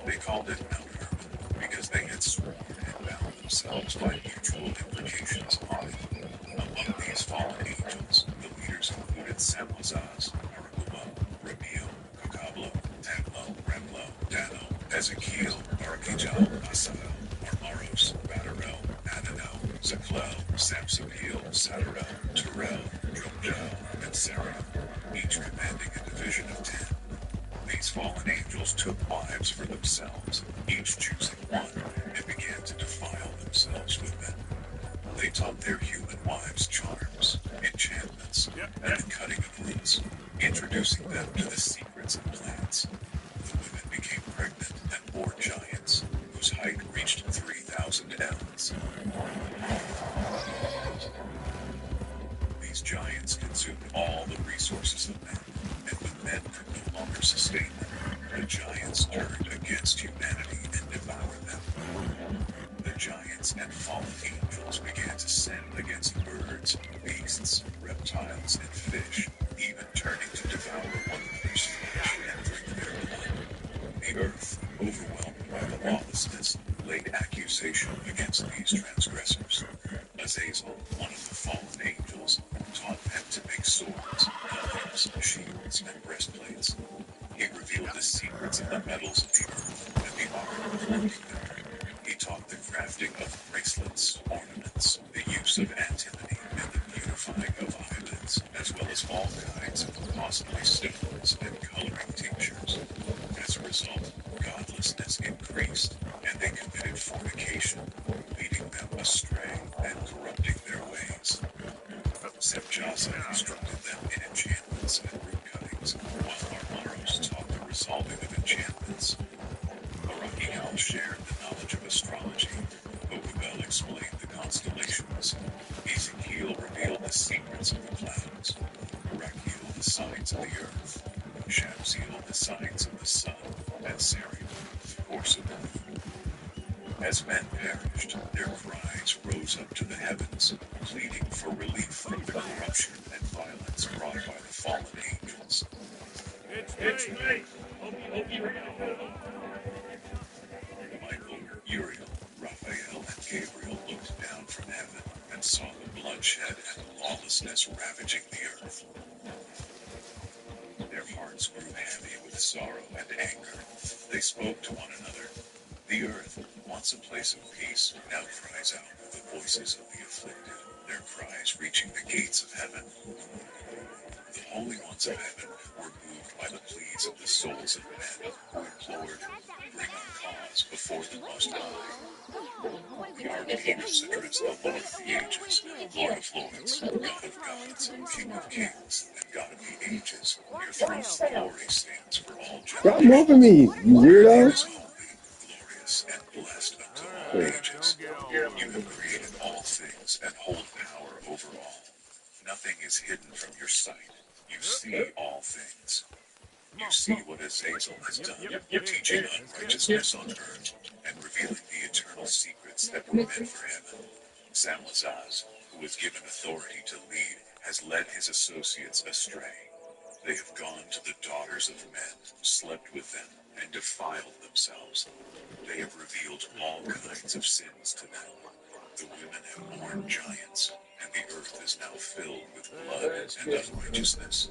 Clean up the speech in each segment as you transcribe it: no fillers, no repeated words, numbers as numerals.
They called it Mount Hermon because they had sworn and bound themselves by mutual imprecations on it. Among these fallen angels, the leaders included Samwazaz, Aragumo, Ramio, Kakablo, Tamlo, Remlo, Dano, Ezekiel, Archijal, Asael, Armaros, Badarel, Anano, Zaklel, Samsapil, Sadarel, Terrell, Jumjel, and Sariel, each commanding a division of 10. These fallen angels took wives for themselves, each choosing one, and began to defile themselves with them. They taught their human wives charms, enchantments, and the cutting of roots, introducing them to the secrets of plants. The women became pregnant and bore giants, whose height reached 3,000 ells. These giants consumed all the resources of men, and when men could no longer sustain them, the giants turned against humanity and devoured them. The giants and fallen angels began to sin against birds, beasts, reptiles, and fish, even turning to devour one another's flesh and drink their blood. The earth, overwhelmed by the lawlessness, laid accusation against these transgressors. Azazel, one of the fallen angels, taught them to make swords, knives, shields, and breastplates. He revealed the secrets of the metals of the earth and the art of working them. He taught the crafting of bracelets, ornaments, the use of antimony, and the beautifying of eyelids, as well as all kinds of costly stones and coloring tinctures. As a result, godlessness increased, and they committed fornication, leading them astray and corrupting their ways. Sebjaza instructed them in enchantments and root cuttings, while Armaros taught the resolving of enchantments. Arakiel shared the knowledge of astrology, Ogubel explained the constellations, Ezekiel revealed the secrets of the clouds, Arakiel the signs of the earth, Shamsiel the signs of the sun, and Sariel the course of the moon. As men perished, their cries rose up to the heavens, pleading for relief from the corruption and violence brought by the fallen angels. It's me! Michael, Uriel, Raphael, and Gabriel looked down from heaven and saw the bloodshed and lawlessness ravaging the earth. Their hearts grew heavy with sorrow and anger. They spoke to one another. The earth, once a place of peace, now cries out with the voices of the afflicted, their cries reaching the gates of heaven. The holy ones of heaven were moved by the pleas of the souls of men who implored, bring our cause before the Most High. The archangels addressed the Lord of the ages, Lord of lords, God of gods, King of kings, and God of the ages. Your throne's glory stands for all generations. Stop moving me, you weirdo. Glorious and blessed unto all ages. You have created all things and hold power over all. Nothing is hidden from your sight. You see all things. You see what Azazel has done, teaching unrighteousness on earth and revealing the eternal secrets that were meant for heaven. Samwazaz, who was given authority to lead, has led his associates astray. They have gone to the daughters of men, slept with them, and defiled themselves. They have revealed all kinds of sins to them. The women have borne giants, and the earth is now filled with blood and unrighteousness.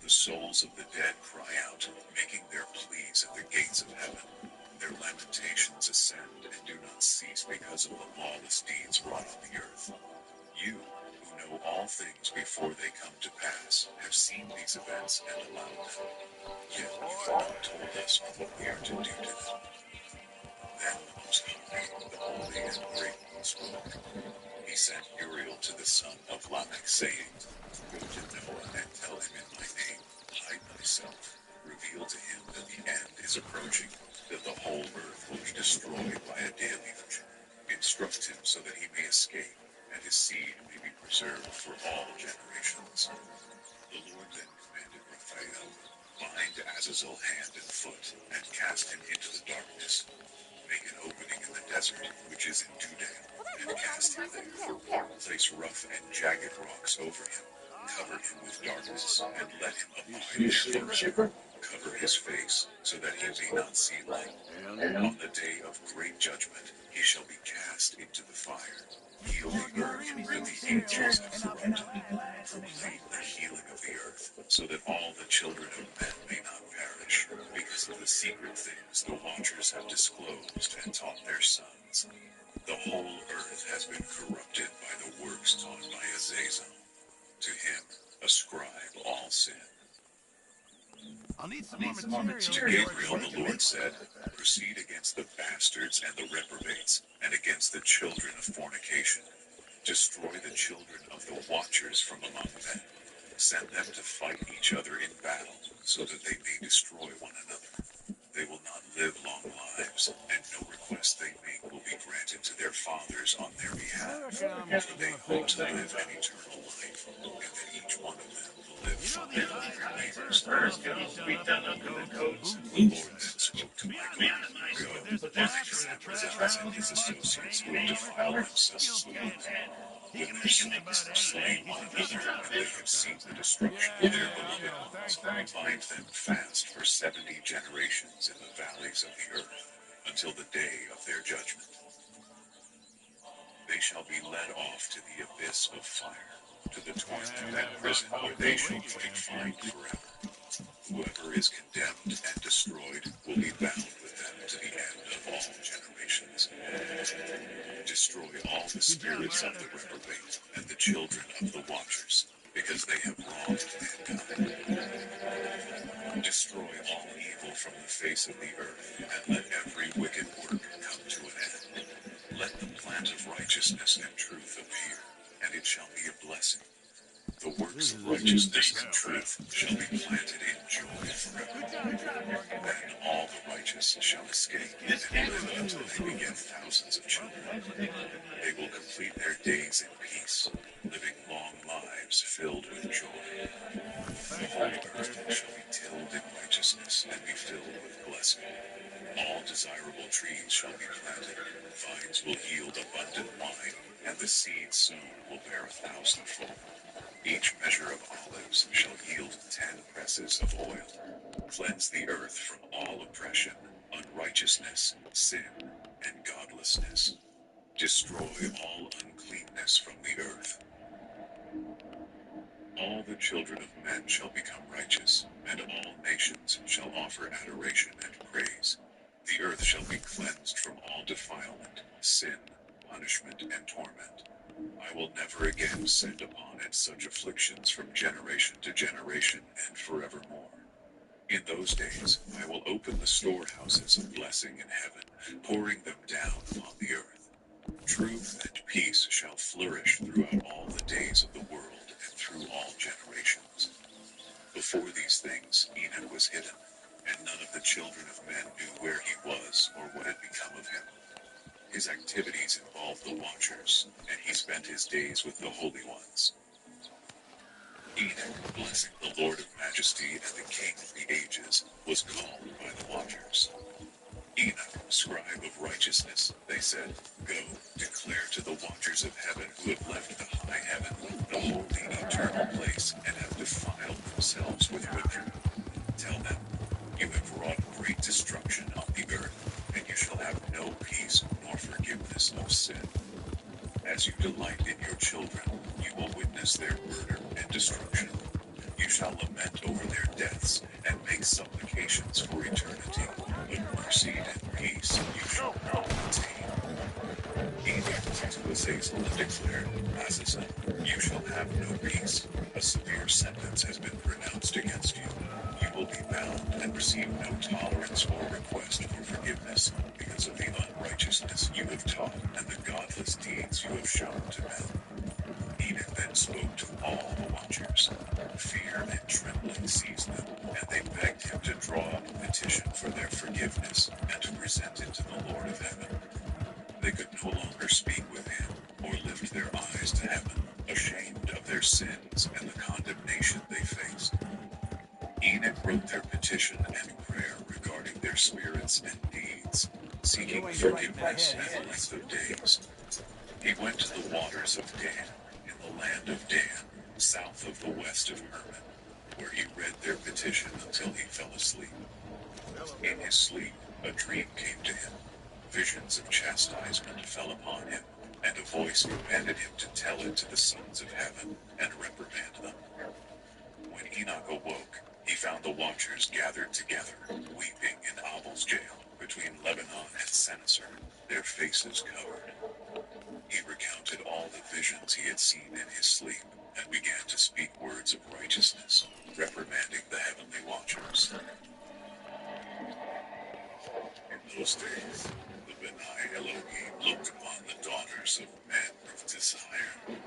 The souls of the dead cry out, making their pleas at the gates of heaven. Their lamentations ascend and do not cease because of the lawless deeds wrought on the earth. You, who know all things before they come to pass, have seen these events and allowed them. Yet you have not told us what we are to do to them. Then the Most High, the Holy and Great One, spoke. He sent Uriel to the son of Lamech, saying, Go to Noah and tell him in my name, hide thyself. Reveal to him that the end is approaching, that the whole earth will be destroyed by a deluge. Instruct him so that he may escape, and his seed may be preserved for all generations. The Lord then commanded Raphael, bind Azazel hand and foot, and cast him into the darkness. Make an opening in the desert, which is in Judah, and cast him there. Place rough and jagged rocks over him, cover him with darkness, and let him abide in the dark. cover his face, so that he may not see light. On the day of great judgment, he shall be cast into the fire. Heal the earth that the angels have corrupted. Proclaim the healing of the earth, so that all the children of men may not perish, because of the secret things the watchers have disclosed and taught their sons. The whole earth has been corrupted by the works taught by Azazel. To him ascribe all sin. I'll need some more material. To Gabriel the Lord said, proceed against the bastards and the reprobates, and against the children of fornication. Destroy the children of the watchers from among them. Send them to fight each other in battle, so that they may destroy one another. They will not live long lives, and no request they make will be granted to their fathers on their behalf, for they hope to live an eternal life, and that each one of them will live far from their neighbors. The Lord then spoke to Michael, go, bind Sambazel and his associates who have defiled themselves with women. When their sons have slain one another, and they have seen the destruction of their beloved ones, bind them fast for 70 generations in the valleys of the earth, until the day of their judgment. They shall be led off to the abyss of fire, to the torment and prison where they shall be confined forever. Whoever is condemned and destroyed will be bound with them to the end of all generations. Destroy all the spirits of the reprobate and the children of the watchers, because they have wronged mankind. Destroy all evil from the face of the earth, and let every wicked work come to an end. Let the plant of righteousness and truth appear, and it shall be a blessing. The works of righteousness and truth shall be planted in joy forever. Then all the righteous shall escape and live until they beget thousands of children. They will complete their days in peace, living long lives filled with joy. The whole earth shall be tilled in righteousness and be filled with blessing. All desirable trees shall be planted, vines will yield abundant wine, and the seed sown will bear 1,000-fold. Each measure of olives shall yield 10 presses of oil. Cleanse the earth from all oppression, unrighteousness, sin, and godlessness. Destroy all uncleanness from the earth. All the children of men shall become righteous, and all nations shall offer adoration and praise. The earth shall be cleansed from all defilement, sin, punishment, and torment. I will never again send upon it such afflictions from generation to generation and forevermore. In those days I will open the storehouses of blessing in heaven, pouring them down upon the earth. Truth and peace shall flourish throughout all the days of the world and through all generations. Before these things Enoch was hidden, and none of the children of men knew where he was or what had become of him. His activities involved the watchers, and he spent his days with the holy ones. Enoch, blessing the Lord of majesty and the King of the ages, was called by the watchers. Enoch, scribe of righteousness, they said, go, declare to the watchers of heaven who have left the high heaven, the holy eternal place, and have defiled themselves with women. Tell them, you have wrought great destruction on the earth, and you shall have no peace nor forgiveness of sin. As you delight in your children, you will witness their murder and destruction. You shall lament over their deaths and make supplications for eternity, but mercy and peace you shall not obtain. Enoch went to Azazel and declared, Azazel, you shall have no peace. A severe sentence has been pronounced against you. You will be bound and receive no tolerance or request for forgiveness because of the unrighteousness you have taught and the godless deeds you have shown to men. Enoch then spoke to all the watchers. Fear and trembling seized them, and they begged him to draw up a petition for their forgiveness and to present it to the Lord of heaven. They could no longer speak with him or lift their eyes to heaven, ashamed of their sins and the condemnation they faced. Enoch wrote their petition and prayer regarding their spirits and deeds, seeking forgiveness and length of days. He went to the waters of Dan, in the land of Dan, south of the west of Hermon. where he read their petition until he fell asleep. In his sleep, a dream came to him. Visions of chastisement fell upon him, and a voice commanded him to tell it to the sons of heaven and reprimand them. When Enoch awoke, he found the watchers gathered together, weeping in Abel's jail between Lebanon and Sennacer, their faces covered. He recounted all the visions he had seen in his sleep, and began to speak words of righteousness, reprimanding the heavenly watchers. In those days, the Benai Elohim looked upon the daughters of men with desire.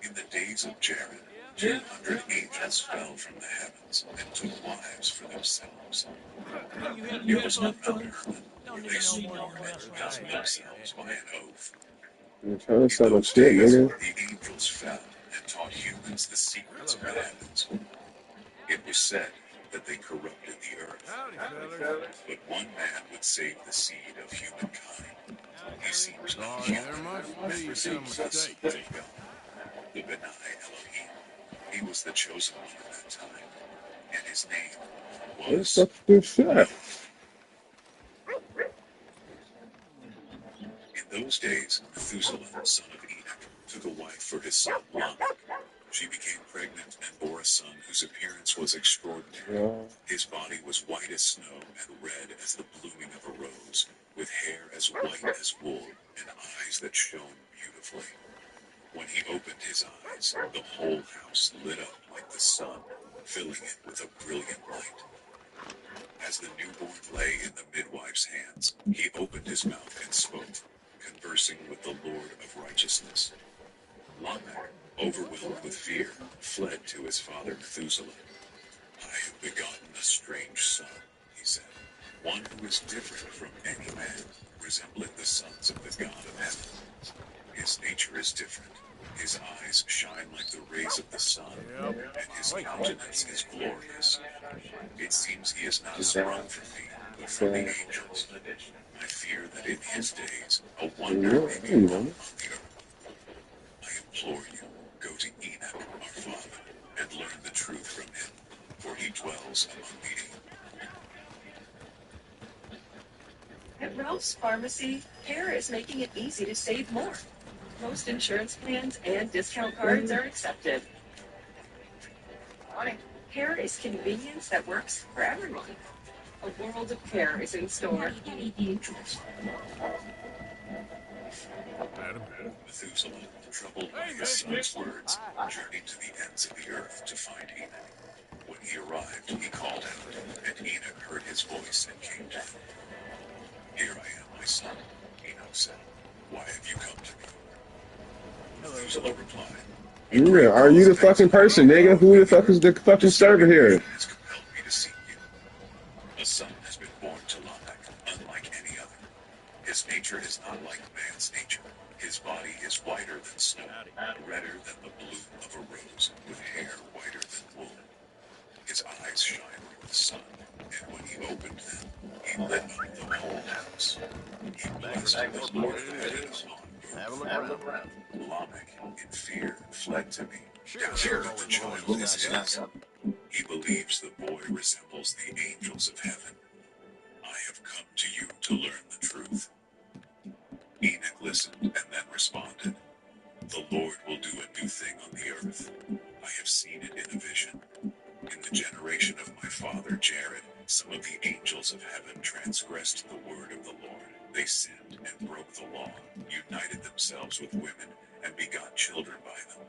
In the days of Jared, 200 angels fell from the heavens and took wives for themselves. It was on Mount Hermon where they swore and bound themselves by an oath. You're trying to In sell a those shit, days, nigga. the angels fell and taught humans the secrets of the heavens. It was said that they corrupted the earth. But one man would save the seed of humankind. He seems not human and resembles the Son of God, the Benai Elohim. He was the chosen one at that time, and his name What the was fuck is this shit? In those days, Methuselah, son of Enoch, took a wife for his son Lamech. She became pregnant and bore a son whose appearance was extraordinary. Yeah. His body was white as snow and red as the blooming of a rose, with hair as white as wool and eyes that shone beautifully. When he opened his eyes, the whole house lit up like the sun, filling it with a brilliant light. As the newborn lay in the midwife's hands, he opened his mouth and spoke, conversing with the Lord of righteousness. Lamech, overwhelmed with fear, fled to his father Methuselah. I have begotten a strange son, he said, one who is different from any man, resembling the sons of the God of heaven. His nature is different. His eyes shine like the rays of the sun, and his countenance is glorious. It seems he is not sprung from me, but from the angels. I fear that in his days a wonder may be wrought on the earth. I implore you, go to Enoch, our father, and learn the truth from him, for he dwells among the At Ralph's Pharmacy, Care is making it easy to save more. Most insurance plans and discount cards are accepted. Care is convenience that works for everyone. A world of care is in store. angels. Methuselah, troubled by his son's words, journeyed to the ends of the earth to find Enoch. When he arrived, he called out, and Enoch heard his voice and came to him. Here I am, my son, Enoch said. Why have you come to me? Methuselah replied, Yeah, are you the fucking person, nigga? Who the fuck is the fucking server here? has compelled me to seek you. A son has been born to Lamech, unlike any other. His nature is not like man's nature. His body is whiter than snow, redder than the bloom of a rose, with hair whiter than wool. His eyes shine like the sun, and when he opened them, he lit up the whole house. He blessed the Lord who had it upon earth. Lamech, in fear, fled to me, doubting that the child is his. He believes the boy resembles the angels of heaven. I have come to you to learn the truth. Enoch listened and then responded, the Lord will do a new thing on the earth. I have seen it in a vision. In the generation of my father Jared, some of the angels of heaven transgressed the word of the Lord. They sinned and broke the law, united themselves with women, and begot children by them.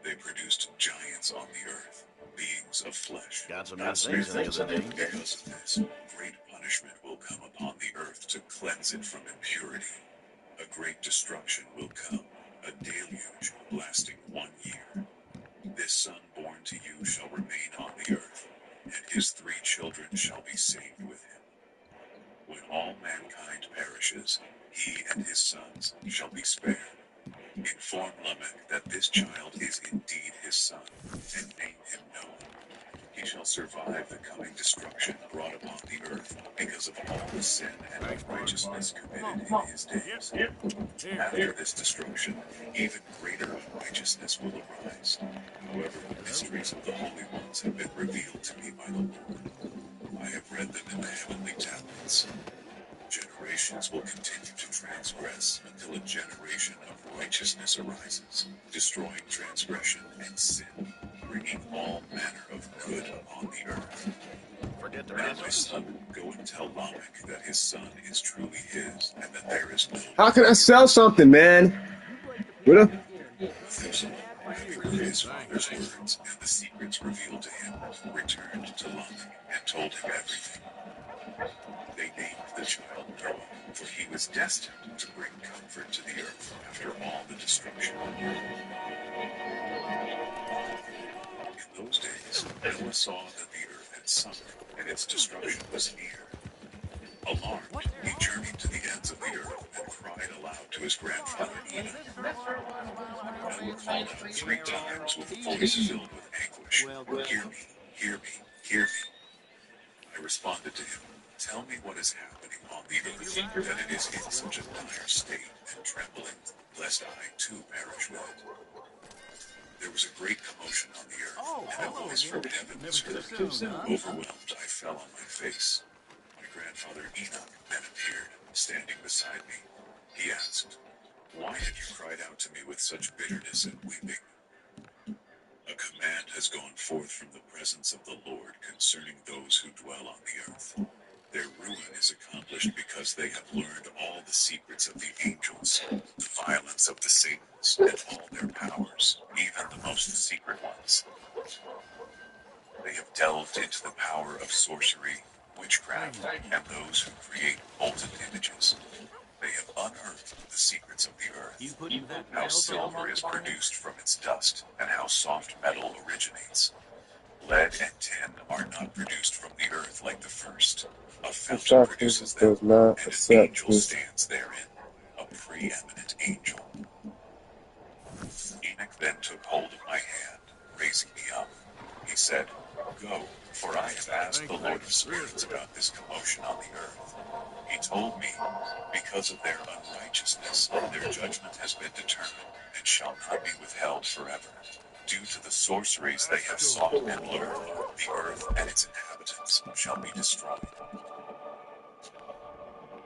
They produced giants on the earth, beings of flesh. Got some new things in the other day. Because of this, great punishment will come upon the earth to cleanse it from impurity. A great destruction will come, a deluge lasting 1 year. This son born to you shall remain on the earth, and his 3 children shall be saved with him. When all mankind perishes, he and his sons shall be spared. Inform Lamech that this child is indeed his son, and name him Noah. He shall survive the coming destruction brought upon the earth because of all the sin and unrighteousness committed in his days. After this destruction, even greater unrighteousness will arise. However, the mysteries of the holy ones have been revealed to me by the Lord. I have read them in the heavenly tablets. Generations will continue to transgress until a generation of righteousness arises, destroying transgression and sin, bringing all manner of good upon the earth. Forget to Now, my mention. son, go and tell Lamech that his son is truly his, and that there is no How can I sell something, man? What up? Methuselah, having heard his father's words and the secrets revealed to him, returned to Lamech and told him everything. They named the child Noah, for he was destined to bring comfort to the earth after all the destruction. In those days, Noah saw that the earth had sunk, and its destruction was near. Alarmed, he journeyed to the ends of the earth and cried aloud to his grandfather Enoch. Noah called out 3 times with a voice filled with anguish, "Hear me, hear me, hear me." I responded to him, "Tell me what is happening on the earth, that it is in such a dire state and trembling, lest I too perish with it." There was a great commotion on the earth, and a voice from heaven was heard. Overwhelmed, I fell on my face. My grandfather Enoch then appeared, standing beside me. He asked, "Why have you cried out to me with such bitterness and weeping?" A command has gone forth from the presence of the Lord concerning those who dwell on the earth. Their ruin is accomplished because they have learned all the secrets of the angels, the violence of the Satans, and all their powers, even the most secret ones. They have delved into the power of sorcery, witchcraft, and those who create molten images. They have unearthed the secrets of the earth, how silver is produced from its dust, and how soft metal originates. Lead and tin are not produced from the earth like the first. A fountain produces them, Does not and an accept angel this. stands therein, a preeminent angel. Enoch then took hold of my hand, raising me up. He said, "Go, for I have asked the Lord of Spirits about this commotion on the earth." He told me, "Because of their unrighteousness, their judgment has been determined, and shall not be withheld forever. Due to the sorceries they have sought and learned, the earth and its inhabitants shall be destroyed.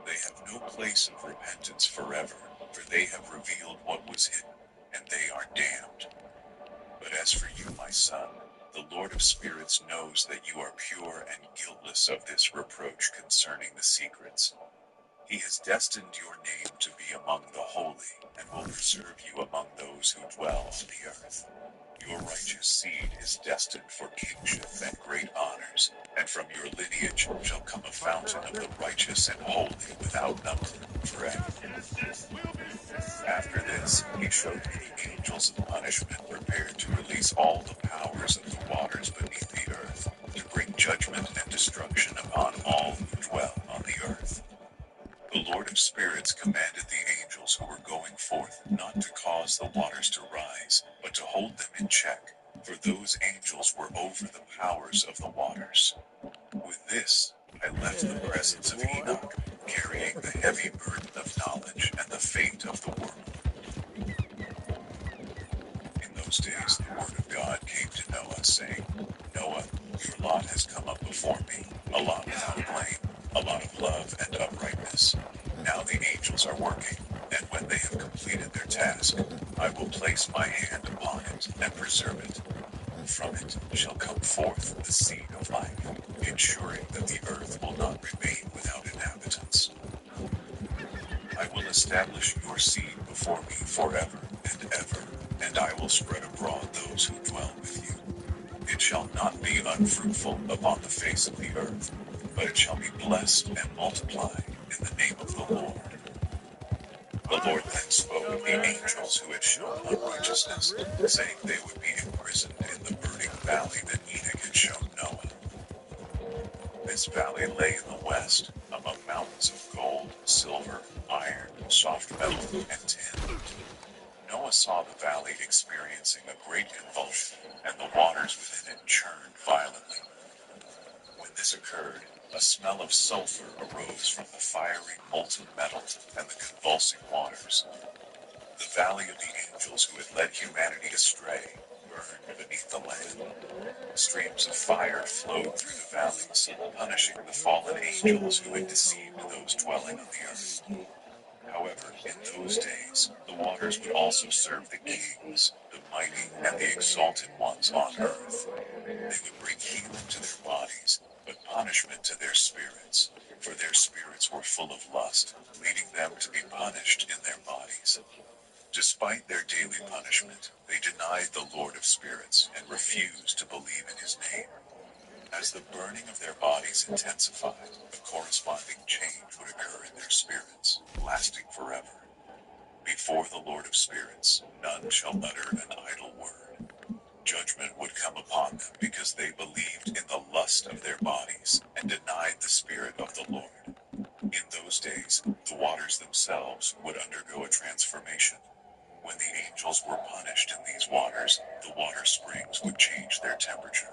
They have no place of repentance forever, for they have revealed what was hidden, and they are damned. But as for you, my son, the Lord of Spirits knows that you are pure and guiltless of this reproach concerning the secrets. He has destined your name to be among the holy, and will preserve you among those who dwell on the earth. Your righteous seed is destined for kingship and great honors, and from your lineage shall come a fountain of the righteous and holy without number forever." After this, he showed me the angels of punishment prepared to release all the powers of the waters beneath the earth, to bring judgment and destruction upon all who dwell on the earth. The Lord of Spirits commanded the angels who were going forth not to cause the waters to rise, but to hold them in check, for those angels were over the powers of the waters. With this, I left the presence of Enoch, carrying the heavy burden of knowledge and the fate of the world. In those days, the word of God came to Noah, saying, "Noah, your lot has come up before me, a lot without blame, a lot of love and uprightness. Now the angels are working, and when they have completed their task, I will place my hand upon it and preserve it. From it shall come forth the seed of life, ensuring that the earth will not remain without inhabitants. I will establish your seed before me forever and ever, and I will spread abroad those who dwell with you. It shall not be unfruitful upon the face of the earth, but it shall be blessed and multiply in the name of the Lord." The Lord then spoke of the angels who had shown unrighteousness, saying they would be imprisoned in the burning valley that Enoch had shown Noah. This valley lay in the west, among mountains of gold, silver, iron, soft metal, and tin. Noah saw the valley experiencing a great convulsion, and the waters within it churned violently. of sulfur arose from the fiery molten metal and the convulsing waters. The valley of the angels who had led humanity astray burned beneath the land. Streams of fire flowed through the valleys, punishing the fallen angels who had deceived those dwelling on the earth. However, in those days, the waters would also serve the kings, the mighty, and the exalted ones on earth. They would bring healing to their bodies, but punishment to their spirits, for their spirits were full of lust, leading them to be punished in their bodies. Despite their daily punishment, they denied the Lord of Spirits and refused to believe in his name. As the burning of their bodies intensified, a corresponding change would occur in their spirits, lasting forever. Before the Lord of Spirits, none shall utter an idle word. Judgment would come upon them because they believed in the lust of their bodies and denied the Spirit of the Lord. In those days, the waters themselves would undergo a transformation. When the angels were punished in these waters, the water springs would change their temperature.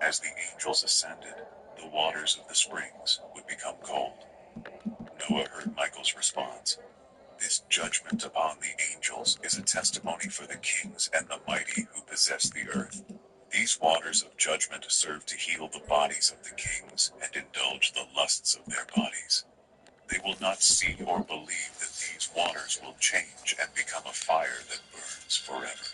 As the angels ascended, the waters of the springs would become cold. Noah heard Michael's response. This judgment upon the angels is a testimony for the kings and the mighty who possess the earth. These waters of judgment serve to heal the bodies of the kings and indulge the lusts of their bodies. They will not see or believe that these waters will change and become a fire that burns forever.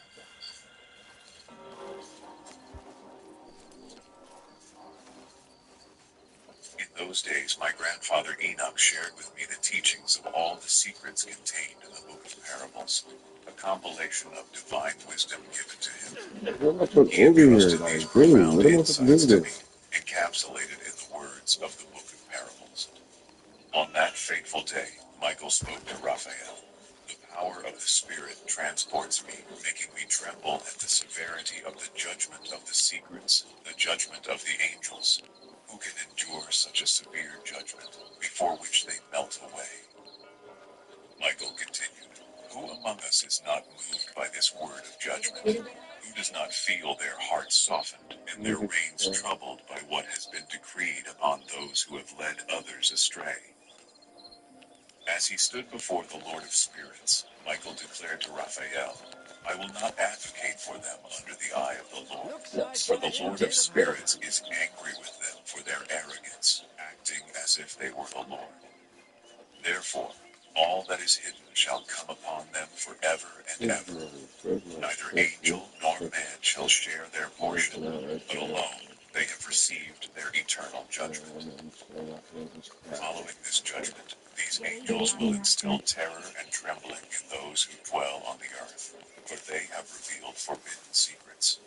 In those days, my grandfather Enoch shared with me the teachings of all the secrets contained in the book of parables, a compilation of divine wisdom given to him. What am I supposed He over here? entrusted these Like, dude, profound what am I supposed to do insights with to me, this? encapsulated in the words of the book of parables. On that fateful day, Michael spoke to Raphael. The power of the Spirit transports me, making me tremble at the severity of the judgment of the secrets, the judgment of the angels. Who can endure such a severe judgment, before which they melt away? Michael continued, Who among us is not moved by this word of judgment? Who does not feel their hearts softened, and their reins troubled by what has been decreed upon those who have led others astray? As he stood before the Lord of Spirits, Michael declared to Raphael, I will not advocate for them under the eye of the Lord, for the Lord of Spirits is angry with them for their arrogance, acting as if they were the Lord. Therefore, all that is hidden shall come upon them forever and ever. Neither angel nor man shall share their portion, but alone they have received their eternal judgment. Following this judgment, these angels will instill terror and trembling in those who dwell on the earth, for they have revealed forbidden secrets.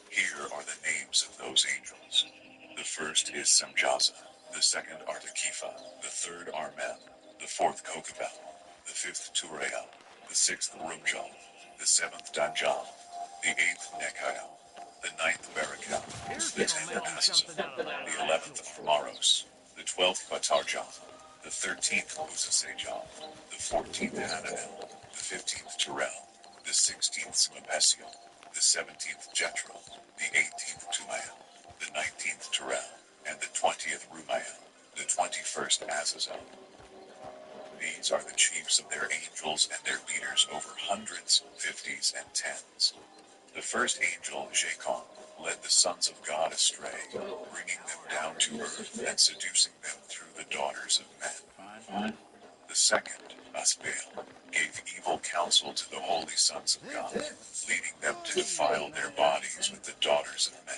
Here are the names of those angels. The first is Semjaza, the second Artakifa, the third Armem, the fourth Kokabel, the fifth Turael, the sixth Rumjal, the seventh Danjal, the eighth Nekael, the ninth Barakel, the tenth Azazel, the 11th Armaros, the 12th Batarjal, the 13th Uzasejal, the 14th Hananel, the 15th Terrell, the 16th Simapesiel, the 17th Jethro, the 18th Tumael, the 19th Terrell, and the 20th Rumael, the 21st Azazel. These are the chiefs of their angels and their leaders over hundreds, fifties, and tens. The first angel, Jacon, led the sons of God astray, bringing them down to earth and seducing them through the daughters of men. The second, Asbael, gave evil counsel to the holy sons of God, leading them to defile their bodies with the daughters of men.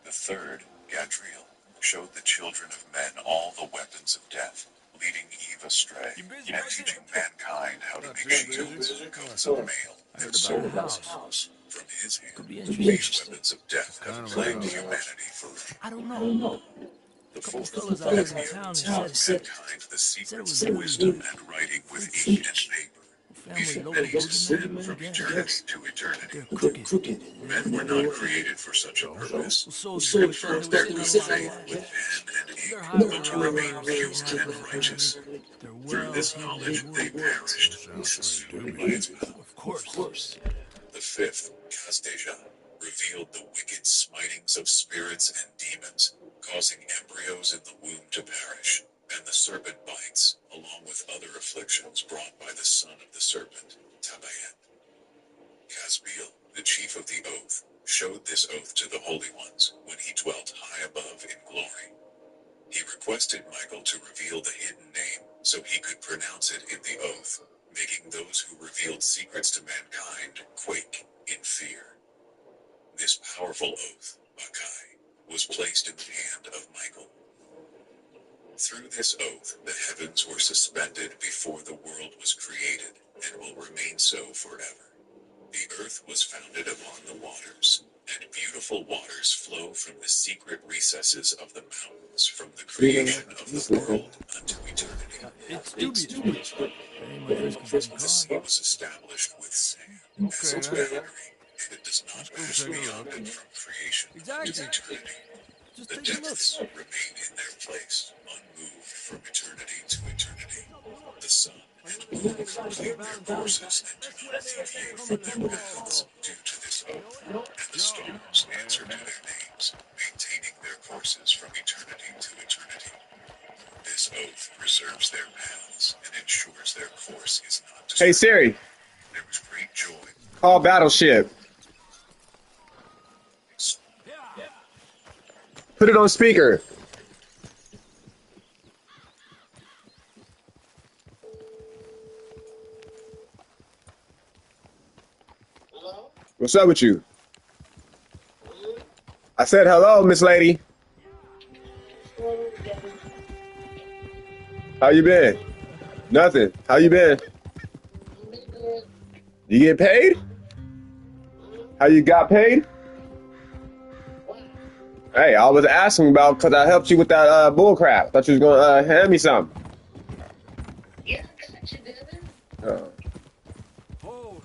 The third, Gadriel, showed the children of men all the weapons of death, leading Eve astray, and teaching mankind how to make shields, coats of mail, and swords. From his hand, these weapons of death have plagued humanity forever. I don't know. The Couple fourth, fellas out here in Gadriel, town taught said mankind the secrets said it of was wisdom and writing with ink and paper, family leaving local many to sin boogeymen, from yeah. eternity to eternity. They're crooked. Men were not created for such a purpose, So to we thought they prove were their sitting good on a lot of faith with land. pen and They're ink, hiring but to remain robbers, pure and kidnappers, righteous. apparently. They're Through well this hidden knowledge in they wood. perished, destroyed by its power. Of course. The fifth, Casdeja, revealed the wicked smitings of spirits and demons, causing embryos in the womb to perish, and the serpent bites, along with other afflictions brought by the son of the serpent, Tabayet. Casbiel, the chief of the oath, showed this oath to the holy ones when he dwelt high above in glory. He requested Michael to reveal the hidden name so he could pronounce it in the oath, making those who revealed secrets to mankind quake in fear. This powerful oath, Bakai, was placed in the hand of Michael. Through this oath, the heavens were suspended before the world was created and will remain so forever. The earth was founded upon the waters, and beautiful waters flow from the secret recesses of the mountains from the creation of the world unto eternity. It's dubious, but any much risk of getting The caught. sea was established with sand as its boundary, and it does not pass beyond it from creation Exactly. to eternity. Just The take a look. depths remain in their place, unmoved from eternity to eternity. The sun and moon complete their courses and do not deviate from their paths due to this oath, and the stars answer to their names, maintaining their courses from eternity to eternity. This oath preserves their paths and ensures their course is not Hey disturbed. Siri, There was great joy. call Battleship. Put it on speaker. What's up with you? I said hello, Miss Lady. How you been? Nothing. How you been? You get paid? How you got paid? Hey, I was asking about because I helped you with that bull crap. Thought you was gonna hand me something. Yeah, got you, baby. Oh. Hold.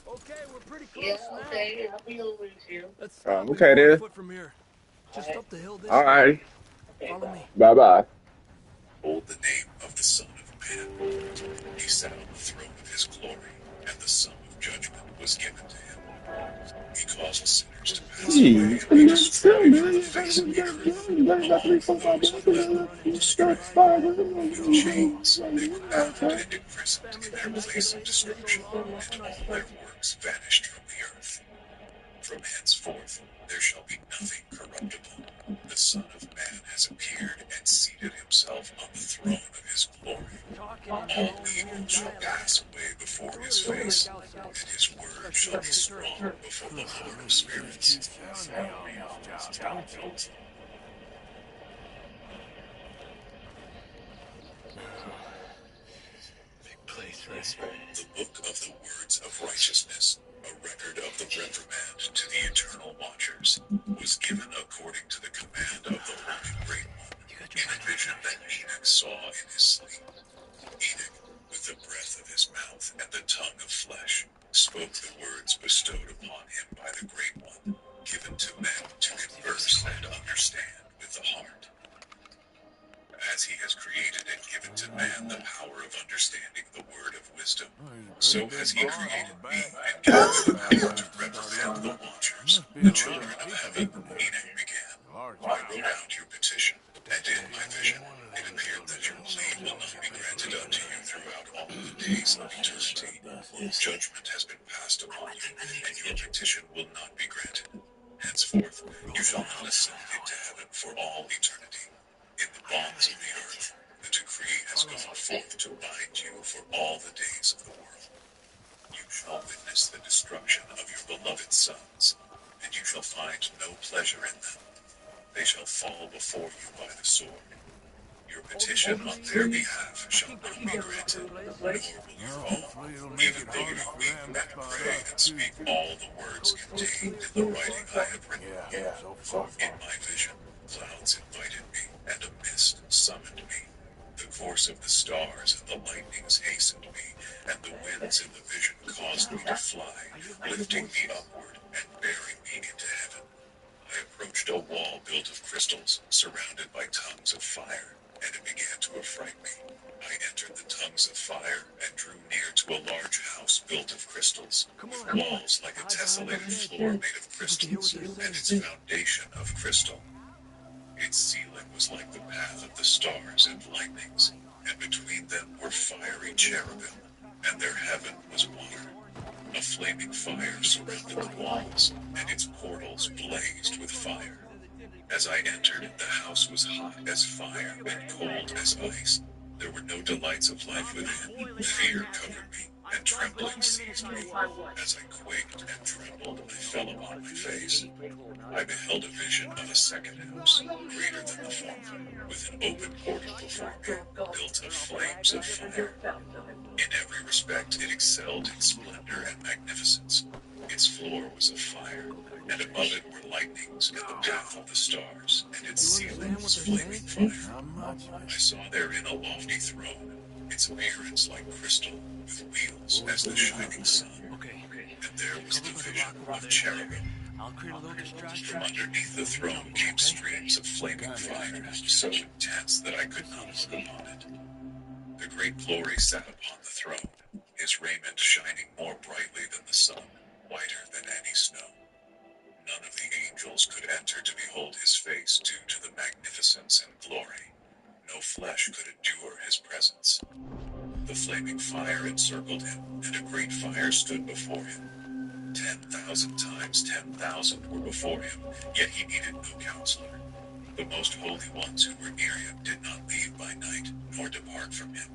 Okay, we're pretty close Yeah, now. okay, I'll be over with you. Let's stop and Okay, go on then. foot from here. Just up the hill this All way. right. Follow me. Bye bye. Hold the name of the Son of Man. He sat on the throne of his glory, and the sum of judgment was given to him. He caused sinners to pass away and be destroyed from the face of the earth, along with those who led them astray. With chains they were bound and imprisoned in their place of destruction, and all their works vanished from the earth. From henceforth there shall be nothing corruptible. The Son of Man has appeared and seated himself on the throne of his glory. All evil shall pass away before his face, and his word shall be strong before the Lord of spirits. Big place, right? The book of the words of righteousness, a record of the reprimand to the eternal watchers, was given according to the command of the Holy Great One, in a vision that Enoch saw in his sleep. Enoch, with the breath of his mouth and the tongue of flesh, spoke the words bestowed upon him by the Great One, given to men to converse and understand with the heart. As he has created and given to man the power of understanding the word of wisdom, so has he created me and given me the power to reprimand the watchers, the children of heaven. Enoch began. I wrote out your petition, and in my vision it appeared that your plea will not be granted unto you throughout all the days of eternity. Judgment has been passed upon you, and your petition will not be granted. Henceforth, you shall not ascend into heaven for all eternity. In the bonds of the earth, the decree has gone forth to bind you for all the days of the world. You shall witness the destruction of your beloved sons, and you shall find no pleasure in them. They shall fall before you by the sword. Your petition on their behalf shall not be granted, nor will your own, even though you weep and pray and speak all the words contained in the writing I have written. In my vision, clouds invited me, and a mist summoned me. The course of the stars and the lightnings hastened me, and the winds in the vision caused me to fly, lifting me upward and bearing me into heaven. I approached a wall built of crystals, surrounded by tongues of fire, and it began to affright me. I entered the tongues of fire and drew near to a large house built of crystals, with walls like a tessellated floor made of crystals, and its foundation of crystal. Its ceiling was like the path of the stars and lightnings, and between them were fiery cherubim, and their heaven was water. A flaming fire surrounded the walls, and its portals blazed with fire. As I entered, the house was hot as fire and cold as ice. There were no delights of life within. Fear covered me, and trembling seized me. As I quaked and trembled, I fell upon my face. I beheld a vision of a second house, greater than the former, with an open portal before me, built of flames of fire. In every respect it excelled in splendor and magnificence. Its floor was of fire, and above it were lightnings and the path of the stars, and its ceiling was flaming fire. I saw therein a lofty throne, its appearance like crystal, with wheels as the shining sun. And there was the vision of cherubim. From underneath the throne came streams of flaming fire, so intense that I could not look upon it. The great glory sat upon the throne, his raiment shining more brightly than the sun, whiter than any snow. None of the angels could enter to behold his face due to the magnificence and glory. No flesh could endure his presence. The flaming fire encircled him, and a great fire stood before him. 10,000 times 10,000 were before him, yet he needed no counselor. The most holy ones who were near him did not leave by night, nor depart from him.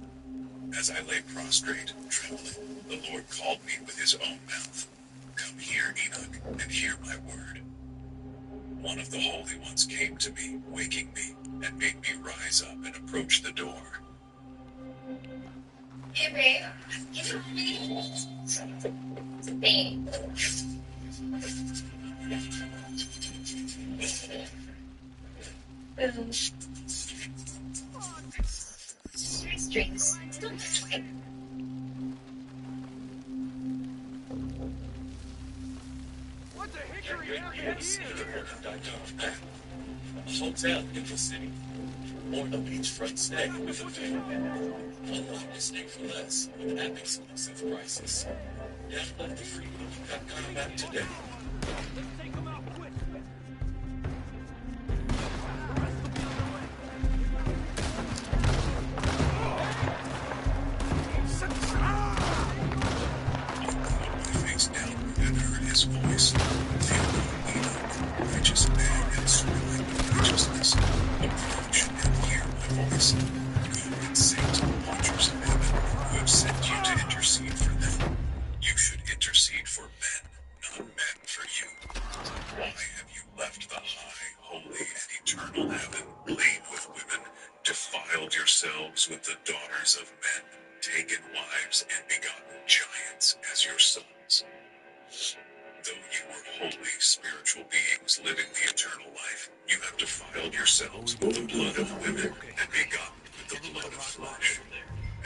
As I lay prostrate, trembling, the Lord called me with his own mouth. Come here, Enoch, and hear my word. One of the holy ones came to me, waking me, and made me rise up and approach the door. Hey, babe. Give it me. Babe. Strings. Still like. What the hickory happened here? A hotel in the city, or a beachfront stay with a view. Unlock a stay for less with app exclusive prices. Download the free Booking.com app today. Let's take them out quick. My face downward and heard his voice. Fear not, Enoch, righteous man and sterling with righteousness. Approach and hear my voice. Go and say to the watchers of heaven who have sent you to intercede for them. You should intercede for men, not men for you. Why have you left the high, holy, and eternal heaven, laid with women, defiled yourselves with the daughters of men, taken wives and begotten giants as your sons? Though you were holy, spiritual beings living the eternal life, you have defiled yourselves with the blood of women and begotten with the blood of flesh.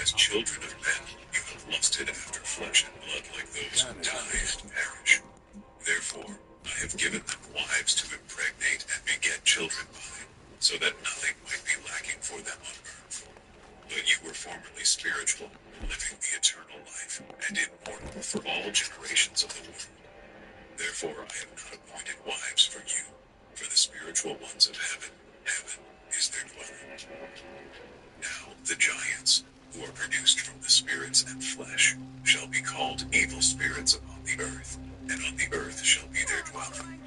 As children of men, you have lusted after flesh and blood like those who die and perish. Therefore, I have given them wives to impregnate and beget children by, so that nothing might be lacking for them on earth. But you were formerly spiritual, living the eternal life, and immortal for all generations of the world. Therefore I have not appointed wives for you, for the spiritual ones of heaven. Heaven is their dwelling. Now the giants, who are produced from the spirits and flesh, shall be called evil spirits upon the earth, and on the earth shall be their dwelling.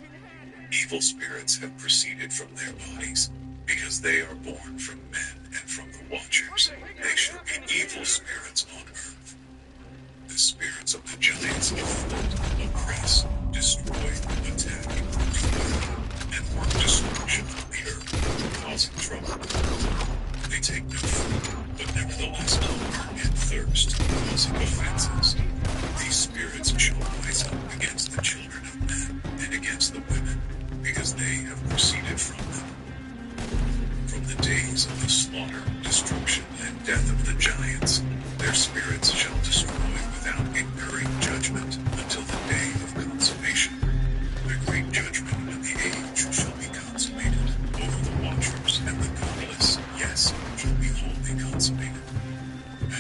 Evil spirits have proceeded from their bodies, because they are born from men and from the watchers. They shall be evil spirits on earth. The spirits of the giants afflict, oppress, destroy, attack, and work destruction on the earth, causing trouble. They take no food, but nevertheless hunger and thirst, causing offenses. These spirits shall rise up against the children of men and against the women, because they have proceeded from them. From the days of the slaughter, destruction, and death of the giants, their spirits shall destroy without incurring judgment until the day of consummation. The great judgment when the age shall be consummated over the watchers and the godless, yes, shall be wholly consummated.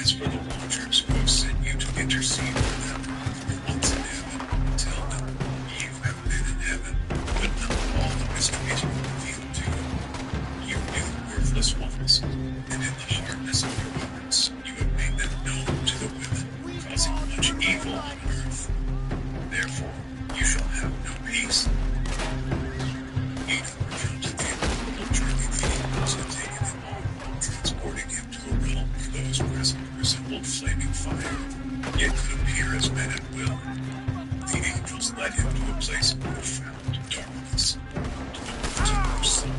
As for the watchers who have sent you to intercede for them who were once in heaven, tell them, you have been in heaven, but not all the mysteries were revealed to you. resembled flaming fire, yet could appear as men at will. The angels led him to a place of profound darkness, to the most solid.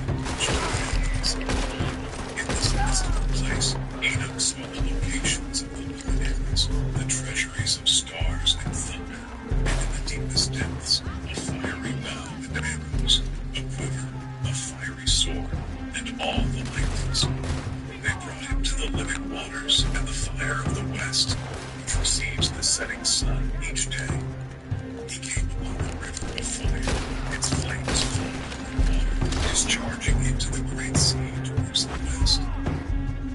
In this mystical place, Enoch saw the locations of the luminaries, the treasuries of stars and thunder, and in the deepest depths, a fiery bow and arrows, a quiver, a fiery sword, and all the lightnings. They brought him to the living waters and the fire of the west, which receives the setting sun each day. He came upon a river of fire, its flames flowing over water, discharging into the great sea towards the west.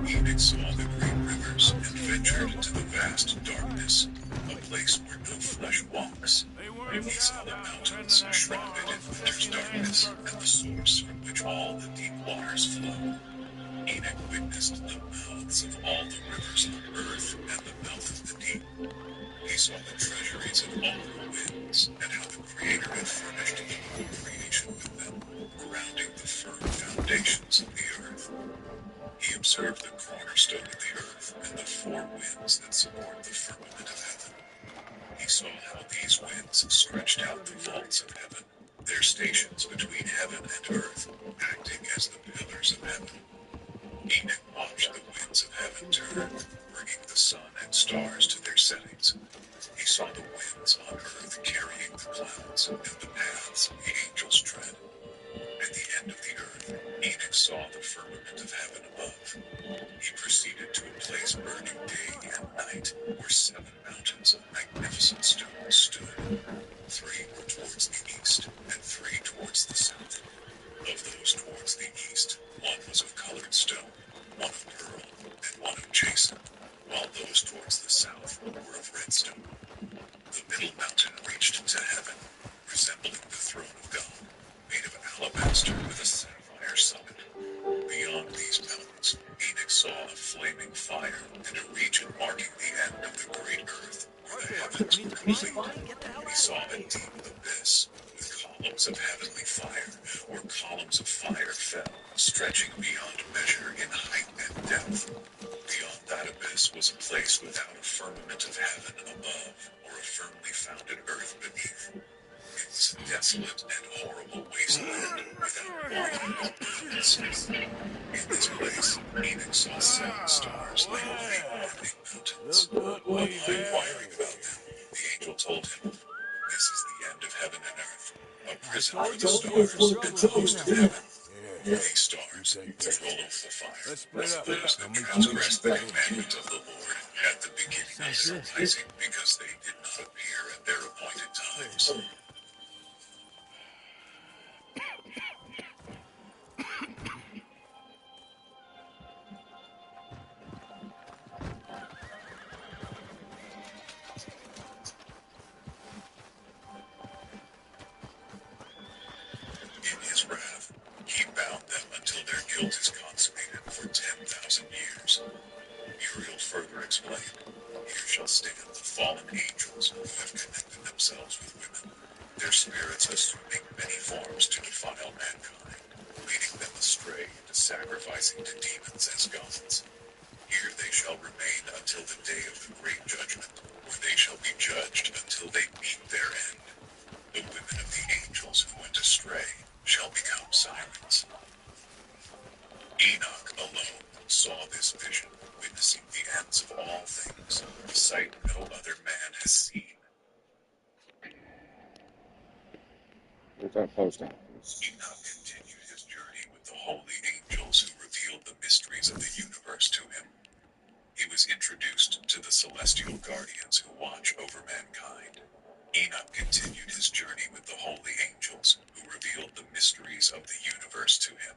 Enoch saw the great rivers and ventured into the vast darkness, a place where no flesh walks. He saw the mountains shrouded in winter's darkness and the source from which all the deep waters flow. Enoch witnessed the mouths of all the rivers on earth and the mouth of the deep. He saw the treasuries of all the winds and how the Creator had furnished the whole creation with them, grounding the firm foundations of the earth. He observed the cornerstone of the earth and the four winds that support the firmament of heaven. He saw how these winds stretched out the vaults of heaven, their stations between heaven and earth, acting as the pillars of heaven. Enoch watched the winds of heaven turn, bringing the sun and stars to their settings. He saw the winds on earth carrying the clouds and the paths the angels tread. At the end of the earth, Enoch saw the firmament of heaven above. He proceeded to a place burning day and night, where 7 mountains of magnificent stone stood. 3 were towards the east, and 3 towards the south. Of those towards the east, 1 was of colored stone, 1 of pearl, and 1 of jacinth, while those towards the south were of red stone. The middle mountain reached to heaven, resembling the throne of God, made of alabaster with a sapphire summit. Beyond these mountains, Enoch saw a flaming fire and a region marking the end of the great earth, where the heavens were complete. He saw a deep abyss, with columns of heavenly fire, where columns of fire fell, stretching beyond measure in height and depth. Beyond that abyss was a place without a firmament of heaven above, or a firmly founded earth beneath. It was a desolate and horrible wasteland, without water or birds. In this place, Enoch saw 7 stars like great burning mountains. Upon inquiring about them, the angel told him, "This is the end of heaven and earth, a prison for the stars and the host of heaven. These stars, which roll over the fire, are those that transgressed the commandment of the Lord at the beginning of their rising, because they did not appear at their appointed times." In his wrath, he bound them until their guilt is consummated for 10,000 years. Uriel further explained, "Here shall stand the fallen angels who have connected themselves with women, their spirits assuming many forms to defile mankind, leading them astray into sacrificing to demons as gods. Here they shall remain until the day of the great judgment, where they shall be judged until they meet their end. The women of the angels who went astray shall become sirens." Enoch alone saw this vision, witnessing the ends of all things, a sight no other man has seen. What's that post office? Enoch continued his journey with the holy angels who revealed the mysteries of the universe to him. He was introduced to the celestial guardians who watch over mankind. Enoch continued his journey with the holy angels who revealed the mysteries of the universe to him.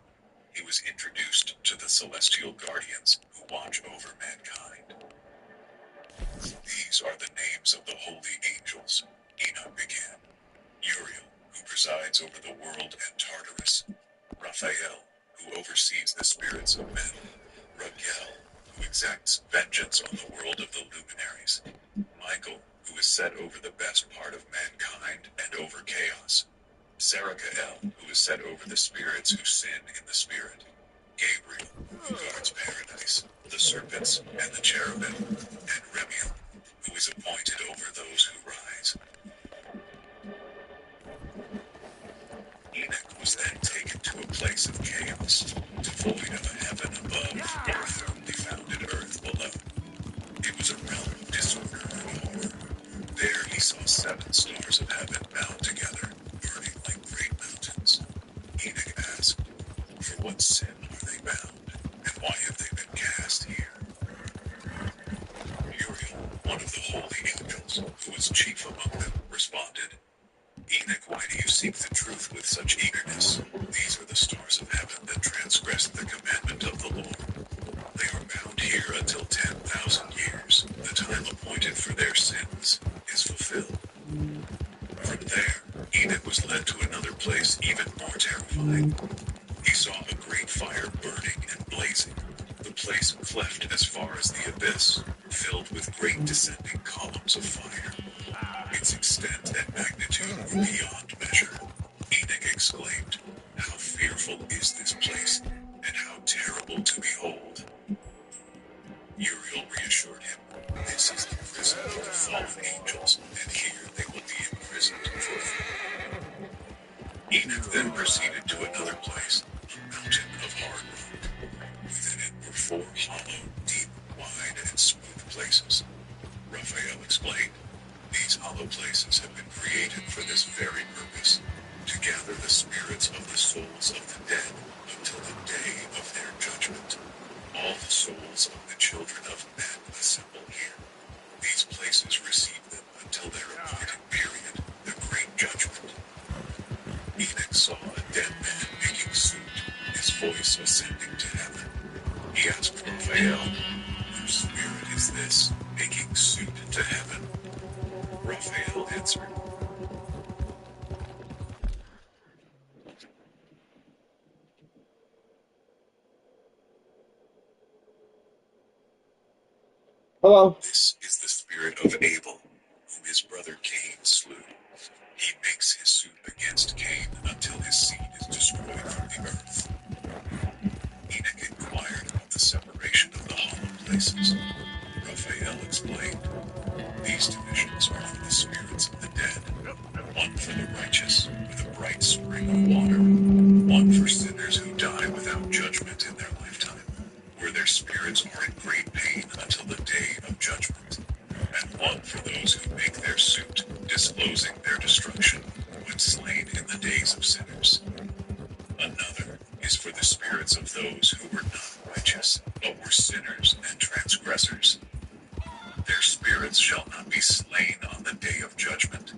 He was introduced to the celestial guardians who watch over mankind. "These are the names of the holy angels," Enoch began. "Uriel, who presides over the world and Tartarus. Raphael, who oversees the spirits of men. Raguel, who exacts vengeance on the world of the luminaries. Michael, who is set over the best part of mankind and over chaos. Saracael, who is set over the spirits who sin in the spirit. Gabriel, who guards paradise, the serpents, and the cherubim. And is appointed over those who rise. Enoch was then taken to a place of chaos, devoid of a heaven above or a firmly founded earth below. It was a realm of disorder and horror. There he saw 7 stars of heaven bound together, burning like great mountains. Enoch asked, "For what sin are they bound, and why have they been cast here?" Uriel, one of the holy angels, who was chief among them, responded, "Enoch, why do you seek the truth with such eagerness? These are the stars of heaven that transgressed the commandment of the Lord. They are bound here until 10,000 years. The time appointed for their sins is fulfilled." From there, Enoch was led to another place even more terrifying. He saw a great fire burning and blazing, the place cleft as far as the abyss, filled with great descending columns of fire. Its extent and magnitude were beyond measure. Enoch exclaimed, "How fearful is this place, and how terrible to behold." Uriel reassured him, "This is the prison of the fallen angels, and here they will be imprisoned forever." Enoch then proceeded to another place, a mountain of hard rock. Within it were 4 hollow, deep, wide, and smooth places. Raphael explained, "These hollow places have been created for this very purpose, to gather the spirits of the souls of the dead until the day of their judgment. All the souls of the children of men assemble here. These places receive them until their appointed period, the great judgment." Enoch saw a dead man making suit, his voice ascending to heaven. He asked Raphael, "Whose spirit is this, making suit to heaven?" Raphael answered, Hello. "This is the spirit of Abel, whom his brother Cain slew. He makes his suit against Cain until his seed is destroyed from the earth." Enoch inquired of the separation of the hollow places. Raphael explained, "These divisions are for the spirits of the dead, one for the righteous, with a bright spring of water, one for sinners who die without judgment in their lifetime, where their spirits are in great pain until the day of judgment, and one for those who make their suit, disclosing their destruction, when slain in the days of sinners. Another is for the spirits of those who were not righteous, but were sinners and transgressors. Their spirits shall not be slain on the day of judgment,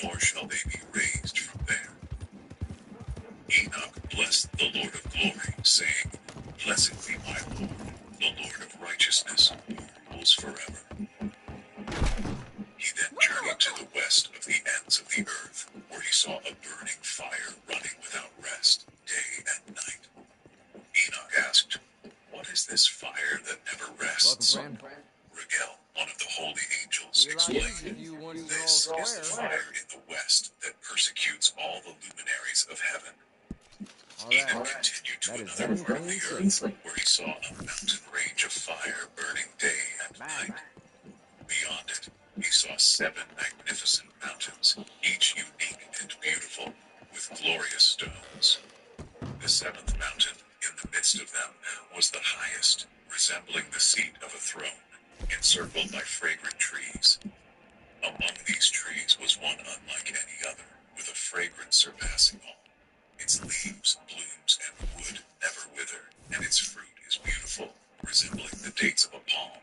nor shall they be raised from there." Enoch blessed the Lord of glory, saying, "Blessed be my Lord, the Lord of righteousness, who rules forever." He then journeyed to the west of the ends of the earth, where he saw a burning fire running without rest, day and night. Enoch asked, "What is this fire that never rests?" Rigel, one of the holy angels, explained, "This is the fire in the west that persecutes all the luminaries of heaven." Enoch continued to another part of the earth, where he saw a mountain range of fire burning day and night. Beyond it, he saw 7 magnificent mountains, each unique and beautiful, with glorious stones. The 7th mountain, in the midst of them, was the highest, resembling the seat of a throne, encircled by fragrant trees. Among these trees was one unlike any other, with a fragrance surpassing all. Its leaves, blooms, and wood never wither, and its fruit is beautiful, resembling the dates of a palm.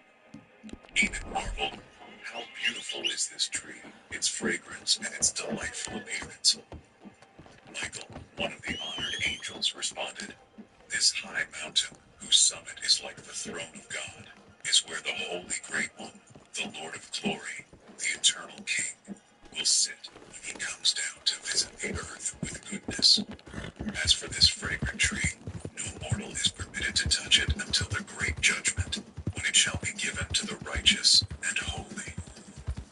Enoch marveled, "How beautiful is this tree, its fragrance and its delightful appearance." Michael, one of the honored angels, responded, "This high mountain, whose summit is like the throne of God, is where the Holy Great One, the Lord of Glory, the Eternal King, will sit when he comes down to visit the earth with goodness. As for this fragrant tree, no mortal is permitted to touch it until the great judgment, when it shall be given to the righteous and holy.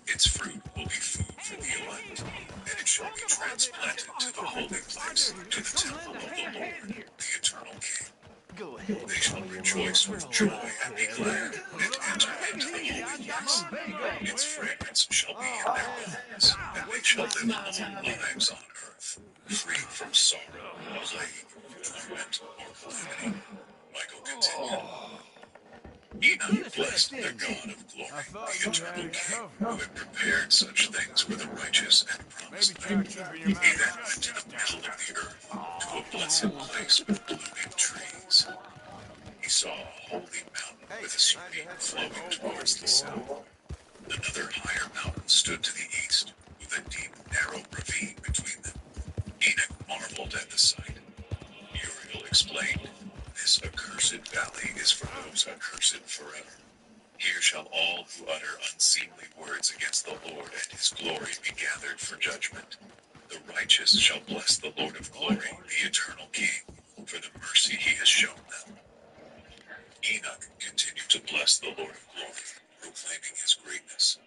Its fruit will be food for the elect, and it shall be transplanted to the holy place, to the temple of the Lord, the Eternal King. They shall rejoice with joy and be shall live long lives on earth, free from sorrow, plague, torment, or calamity. Michael continued. Enoch blessed the God of glory, the eternal King, who had prepared such things for the righteous and promised them. He then went to the middle of the earth, to a blessed place with blooming trees. He saw a holy mountain with a stream flowing towards the south. Another higher mountain stood to the east, with a deep, narrow ravine between them. Enoch marveled at the sight. Uriel explained, "This accursed valley is for those accursed forever. Here shall all who utter unseemly words against the Lord and his glory be gathered for judgment. The righteous shall bless the Lord of glory, the eternal King, for the mercy he has shown them." Enoch continued to bless the Lord of glory, proclaiming his greatness.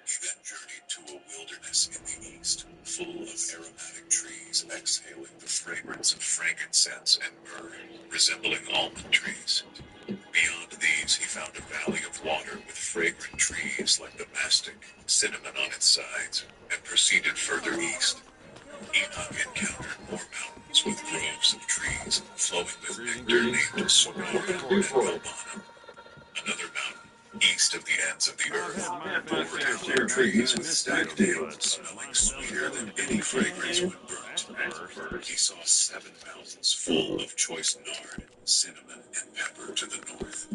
He then journeyed to a wilderness in the east, full of aromatic trees exhaling the fragrance of frankincense and myrrh, resembling almond trees. Beyond these he found a valley of water with fragrant trees like the mastic, cinnamon on its sides, and proceeded further east. Enoch encountered more mountains with groves of trees, flowing with nectar named Sonora and Galbanum. Another mountain, east of the ends of the earth, bore down their trees with stagtails, smelling sweeter than any fragrance when burnt. He saw 7 mountains full of choice nard, cinnamon, and pepper to the north.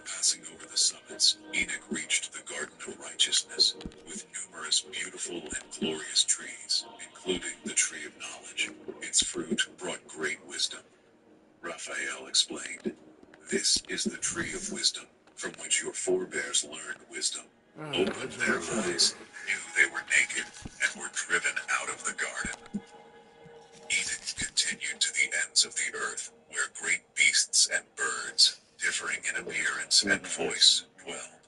Passing over the summits, Enoch reached the Garden of Righteousness, with numerous beautiful and glorious trees, including the Tree of Knowledge. Its fruit brought great wisdom. Raphael explained, "This is the tree of wisdom, from which your forebears learned wisdom, opened their eyes, knew they were naked, and were driven out of the garden." Enoch continued to the ends of the earth, where great beasts and birds, differing in appearance and voice, dwelled.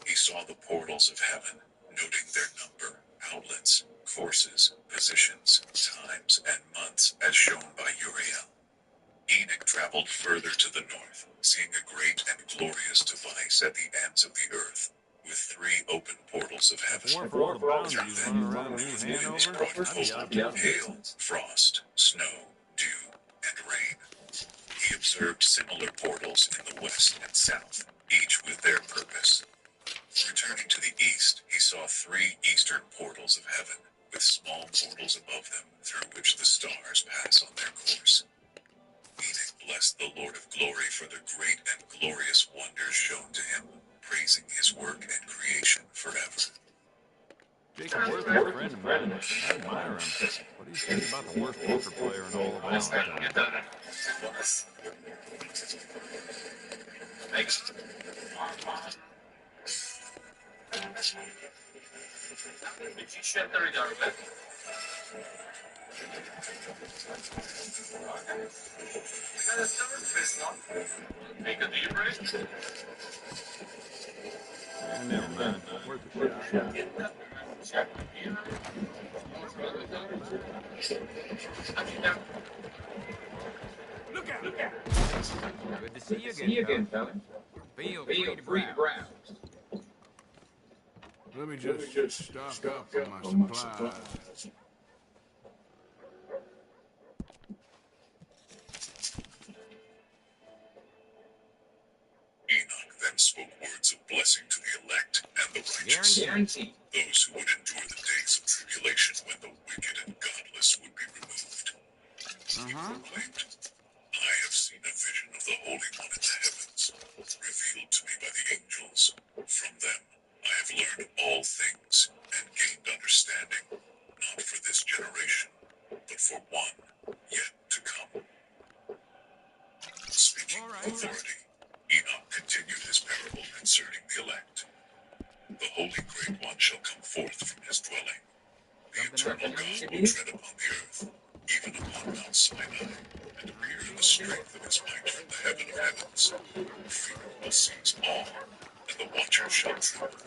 He saw the portals of heaven, noting their number, outlets, courses, positions, times, and months as shown by Uriel. Enoch traveled further to the north, seeing a great and glorious device at the ends of the earth, with 3 open portals of heaven. Through them, north winds brought cold, hail, frost, snow, dew, and rain. He observed similar portals in the west and south, each with their purpose. Returning to the east, he saw 3 eastern portals of heaven, with small portals above them, through which the stars pass on their course. Enoch blessed the Lord of glory for the great and glorious wonders shown to him, praising his work and creation forever. Jacob Worth is a friend of mine. I admire him. What do you think about the worst poker player in all of Valentine? Never mind. Worth a shot. Look out! Good to see you again, fella. Feel free to browse. Let me just stock up on my supplies. Enoch then spoke words of blessing to the elect and the righteous, Guaranteed. those who would endure the days of tribulation when the wicked and godless would be removed. He proclaimed, "I have seen a vision of the Holy One in the heavens, revealed to me by the angels. From them I have learned all things and gained understanding, not for this generation, but for one yet to come." Speaking with authority, Enoch continued his parable concerning the elect. "The Holy Great One shall come forth from his dwelling. The eternal God will tread upon the earth, even upon Mount Sinai, and appear in the strength of his might from the heaven of heavens. Fear will seize all, and the watchers shall tremble.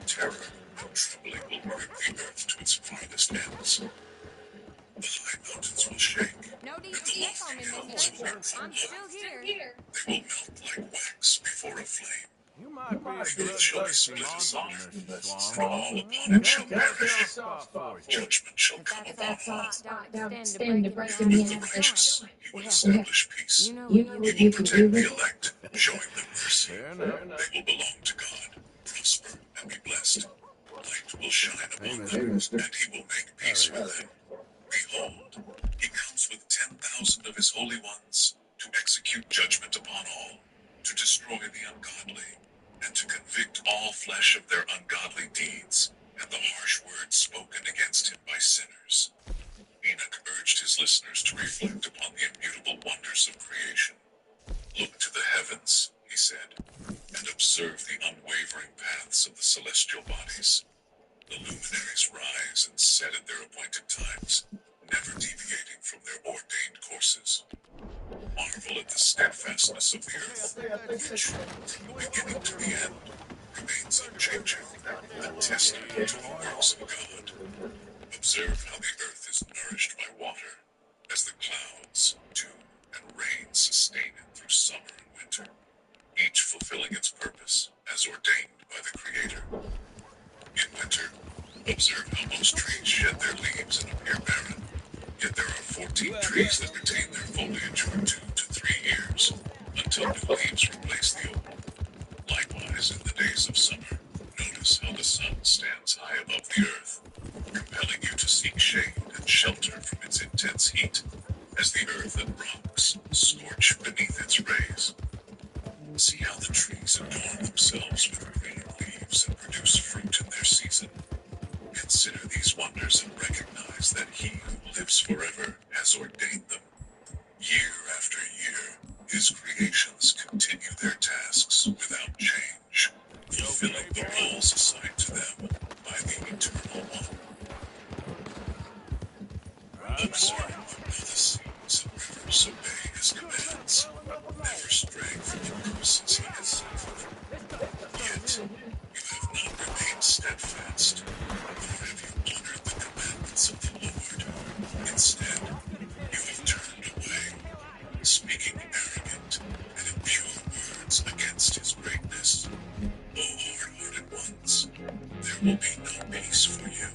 Terror and trembling will grip the earth to its farthest ends. The high mountains will shake, No need and to the check on lofty me, hills mister. burn from I'm life. still here. They will melt like wax before a flame, You might be a Shall be bloodthirsty split monster, asunder, Mrs. and all Swan. upon it shall I've got a perish. soft spot for you. Judgment shall come If upon that all. soft spot don't extend to breaking me With out the of the joint, righteous he will well, establish peace. you know He what will you can do protect with the it. elect, showing them mercy. Fair enough. They will belong to God, prosper, and be blessed. Light will shine Hey, upon mister. them, and he will make peace with them. Behold, he comes with 10,000 of his holy ones to execute judgment upon all, to destroy the ungodly, and to convict all flesh of their ungodly deeds, and the harsh words spoken against him by sinners. Enoch urged his listeners to reflect upon the immutable wonders of creation. Look to the heavens, he said, and observe the unwavering paths of the celestial bodies. The luminaries rise and set at their appointed times, never deviating from their ordained courses. Marvel at the steadfastness of the earth, which, from the beginning to the end, remains unchanging, a testament to the works of God. Observe how the earth is nourished by water, as the clouds, dew, and rain sustain it through summer and winter, each fulfilling its purpose as ordained by the Creator. In winter, observe how most trees shed their leaves and appear barren, yet there are 14 trees that retain their foliage for 2 to 3 years, until new leaves replace the old. Likewise, in the days of summer, notice how the sun stands high above the earth, compelling you to seek shade and shelter from its intense heat, as the earth and rocks scorch beneath its rays. See how the trees adorn themselves with green leaves and produce fruit in their season. Consider these wonders and recognize that he who lives forever has ordained them. Year after year, his creations continue their tasks without change, fulfilling the roles assigned to them by the Eternal One. Observe how the seas and rivers obey his commands, never straying from the curses he has set for them. Yet, you have not remained steadfast, nor have you honored the commandments of the Lord. Instead, you have turned away, speaking arrogant and impure words against his greatness. O hard-hearted ones, there will be no peace for you.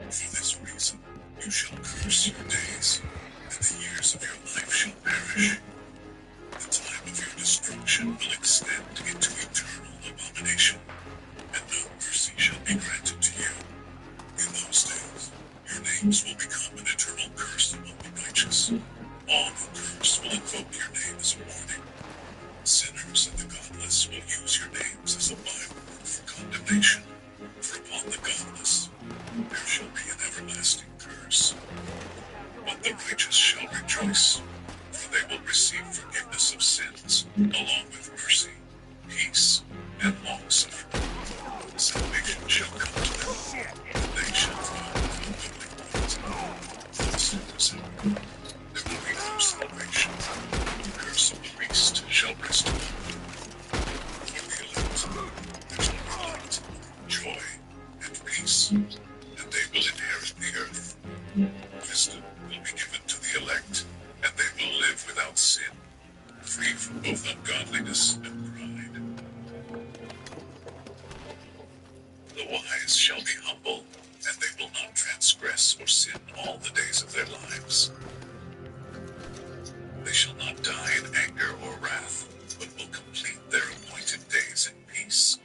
For this reason, you shall curse your days, and the years of your life shall perish. The time of your destruction will extend into eternal abomination, and no mercy shall be granted to you. In those days, your names will become an eternal curse among the righteous. All who curse will invoke your name as a warning. Sinners and the godless will use your names as a byword for condemnation. For upon the godless there shall be an everlasting curse. But the righteous shall rejoice, for they will receive forgiveness of sins, along with mercy, peace, and long-suffering. Salvation shall come to them, and they shall thrive without goodly thus it is ever. There will be no salvation. The curse of the beast shall rest upon them. For the elect, there shall be light, joy, and peace, and they will inherit the earth. Wisdom will be given to the elect, and they will live without sin, free from both ungodliness and pride. The wise shall be humble, and they will not transgress or sin all the days of their lives. They shall not die in anger or wrath, but will complete their appointed days in peace.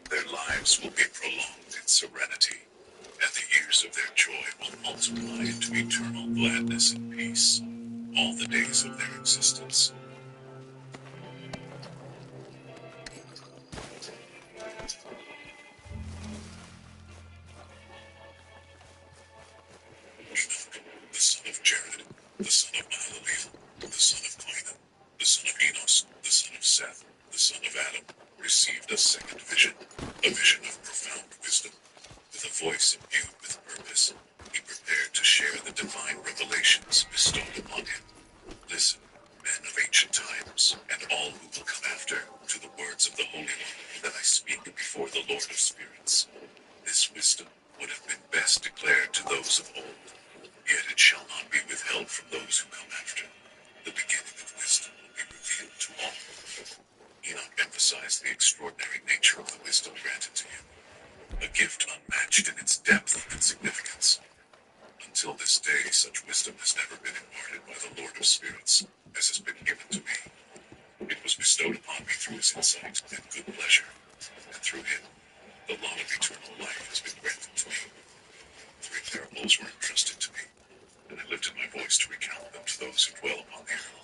Their lives will be prolonged in serenity, and the years of their joy will multiply into eternal gladness and peace, all the days of their existence. Enoch, the son of Jared, the son of Mahalaleel, the son of Cainan, the son of Enos, the son of Seth, the son of Adam, received a second vision, a vision of profound wisdom. With a voice imbued with purpose, he prepared to share the divine revelations bestowed upon him. Listen, men of ancient times, and all who will come after, to the words of the Holy One that I speak before the Lord of Spirits. This wisdom would have been best declared to those of old, yet it shall not be withheld from those who come after. The beginning of wisdom will be revealed to all. emphasize the extraordinary nature of the wisdom granted to him, a gift unmatched in its depth and significance. Until this day, such wisdom has never been imparted by the Lord of Spirits, as has been given to me. It was bestowed upon me through his insight and good pleasure, and through him, the law of eternal life has been granted to me. 3 parables were entrusted to me, and I lifted my voice to recount them to those who dwell upon the earth.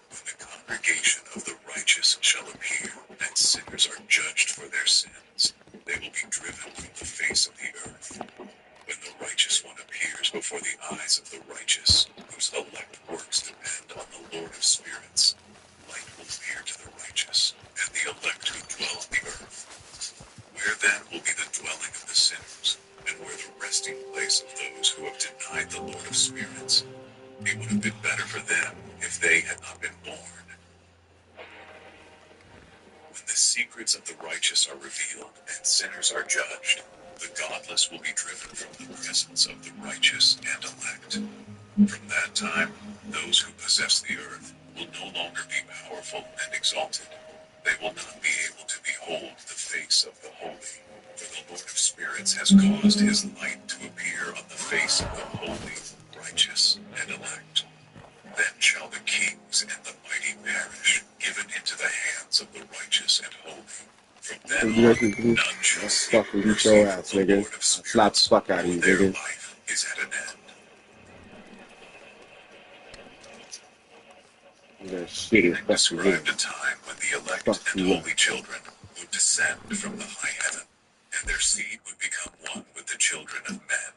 When the congregation of the righteous shall appear, and sinners are judged for their sins, they will be driven from the face of the earth. When the righteous one appears before the eyes of the righteous, whose elect works depend on the Lord of Spirits, light will appear to the righteous, and the elect who dwell on the earth. Where then will be the dwelling of the sinners, and where the resting place of those who have denied the Lord of Spirits? It would have been better for them if they had not been born. When the secrets of the righteous are revealed and sinners are judged, the godless will be driven from the presence of the righteous and elect. From that time, those who possess the earth will no longer be powerful and exalted. They will not be able to behold the face of the holy, for the Lord of Spirits has caused his light to appear on the face of the holy, righteous, and elect. Then shall the kings and the mighty perish, given into the hands of the righteous and holy. From then on, none shall see Fucking beat mercy your from ass, the nigga. Lord of Slap the Spirits, fuck out of for you, their nigga. life is at an end. That shit is Enoch fucking described weird. a time when the elect Fuck and you up. holy children would descend from the high heaven, and their seed would become one with the children of men.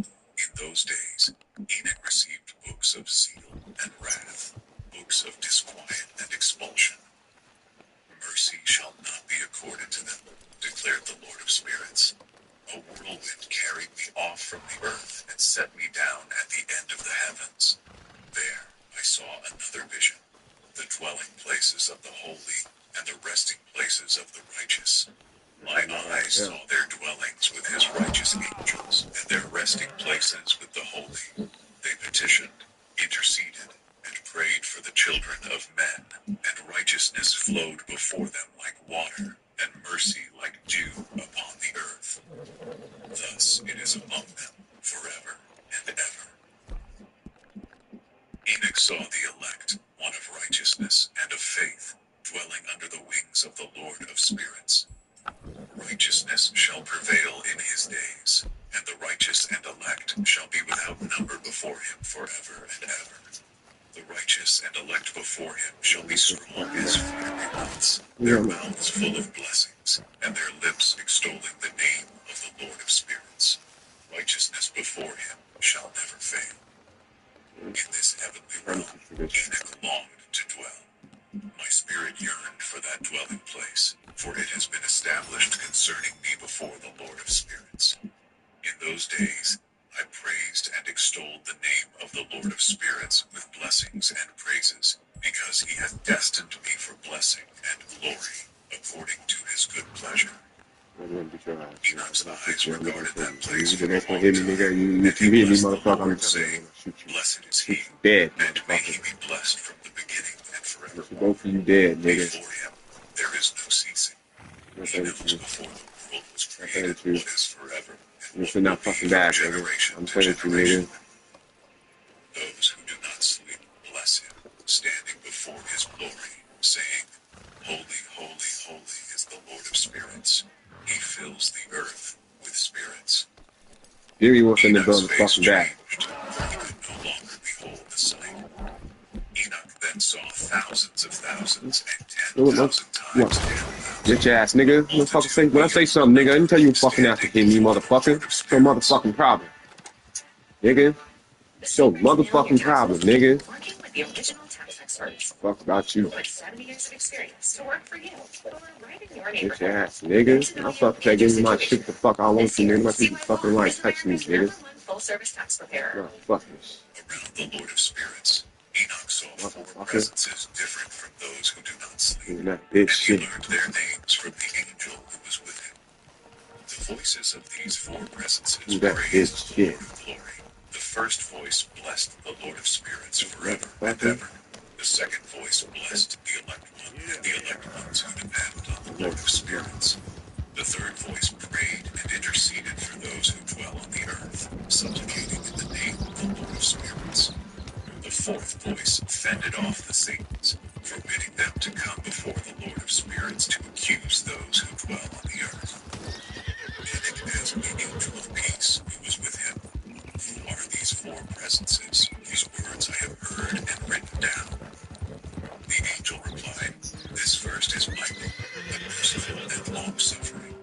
In those days, Enoch received books of zeal and wrath, books of disquiet and expulsion. Mercy shall not be accorded to them, declared the Lord of Spirits. A whirlwind carried me off from the earth and set me down at the end of the heavens. There I saw another vision, the dwelling places of the holy and the resting places of the righteous. My eyes saw their dwellings with his righteous angels, and their resting places with the holy. They petitioned, interceded, and prayed for the children of men, and righteousness flowed before them like water, and mercy like dew upon the earth. Thus it is among them forever and ever. Enoch saw the elect, one of righteousness and of faith, dwelling under the wings of the Lord of Spirits. Righteousness shall prevail in his days, and the righteous and elect shall be without number before him forever and ever. The righteous and elect before him shall be strong as fiery mounts, their mouths full of blessings, and their lips extolling the name of the Lord of Spirits. Righteousness before him shall never fail. In this heavenly realm, Enoch longed to dwell. My spirit yearned for that dwelling place, for it has been established concerning me before the Lord of Spirits. In those days, I praised and extolled the name of the Lord of Spirits with blessings and praises, because he hath destined me for blessing and glory, according to his good pleasure. Enoch's eyes regarded that place for a long time, Hit me, nigga. You and he hit me, blessed the motherfucker. I'm Lord, gonna saying, shoot you. Blessed is he, Dead, and may he motherfucker. be blessed from the beginning and forever. Both of you dead, nigga. Before him, there is no ceasing. He knows before the world was created you. what is forever, and You what should not will be fucking from die, nigga. generation I'm to playing with you, generation. nigga. Those who do not sleep bless him, standing before his glory, saying, Holy, holy, holy is the Lord of Spirits. He fills the earth with spirits. Fury wants in the Enoch's building, face fucking back. changed, for he could no longer behold the sight. Enoch then saw thousands of thousands and 10,000 times 10,000. Get your ass, nigga. Motherfucker say, when I say something, nigga, I didn't tell you fucking have to hit me, motherfucker. It's your motherfucking problem. Nigga. It's your motherfucking problem, nigga. Working with the original tax experts. Fuck about you. Over 70 years of experience to work for you or right in your Get your neighborhood. ass, nigga. I'll fuck take giving my shit the fuck I want to, nigga. My people fucking like text me, nigga. Full service tax preparer. No, fuck this. Around the Lord of Spirits, Enoch saw 4 presences different from those who do not sleep, That and bitch he shit. learned their names from the angel who was with him. The The voices of these four presences Ooh, that praised is the shit. Lord of glory. The first voice blessed the Lord of spirits forever and ever. The second voice blessed the elect one and the elect ones who depend on the Lord of spirits. The third voice prayed and interceded for those who dwell on the earth, supplicating in the name of the Lord of spirits. The fourth voice fended off the Satans, forbidding them to come before the Lord of spirits to accuse those who dwell on the earth. Enoch asked the angel of peace who was with him, "Who are these four presences, whose words I have heard and written down?" The angel replied, "This first is Michael, the merciful and long-suffering.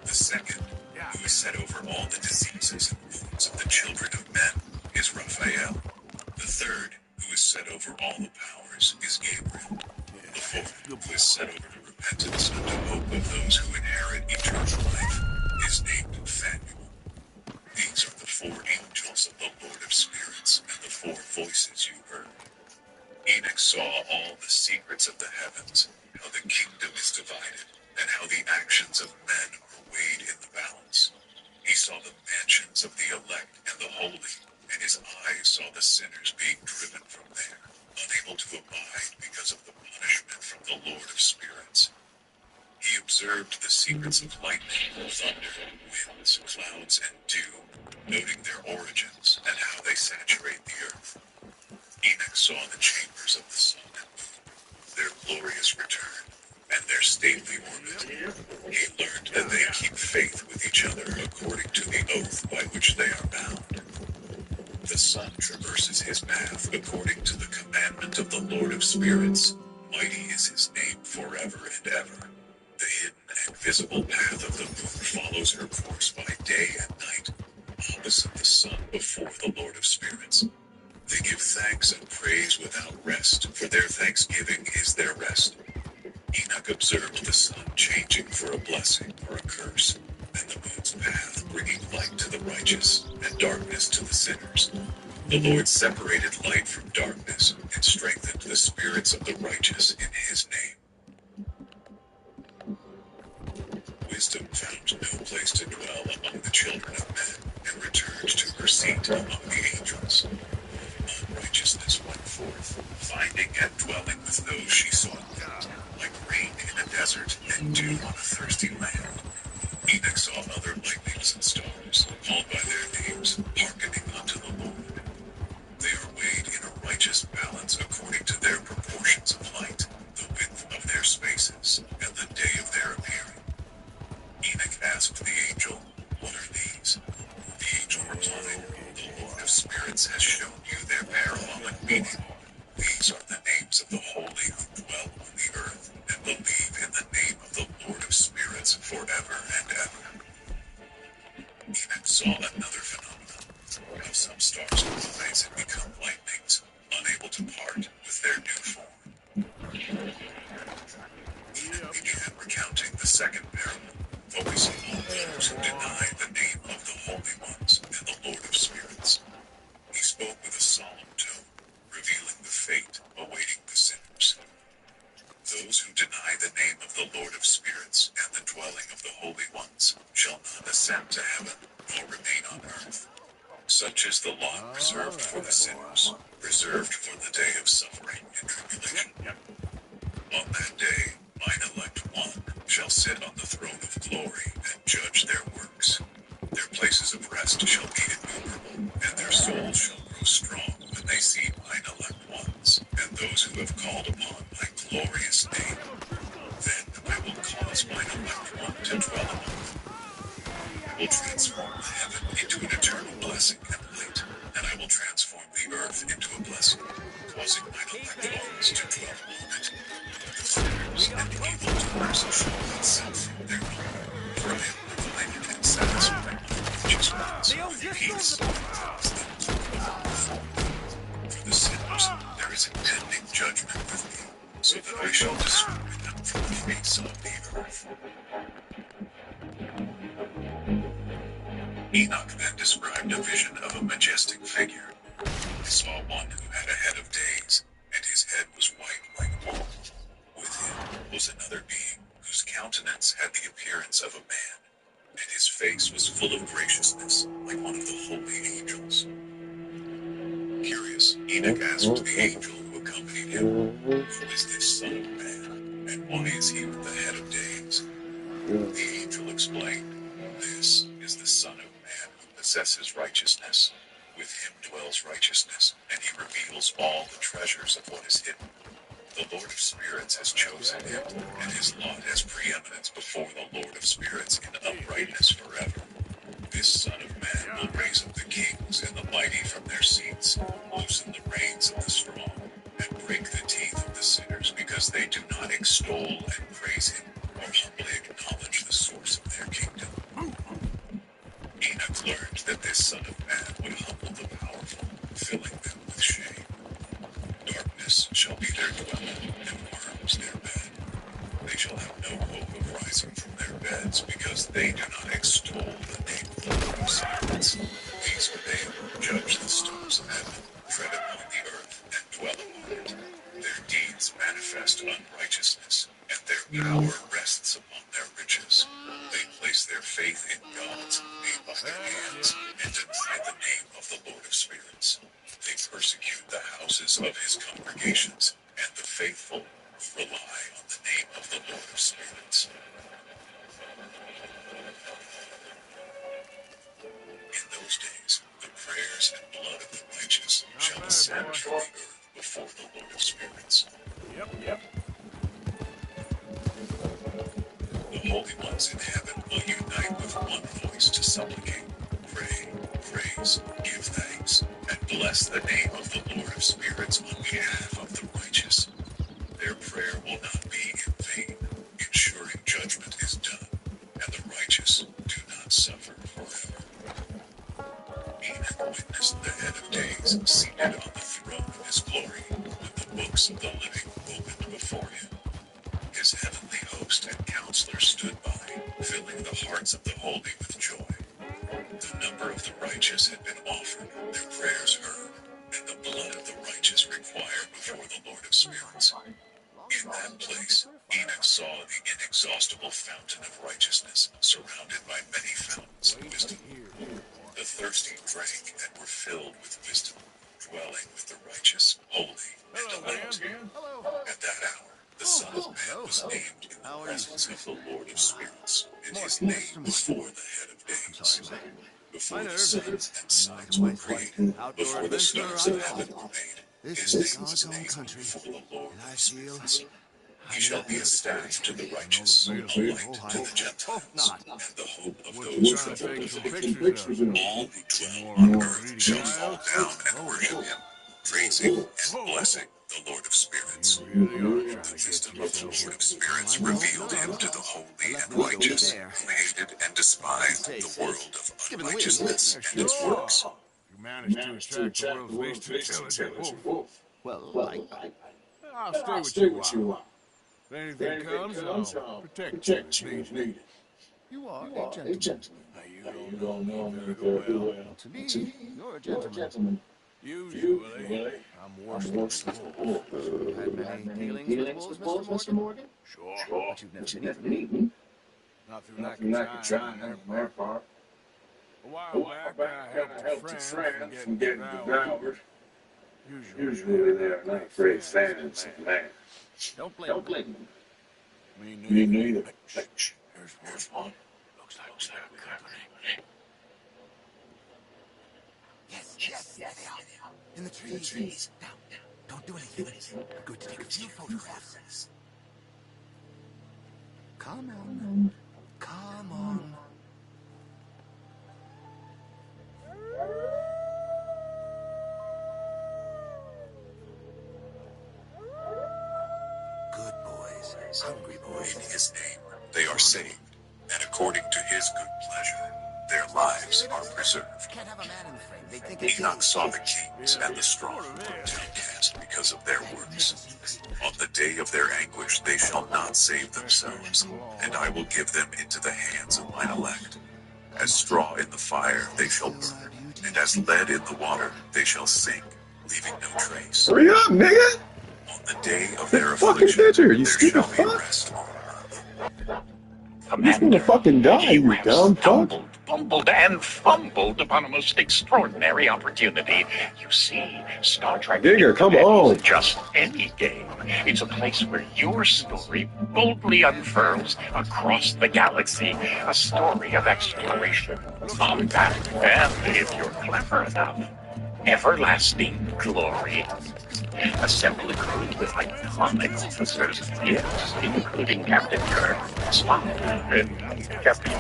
The second, who is set over all the diseases and wounds of the children of men, is Raphael. The third, who is set over all the powers, is Gabriel. The fourth, who is set over the repentance and the hope of those who inherit eternal life, is named Phanuel." These are the four angels of the Lord of spirits and the four voices you heard. Enoch saw all the secrets of the heavens, how the kingdom is divided, and how the actions of men are weighed in the balance. He saw the mansions of the elect and the holy, and his eyes saw the sinners being driven from there, unable to abide because of the punishment from the Lord of spirits. He observed the secrets of lightning, thunder, winds, clouds, and dew, noting their origins and how they saturate the earth. Enoch saw the chambers of the sun and moon, their glorious return, and their stately orbit. He learned that they keep faith with each other according to the oath by which they are bound. The sun traverses his path according to the commandment of the Lord of spirits. Mighty is his name forever and ever. The hidden and visible path of the moon follows her course by day and night, opposite the sun before the Lord of spirits. They give thanks and praise without rest, for their thanksgiving is their rest. Enoch observed the sun changing for a blessing or a curse, and the moon's path bringing light to the righteous and darkness to the sinners. The Lord separated light from darkness and strengthened the spirits of the righteous in his name. Wisdom found no place to dwell among the children of men, and returned to her seat among the angels. Unrighteousness went forth, finding and dwelling with those she sought not, like rain in a desert and dew on a thirsty land. Enoch saw other lightnings and stars, called by their names, hearkening unto the Lord. They are weighed in a righteous balance according to their proportions of light, the width of their spaces, and the day of their appearing. Enoch asked the angel, "What are these?" The angel replied, "The Lord of spirits has shown you their parabolic meaning. These are the names of the holy who dwell on the earth and believe in the name of the Lord of spirits forever and ever." Enoch saw another phenomenon, how some stars arise and become lightnings, unable to part with their new form. Enoch began recounting the second parable, focusing on those who deny the name of the holy ones and the Lord of spirits. He spoke with a solemn tone, revealing the fate awaiting the sinners. Those who deny the name of the Lord of spirits and the dwelling of the holy ones shall not ascend to heaven, nor remain on earth. Such is the lot reserved for the sinners, reserved for the day of suffering and tribulation. On that day, mine elect one shall sit on the throne of glory and judge their works. Their places of rest shall be innumerable, and their souls shall grow strong when they see mine elect ones, and those who have called upon my glorious name. Then I will cause mine elect one to dwell among them. I will transform the heaven into an eternal blessing and light, and I will transform the earth into a blessing, causing mine elect ones to dwell upon it. The sinners and evildoers shall not set foot thereon, for I have provided and satisfied my righteous ones with peace, and cause them to dwell in full. For the sinners there is impending judgment with me, so that I shall destroy them from the face of the earth. Enoch then described a vision of a majestic figure. I saw one who had a head of days, and his head was white like wool. With him was another being whose countenance had the appearance of a man, and His face was full of graciousness, like one of the holy angels. Curious, Enoch asked the angel who accompanied him, "Who is this Son of Man, and why is he with the head of days?" The angel explained, "This is the Son of Man who possesses righteousness. With him dwells righteousness, and he reveals all the treasures of what is hidden. The Lord of Spirits has chosen him, and his lot has preeminence before the Lord of Spirits in uprightness forever. This Son of Man will raise up the kings and the mighty from their seats, loosen the reins of the strong, and break the teeth of the sinners, because they do not extol and praise him, or humbly acknowledge the source of their kingdom." Enoch learned that this Son of Man would humble the powerful, filling them with shame. Darkness shall be their dwelling, and worms their bed. They shall have no hope of rising from their beds, because they do not extol the name of the Lord of Spirits. These are they who judge the stars of heaven, tread upon the earth, and dwell upon it. Their deeds manifest unrighteousness, and their power rests upon their riches. They place their faith in gods made by their hands, and deny the name of the Lord of Spirits. They persecute the houses of his congregations, and the faithful rely on the name of the Lord of Spirits. In those days, the prayers and blood of the righteous shall ascend to the earth before the Lord of Spirits. Yep. The holy ones in heaven will unite with one voice to supplicate, pray, praise, give thanks, and bless the name of the Lord of Spirits on behalf of the righteous. Their prayer will not be in vain, ensuring judgment is done, and the righteous do not suffer forever. Enoch witnessed the head of days seated on the throne of his glory, with the books of the living opened before him. His heavenly host and counselors stood by, filling the hearts of the holy with joy. The number of the righteous had been offered, their prayers heard, and the blood of the righteous required before the Lord of Spirits. In that place, Enoch saw the inexhaustible fountain of righteousness, surrounded by many fountains of wisdom. The thirsty drank and were filled with wisdom, dwelling with the righteous, holy, and elect. At that hour, the Son of Man was named in the presence of the Lord of Spirits, and his name before the head of days. Before the suns and signs were created, before the stars of heaven were made, his name was named before the Lord of Spirits. He shall be a staff to the righteous, a light to the Gentiles, and the hope of those troubled with hope. All who dwell on earth shall fall down and worship him, praising and blessing the Lord of Spirits. The wisdom of the Lord of Spirits revealed him to the holy and righteous, who hated and despised the world of unrighteousness and its works. You managed to attract the world's least intelligent wolf. Well, I'll stay with you a while. If anything comes, I'll protect you as needed. you are a gentleman. You don't know me very well. To me, you're a gentleman. Usually, I'm worse than a wolf. Had many dealings with wolves, Mr. Morgan? Sure. But you've never been eaten. Nothing like a trying on their part. A while back, I helped a friend from getting devoured. Usually they're not great fans of man. Don't blame me. Me neither. Here's one. Looks like they're company. Yes, there they are. In the trees. Now, don't do anything. I'm going to take a few photographs. Come on. Good boys, hungry boys. In his name, they are saved, and according to his good pleasure, their lives are preserved. Can't have a man in the frame. They think it's Enoch saw the kings and the strong downcast because of their works. On the day of their anguish they shall not save themselves, and I will give them into the hands of mine elect. As straw in the fire they shall burn, and as lead in the water they shall sink, leaving no trace. Hurry up, nigga! On the day of their Fucking affliction picture, you there stupid shall be fuck. rest on earth. He's gonna Commander, fucking die, you you have dumb fuck. stumbled, bumbled, and fumbled upon a most extraordinary opportunity. You see, Star Trek Digger, come Internet on. isn't just any game. It's a place where your story boldly unfurls across the galaxy. A story of exploration, combat, and, if you're clever enough, everlasting glory. Assemble a crew with iconic officers, yes, including Captain Kirk, Spock, and Captain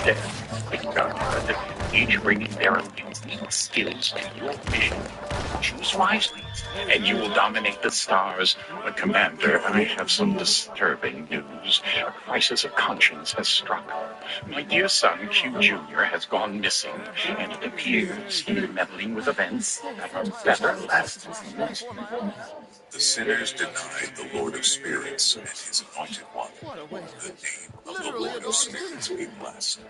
Picard, each bringing their unique skills to your mission. Choose wisely, and you will dominate the stars. But Commander, I have some disturbing news. A crisis of conscience has struck. My dear son, Q Jr., has gone missing, and it appears he's meddling with events that are better left. The sinners denied the Lord of Spirits and his anointed one. What a way The to... name of the Literally Lord an of Spirits be blessed.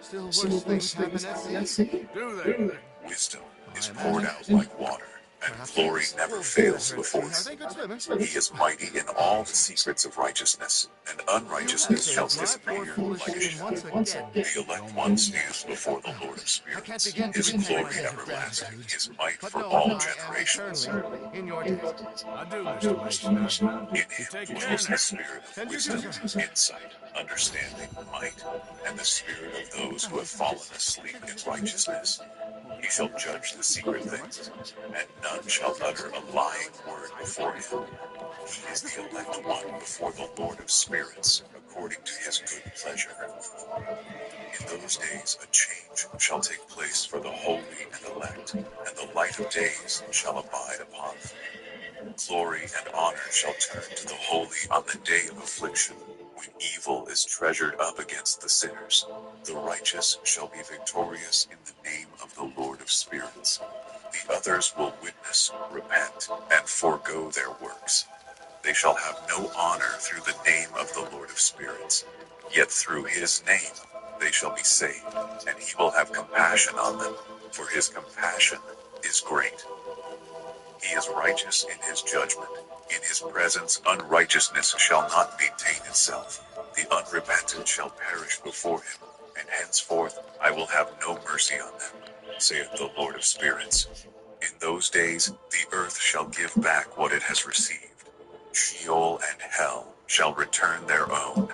Still worse things happen at sea. Do they? Wisdom is I poured imagine. out like water, and Perhaps glory wolves never live fails at before sea. Are him. they good swimmers? He is mighty in all the secrets of righteousness, and unrighteousness shall Saved my poor disappear foolish like a name once shadow. again. The elect ones stand before the Lord of I can't Spirits, begin to his repay my glory debt of everlasting, gratitude. his might But for no, all I am generations. eternally in your debt. I do, Mr. Mason. In You him take care dwells now. the spirit of And you too, wisdom, sir. insight, understanding, might, and the spirit of those who have fallen asleep in righteousness. He shall judge the secret things, and none shall utter a lying word before him. He is the elect one before the Lord of Spirits, according to his good pleasure. In those days a change shall take place for the holy and elect, and the light of days shall abide upon them. Glory and honor shall turn to the holy on the day of affliction, when evil is treasured up against the sinners. The righteous shall be victorious in the name of the Lord of Spirits. The others will witness, repent, and forego their works. They shall have no honor through the name of the Lord of Spirits. Yet through his name they shall be saved, and he will have compassion on them, for his compassion is great. He is righteous in his judgment. In his presence unrighteousness shall not maintain itself. The unrepentant shall perish before him, and henceforth I will have no mercy on them, saith the Lord of Spirits. In those days the earth shall give back what it has received. Sheol and hell shall return their own.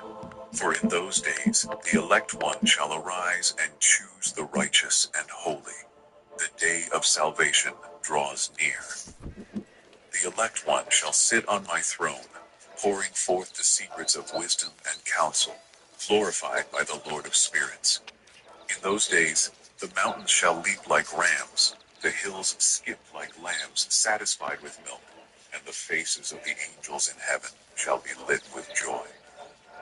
For in those days the elect one shall arise and choose the righteous and holy. The day of salvation draws near. The elect one shall sit on my throne, pouring forth the secrets of wisdom and counsel, glorified by the Lord of Spirits. In those days the mountains shall leap like rams, the hills skip like lambs satisfied with milk, and the faces of the angels in heaven shall be lit with joy.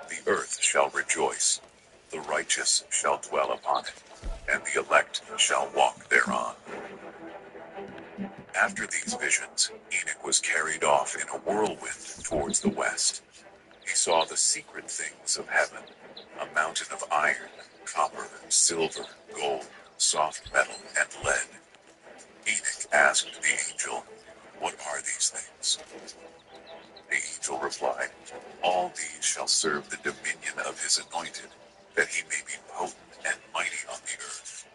The earth shall rejoice, the righteous shall dwell upon it, and the elect shall walk thereon. After these visions, Enoch was carried off in a whirlwind towards the west. He saw the secret things of heaven, a mountain of iron, copper, silver, gold, soft metal, and lead. Enoch asked the angel, "What are these things?" The angel replied, "All these shall serve the dominion of his anointed, that he may be potent and mighty on the earth."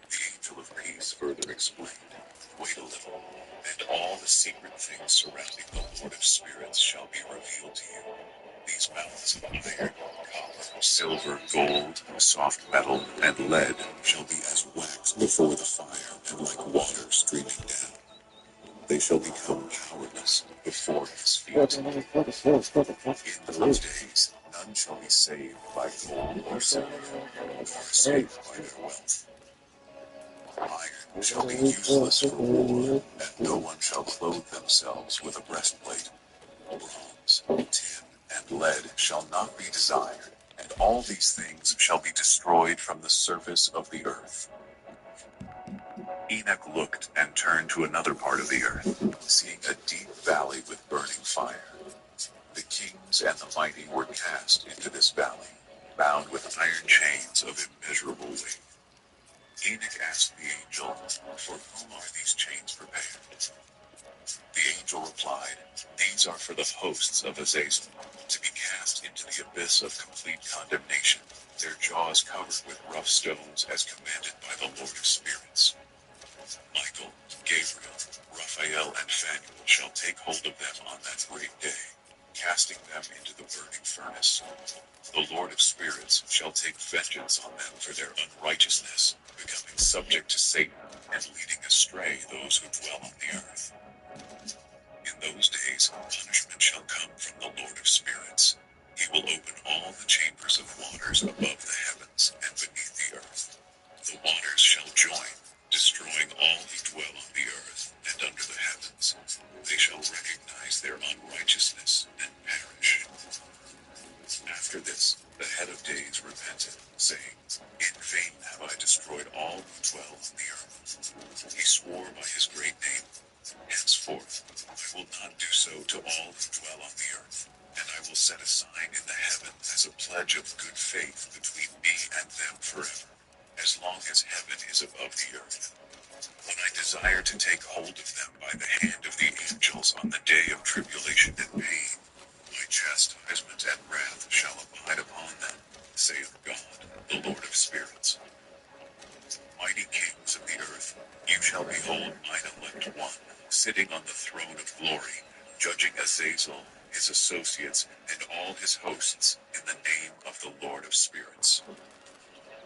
The angel of peace further explained, "Wait a little, and all the secret things surrounding the Lord of Spirits shall be revealed to you. These mountains of iron, copper, silver, gold, soft metal, and lead shall be as wax before the fire, and like water streaming down. They shall become powerless before his feet. In those days, none shall be saved by gold or silver, nor escape by their wealth. Iron shall be useless for war, and no one shall clothe themselves with a breastplate. Bronze, tin, and lead shall not be desired, and all these things shall be destroyed from the surface of the earth. Enoch looked and turned to another part of the earth, seeing a deep valley with burning fire. The kings and the mighty were cast into this valley, bound with iron chains of immeasurable weight. Enoch asked the angel, "For whom are these chains prepared?" The angel replied, "These are for the hosts of Azazel, to be cast into the abyss of complete condemnation. their jaws covered with rough stones as commanded by the Lord of Spirits. Michael, Gabriel, Raphael, and Phanuel shall take hold of them on that great day, casting them into the burning furnace. The Lord of Spirits shall take vengeance on them for their unrighteousness, becoming subject to Satan and leading astray those who dwell on the earth. In those days, punishment shall come from the Lord of Spirits. He will open all the chambers of waters above the heavens and beneath the earth. The waters shall join, destroying all who dwell on the earth and under the heavens. They shall recognize their unrighteousness and perish. After this, the head of days repented, saying, In vain have I destroyed all who dwell on the earth. He swore by his great name, Henceforth, I will not do so to all who dwell on the earth, and I will set a sign in the heavens as a pledge of good faith between me and them forever, as long as heaven is above the earth. When I desire to take hold of them by the hand of the angels on the day of tribulation and pain, my chastisement and wrath shall abide upon them, saith God, the Lord of Spirits. Mighty kings of the earth, you shall behold mine elect one, sitting on the throne of glory, judging Azazel, his associates, and all his hosts, in the name of the Lord of Spirits.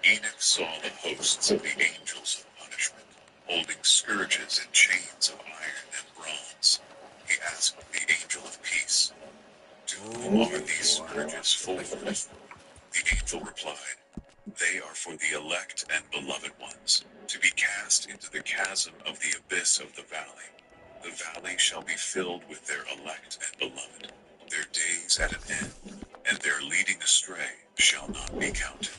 Enoch saw the hosts of the angels of punishment, holding scourges and chains of iron and bronze. He asked the angel of peace, To whom are these scourges for? The angel replied, They are for the elect and beloved ones, to be cast into the chasm of the abyss of the valley. The valley shall be filled with their elect and beloved, their days at an end, and their leading astray shall not be counted.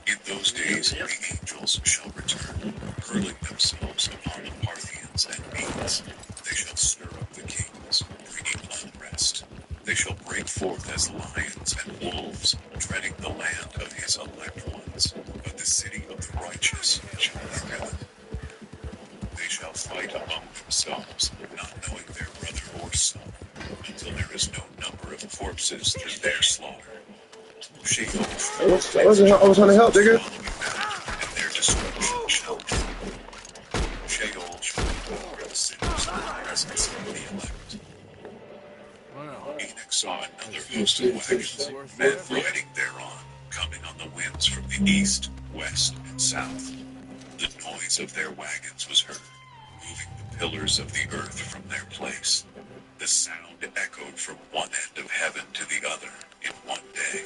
In those days the angels shall return, hurling themselves upon the Parthians and Medes. They shall stir up the kings, bringing unrest. They shall break forth as lions and wolves, treading the land of his elect ones. But the city of the righteous shall prevail. They shall fight among themselves, not knowing their brother or son, until there is no number of corpses through their slaughter. Sheol I was trying to help, nigga. and their destruction shall come. Sheol shall devour the sinners in the presence of the elect. Enoch saw another host of wagons, men riding thereon, coming on the winds from the east, west, and south. The noise of their wagons was heard, moving the pillars of the earth from their place. The sound echoed from one end of heaven to the other in one day.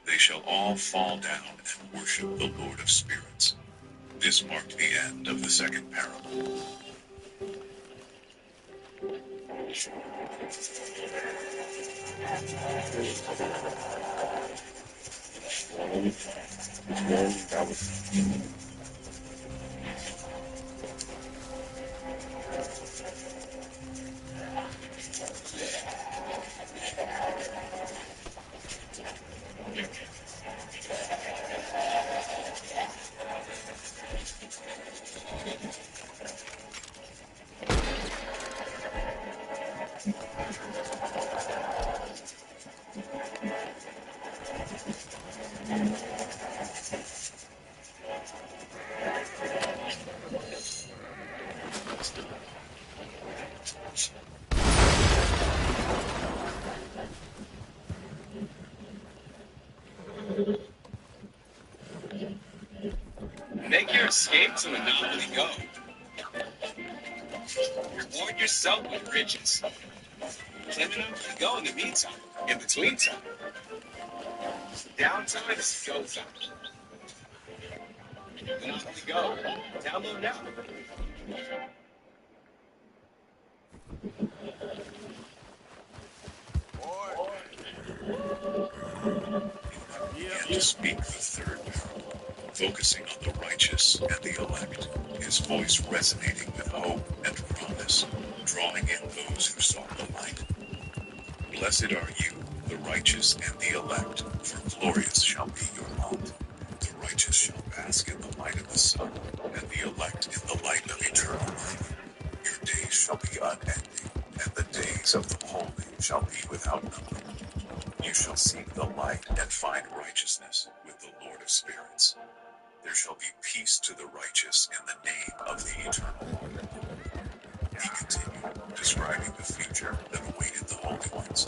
They shall all fall down and worship the Lord of Spirits. This marked the end of the second parable. Make your escape to Anomaly Go. Reward yourself with riches. Claim Anomaly Go in the meantime, in between time. Downtime is go time. Anomaly Go. Download now. And to speak the third parable, focusing on the righteous and the elect, his voice resonating with hope and promise, drawing in those who sought the light. Blessed are you, the righteous and the elect, for glorious shall be your lot. The righteous shall bask in the light of the sun, and the elect in the light of eternal life. Your days shall be unending, and the days of the holy shall be without number. You shall seek the light and find righteousness. righteousness with the Lord of spirits. There shall be peace to the righteous in the name of the Eternal One. He continued, describing the future that awaited the holy ones.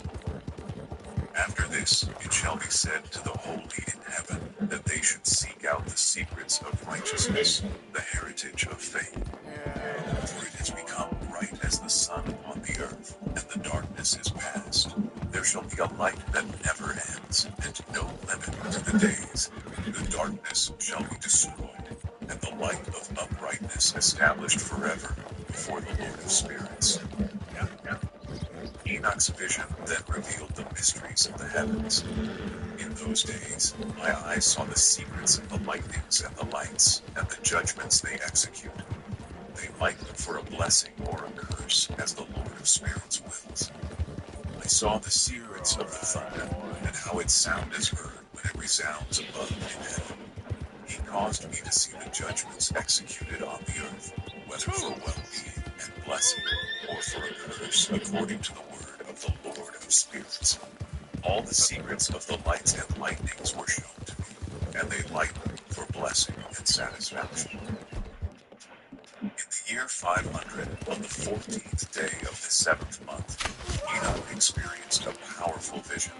After this, it shall be said to the holy in heaven that they should seek out the secrets of righteousness, the heritage of faith. For it has become bright as the sun upon the earth, and the darkness is past. There shall be a light that never ends, and no limit to the days. The darkness shall be destroyed, and the light of uprightness established forever before the Lord of spirits. Enoch's vision then revealed the mysteries of the heavens. In those days, my eyes saw the secrets of the lightnings and the lights, and the judgments they execute. They light for a blessing or a curse, as the Lord of spirits wills. I saw the secrets of the thunder, and how its sound is heard when it resounds above in heaven. He caused me to see the judgments executed on the earth, whether for well-being and blessing, or for a curse, according to the word of the Lord of spirits. All the secrets of the lights and lightnings were shown to me, and they lightened for blessing and satisfaction. In the year 500, on the 14th day of the 7th month, Enoch experienced a powerful vision.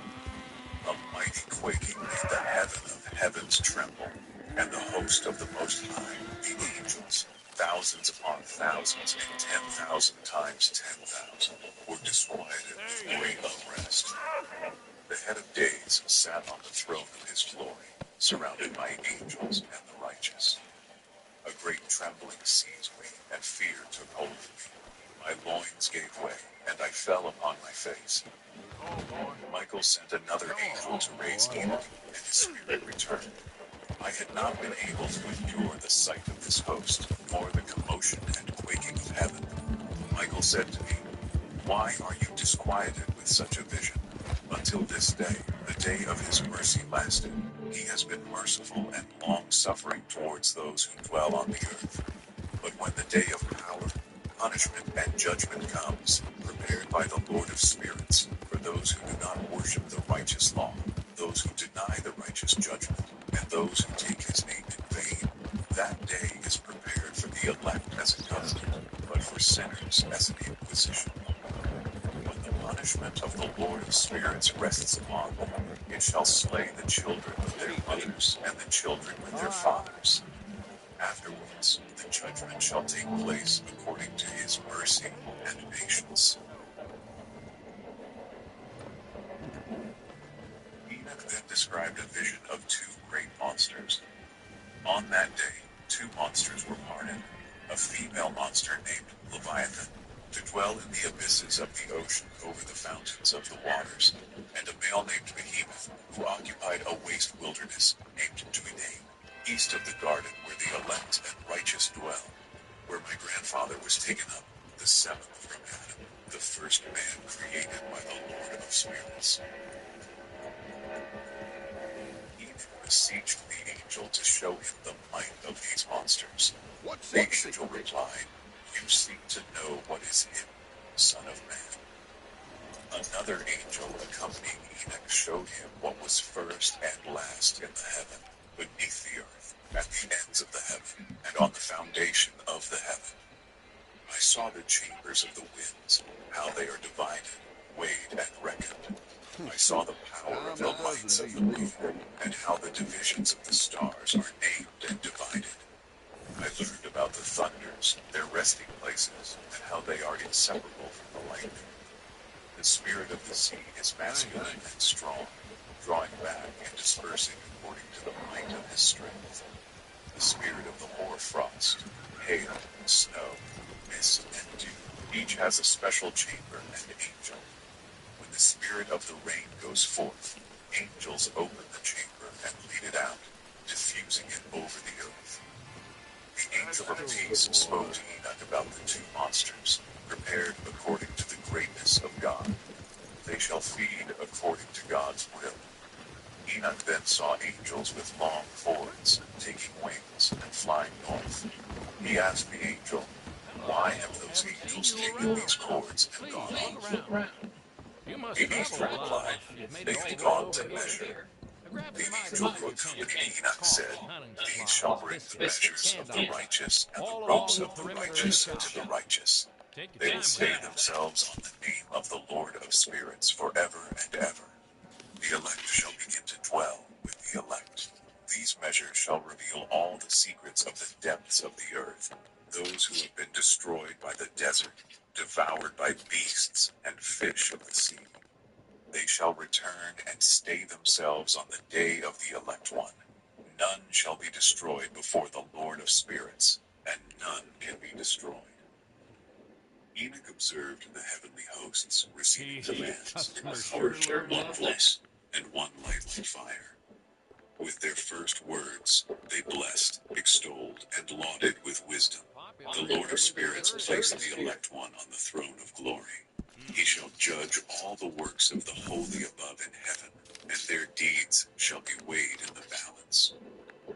A mighty quaking made the heaven of heavens tremble, and the host of the Most High, the angels, thousands upon thousands and 10,000 times 10,000, were disquieted with great unrest. The head of days sat on the throne of his glory, surrounded by angels and the righteous. A great trembling seized me, and fear took hold of me. My loins gave way, and I fell upon my face. Michael sent another angel to raise Enoch, and his spirit returned. I had not been able to endure the sight of this host, nor the commotion and quaking of heaven. Michael said to me, "Why are you disquieted with such a vision? Until this day, the day of his mercy lasted. He has been merciful and long-suffering towards those who dwell on the earth. But when the day of power, punishment, and judgment comes, prepared by the Lord of spirits, for those who do not worship the righteous law, those who deny the righteous judgment, and those who take his name in vain, that day is prepared for the elect as a judgment, but for sinners as an inquisition. When the punishment of the Lord of spirits rests upon them, it shall slay the children with their mothers, and the children with their fathers. Afterwards, the judgment shall take place according to his mercy and patience." Enoch then described a vision of two great monsters. On that day, two monsters were parted. A female monster named Leviathan, to dwell in the abysses of the ocean over the fountains of the waters, and a male named Behemoth, who occupied a waste wilderness named Duidain, east of the garden where the elect and righteous dwell, where my grandfather was taken up, the seventh from Adam, the first man created by the Lord of spirits. Enoch beseeched the angel to show him the might of these monsters. The angel replied, "You seek to know what is hidden, son of man." Another angel accompanying Enoch showed him what was first and last in the heaven, beneath the earth, at the ends of the heaven, and on the foundation of the heaven. I saw the chambers of the winds, how they are divided, weighed, and reckoned. I saw the power of the lights of the moon, and how the divisions of the stars are named and divided. I learned about the thunders, their resting places, and how they are inseparable from the lightning. The spirit of the sea is masculine and strong, drawing back and dispersing according to the might of his strength. The spirit of the hoarfrost, hail, snow, mist, and dew, each has a special chamber and angel. When the spirit of the rain goes forth, angels open the chamber and lead it out, diffusing it over the earth. The angel of peace spoke to Enoch about the two monsters, prepared according to the greatness of God. They shall feed according to God's will. Enoch then saw angels with long cords, taking wings and flying north. He asked the angel, "Why have those angels taken these cords and gone off?" The angel replied, "They have gone to measure." The angel who accompanied Enoch said, "These shall bring the measures of the righteous and the ropes of the righteous to the righteous. They will stay themselves on the name of the Lord of spirits forever and ever. The elect shall begin to dwell with the elect. These measures shall reveal all the secrets of the depths of the earth, those who have been destroyed by the desert, devoured by beasts and fish of the sea. They shall return and stay themselves on the day of the elect one. None shall be destroyed before the Lord of spirits, and none can be destroyed." Enoch observed the heavenly hosts receiving commands, one voice, and one light like fire. With their first words, they blessed, extolled, and lauded with wisdom. The Lord of spirits placed the elect one on the throne of glory. He shall judge all the works of the holy above in heaven, and their deeds shall be weighed in the balance.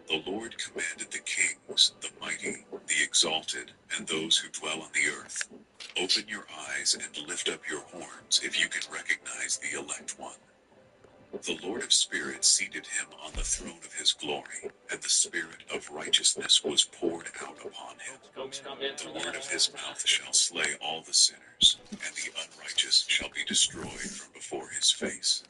The Lord commanded the kings, the mighty, the exalted, and those who dwell on the earth, "Open your eyes and lift up your horns if you can recognize the elect one." The Lord of spirits seated him on the throne of his glory, and the spirit of righteousness was poured out upon him. The word of his mouth shall slay all the sinners, and the unrighteous shall be destroyed from before his face.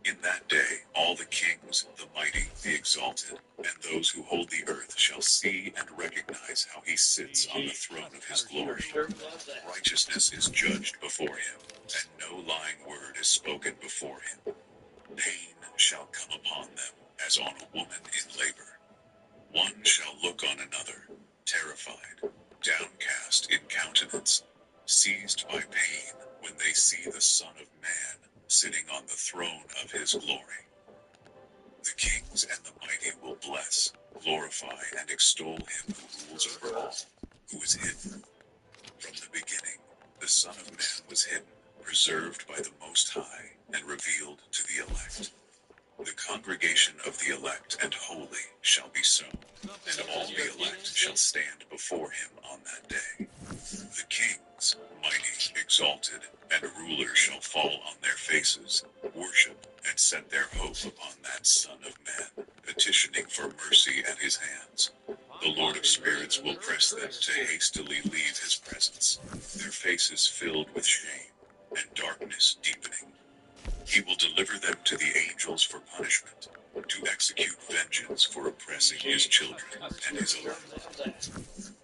In that day all the kings, the mighty, the exalted, and those who hold the earth shall see and recognize how he sits on the throne of his glory. Righteousness is judged before him, and no lying word is spoken before him. Pain shall come upon them as on a woman in labor. One shall look on another, terrified, downcast in countenance, seized by pain when they see the Son of Man sitting on the throne of his glory. The kings and the mighty will bless, glorify, and extol him who rules over all, who is hidden. From the beginning, the Son of Man was hidden, preserved by the Most High, and revealed to the elect. The congregation of the elect and holy shall be so, and all the elect shall stand before him on that day. The kings, mighty, exalted, and rulers shall fall on their faces, worship, and set their hope upon that Son of Man, petitioning for mercy at his hands. The Lord of spirits will press them to hastily leave his presence, their faces filled with shame, and darkness deepening. He will deliver them to the angels for punishment, to execute vengeance for oppressing his children and his elect.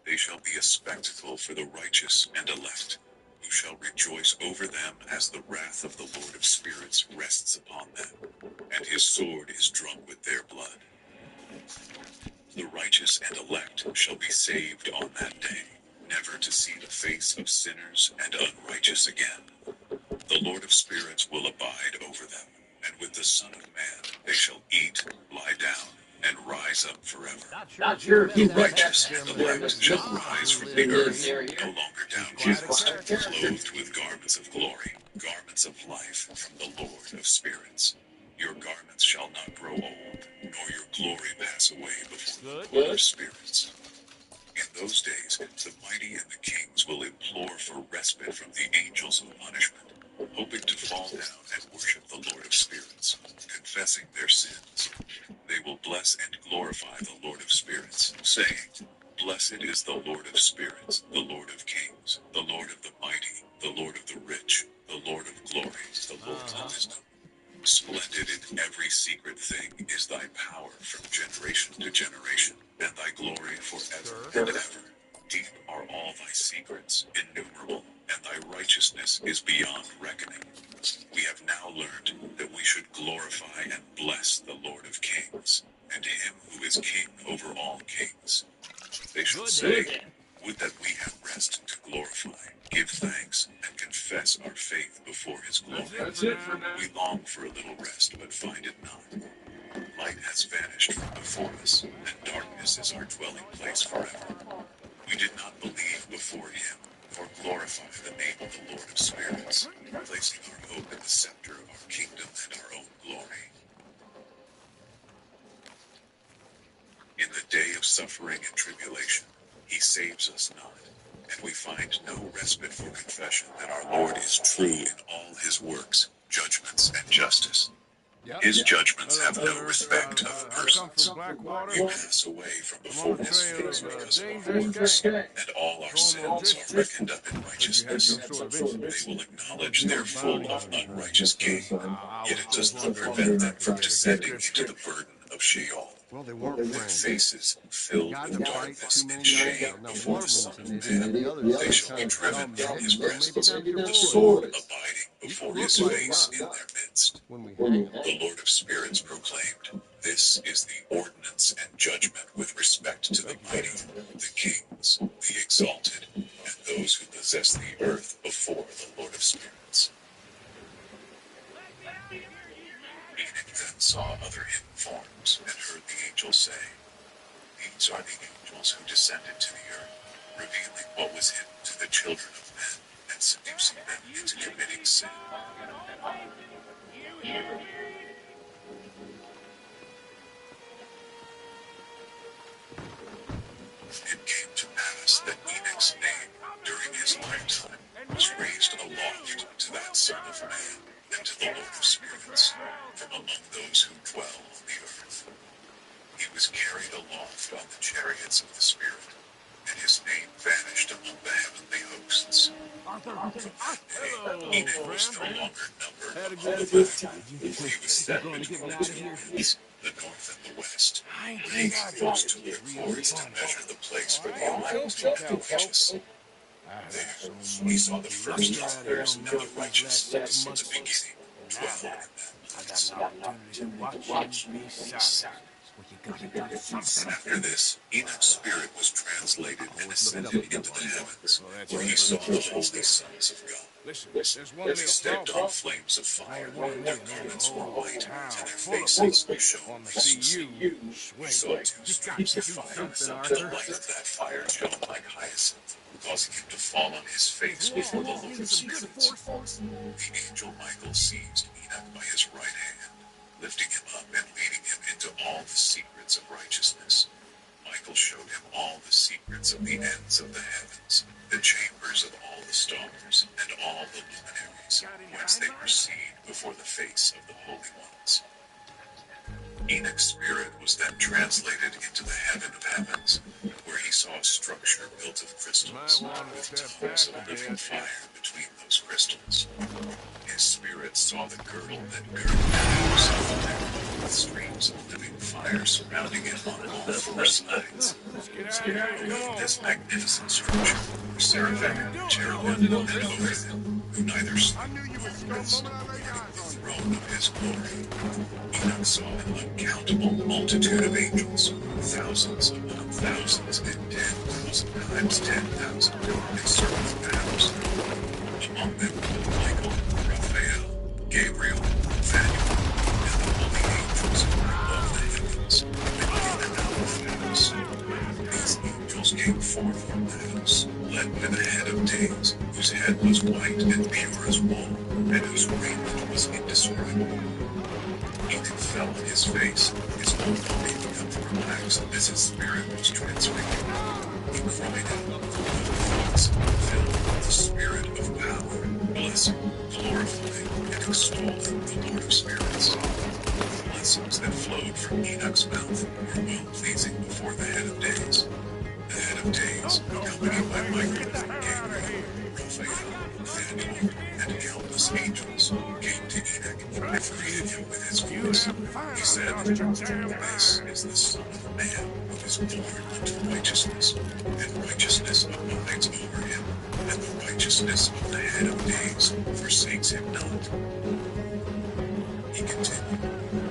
They shall be a spectacle for the righteous and elect, who shall rejoice over them as the wrath of the Lord of spirits rests upon them, and his sword is drunk with their blood. The righteous and elect shall be saved on that day, never to see the face of sinners and unrighteous again. The Lord of spirits will abide over them, and with the Son of Man they shall eat, lie down, and rise up forever. The righteous and elect shall rise from the earth, no longer downcast, clothed with garments of glory, garments of life from the Lord of spirits. Your garments shall not grow old, nor your glory pass away before the Lord of spirits. In those days, the mighty and the kings will implore for respite from the angels of punishment, hoping to fall down and worship the Lord of spirits, confessing their sins. They will bless and glorify the Lord of spirits, saying, "Blessed is the Lord of spirits, the Lord of kings, the Lord of the mighty, the Lord of the rich, the Lord of glory, the Lord of wisdom. Splendid in every secret thing is thy power from generation to generation, and thy glory forever and ever. Deep are all thy secrets, innumerable, and thy righteousness is beyond reckoning." We have now learned that we should glorify and bless the Lord of kings, and him who is king over all kings. They shall say, "Would that we had rest to glorify, give thanks, and confess our faith before his glory." That's it for now. We long for a little rest, but find it not. Light has vanished from before us, and darkness is our dwelling place forever. We did not believe before him, or glorify the name of the Lord of spirits, placing our hope in the scepter of our kingdom and our own glory. In the day of suffering and tribulation, he saves us not, and we find no respite for confession that our Lord is true in all his works, judgments, and justice. His judgments have no Sir, respect of I come persons. from Blackwater. You pass away from I'm before on the his trail face of a because of dangerous our gang. and all our Como sins are reckoned up in Heard you had righteousness. some sort of incident. They will acknowledge their You're a full bounty of hunter. unrighteous gain, I yet was it does just not wondering prevent if I them could from get a descending description. into the burden of Sheol. Well, they weren't Their friends. faces filled Got in with a fight, darkness two and men shame got killed. Now, before one the of them's Son an of idiot, Man. the other's They some shall be kind of driven from dumbhead. his So maybe presence, them two the boys. sword abiding You before can his look like face them in their midst. when we hang 'em. The Lord of Spirits proclaimed, "This is the ordinance and judgment with respect to the mighty, the kings, the exalted, and those who possess the earth before the Lord of Spirits." Enoch then saw other hidden forms and heard the angel say, "These are the angels who descended to the earth, revealing what was hidden to the children of men and seducing them into committing sin." It came to pass that Enoch's name, during his lifetime, was raised aloft to that Son of Man and to the Lord of Spirits, from among those who dwell on the earth. He was carried aloft on the chariots of the Spirit, and his name vanished among the heavenly hosts. From that day, Enoch was no longer numbered Had a among good the time. living, for he was set between the two worlds, the north and the west, I ain't making excited. those two records to measure the place for the elect and the righteous. I heard There, so he much saw the first bluster out of authors young and the Northeast last righteous, 6 the months. beginning, And 12 now, I got commandments. an opportunity to watch you be silenced. Well, you gotta do something. After this, Enoch's spirit was translated and ascended into the heavens, Well, that's where he saw the holy sons of God. Listen, there's one They little stepped problem. on flames of fire, Only one of me their and there's a garments were whole white, town and their full of faces people shone wanting to crimson. see you He swing. saw two You got streams to of do fire, something, and the Arthur. light of that fire shone like hyacinth, causing him to fall on his face before the Lord of Spirits. The angel Michael seized Enoch by his right hand, lifting him up and leading him into all the secrets of righteousness. Michael showed him all the secrets of the ends of the heavens, the chambers of all the stars, and all the luminaries, whence they proceed before the face of the holy ones. Enoch's spirit was then translated into the heaven of heavens, where he saw a structure built of crystals, with tongues of living fire between those crystals. His spirit saw the girdle that girded the house of the Lord, with streams of living fire surrounding it on all four sides. Over this magnificent structure were seraphim, cherubim, and over who neither sleep nor rest, guarding the throne of his glory. Enoch saw an uncountable multitude of angels, thousands upon thousands, and 10,000 times 10,000, encircling the house. Among them were Michael, Raphael, Gabriel, Nathaniel, and the holy angels who were above the heavens, and in and out of the house. These angels came forth from the house, led by the head of days, whose head was white and pure as wool, and whose raiment was indescribable. Enoch fell on his face, his whole body began to relax as his spirit was transfigured. He cried out with loud voice, filled with the spirit of power, blessing, glorifying, and extolling the Lord of Spirits. The blessings that flowed from Enoch's mouth were well-pleasing before the head of days. The head of days, accompanied by Michael, Gabriel, Raphael, Nathaniel, and countless angels, came to Enoch and greeted him with his voice. He said, "This is the Son of Man, who is born unto righteousness, and righteousness abides over him, and the righteousness of the head of days forsakes him not." He continued,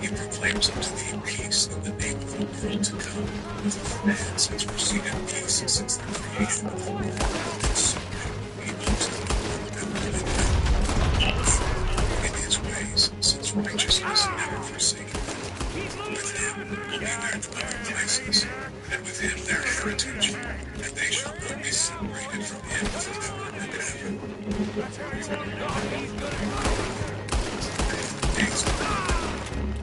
"He proclaims unto thee peace in the name of the world to come, for man has proceeded peace since the creation of the world, and so it will be unto the Lord and the men. All follow in his ways, since righteousness never forsaken them. With him will be their dwelling places, and with him their heritage, and they shall not be separated from him forever and ever." Days of God.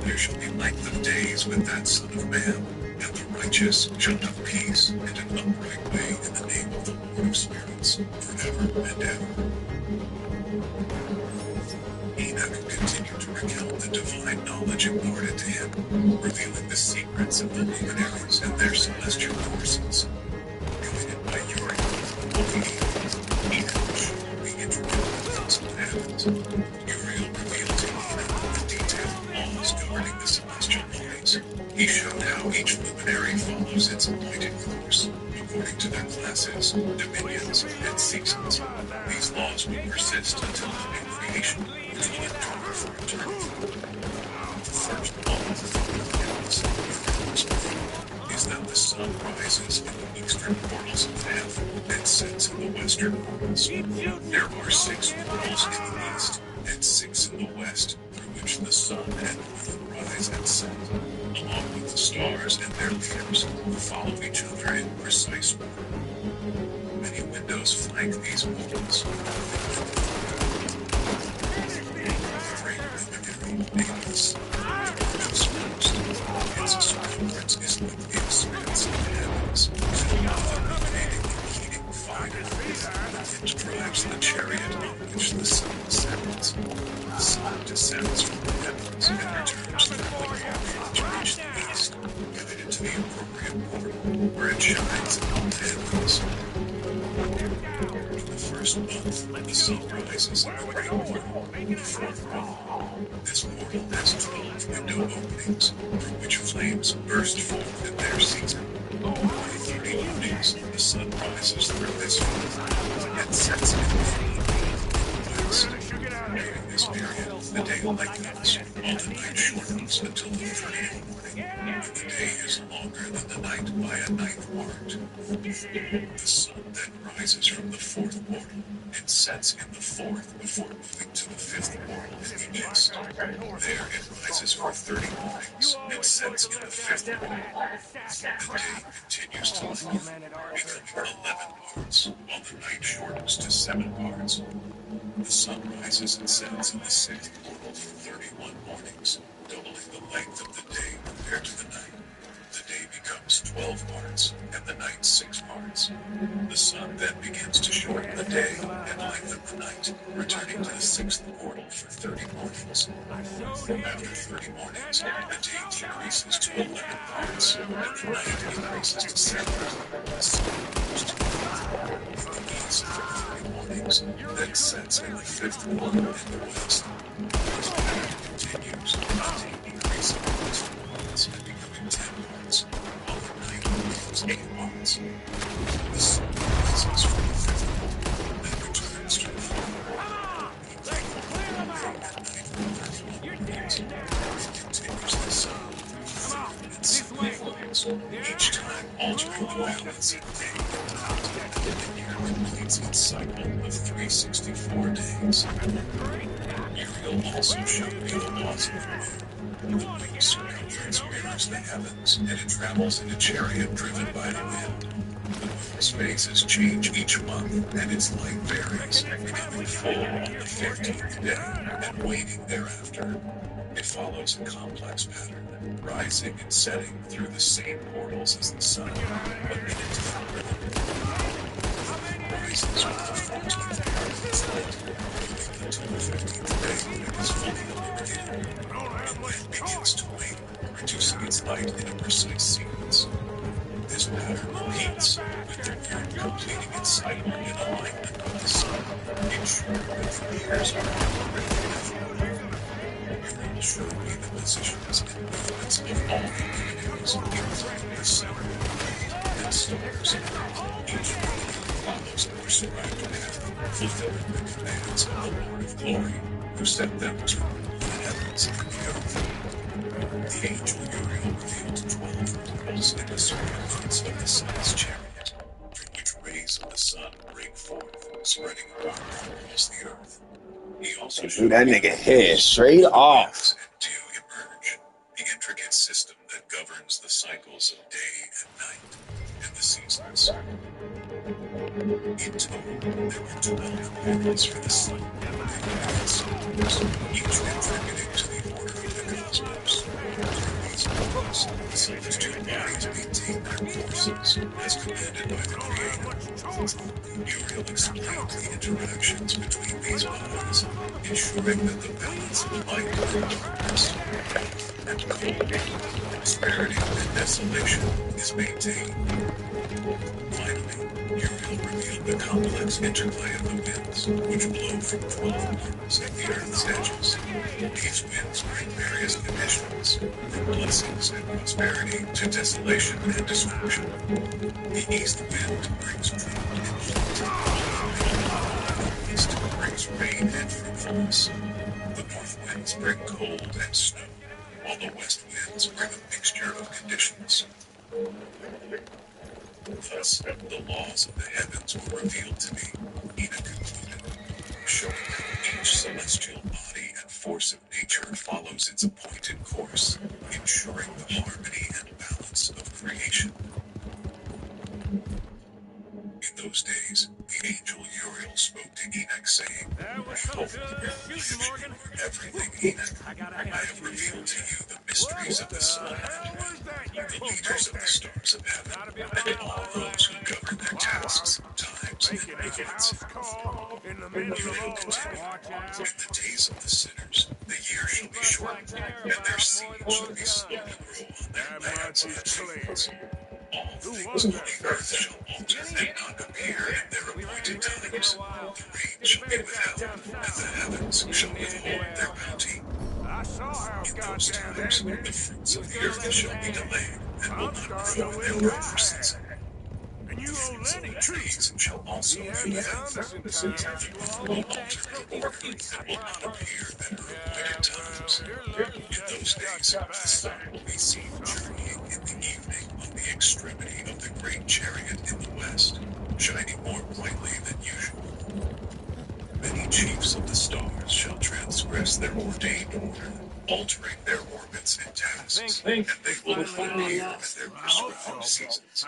There shall be length of days with that Son of Man, and the righteous shall have peace and an upright way in the name of the Lord of Spirits, forever and ever. Enoch continued to recount the divine divine knowledge imparted to him, revealing the secrets of the luminaries and their celestial courses. Guided by Uriel, he intricate laws of the heavens. Uriel revealed to Enoch the detailed laws governing the celestial bodies. He showed how each luminary follows its appointed course, according to their classes, dominions, and seasons. These laws will persist until the new creation, which will endure for eternity. The first law is that the sun rises in the eastern portals of the heaven and sets in the western portals. There are 6 portals in the east and 6 in the west, through which the sun and moon rise and set, along with the stars and their leaders, who follow each other in precise order. Many windows flank these portals. The great luminary named the sun, its circumference is like the expanse of the heavens, filled with illuminating and heating fire. The wind drives the chariot on which the sun descends. The sun descends from the heavens and returns through the glory to reach the east, guided to the appropriate portal, where it shines in all the heavens. In the first month, the sun rises in the great portal, the fourth portal. This portal has 12 window openings, through which flames burst forth in their season. For 30 mornings, the sun rises through this portal and sets in the west. During this period, the day lengthens, while the night shortens until the 30th morning, and the day is longer than the night by a ninth part. The sun then rises from the fourth portal and sets in the fourth before moving to the fifth portal in the east. There it rises for 30 mornings and sets in the fifth portal. The day continues to lengthen, becoming 11 parts, while the night shortens to 7 parts. The sun rises and sets in the sixth portal for 31 mornings, doubling the length of the day compared to the night. The day becomes 12 parts, and the night 6 parts. The sun then begins to shorten the day and lengthen the night, returning to the sixth portal for 30 mornings. After 30 mornings, the day decreases to 11 parts, and the night increases to 7. The sun moves to the east for 30 mornings, then sets in the fifth portal in the west. This pattern continues, the day decreasing to 2 parts and becoming 10 parts, while the night becomes 8 parts. The sun rises from the fifth portal, then returns to the fourth portal. Day and night for 31 mornings. It continues the sun through 30 and 7 mornings, each time altering the balance of day and night, and the year completes its cycle of 364 days. Uriel also showed me the laws of the moon. The moon's circumference mirrors the heavens, and it travels in a chariot driven by the wind. The moon's phases change each month, and its light varies, becoming full on the 15th day, and waning thereafter. It follows a complex pattern, rising and setting through the same portals as the sun, but in a different rhythm. Rises with the 14th part of its light, moving until the 15th day when it is fully illuminated. It then begins to wane, reducing its light in a precise sequence. This pattern repeats, with the moon completing its cycle in alignment with the sun, ensuring that the years are accurately measured. Uriel showed me the positions and movements of all the luminaries, including the sun, moon, and stars. Each luminary follows a prescribed path, fulfilling the commands of the Lord of Glory, who set them to rule the heavens and the earth. The angel Uriel revealed 12 portals in the circumference of the sun's chariot, through which rays of the sun break forth, spreading apart across the earth. He also showed that me nigga the head portals straight through which off. winds and dew emerge, the intricate system that governs the cycles of day and night, and the seasons. In total, there were 12 portals for the sun, moon, and stars, each contributing to the order of the cosmos. Through these portals, the celestial bodies maintain their courses, as commanded by the Creator. Uriel explained the interactions between these bodies, ensuring that the balance of light and darkness, heat and cold, prosperity and desolation is maintained. Finally, Uriel revealed the complex interplay of the winds, which blow from 12 points at the Earth's edges. These winds bring various conditions, from blessings and prosperity to desolation and destruction. The east wind brings drought and heat. The east brings rain and fruitfulness. The north winds bring cold and snow, while the west winds bring a mixture of conditions. Thus, the laws of the heavens were revealed to me, Enoch concluded, showing how each celestial body and force of nature follows its appointed course, ensuring the harmony and balance of creation. In those days, the angel Uriel spoke to Enoch, saying, Behold, I have shown you everything, Enoch. I have revealed to you the mysteries of the sun and moon, the leaders of the stars of heaven, and all those who govern their tasks, times, and movements. Uriel continued, in the days of the sinners, the year shall be shortened, and their seed shall be slow to grow on their lands and fields. All things on the earth shall alter and not appear in their appointed times. The rain shall be withheld, and the heavens shall withhold their bounty. In those times, the fruits of the earth shall be delayed, and will not grow in their proper season. The fruits of the trees shall also be withheld. The earth will alter her order, and will not appear at her appointed times. In those days, the sun will be seen journeying in the evening on the extremity of the great chariot in the west, shining more brightly than usual. Many chiefs of the stars shall transgress their ordained order, altering their orbits and tasks, and they will not appear at their prescribed seasons.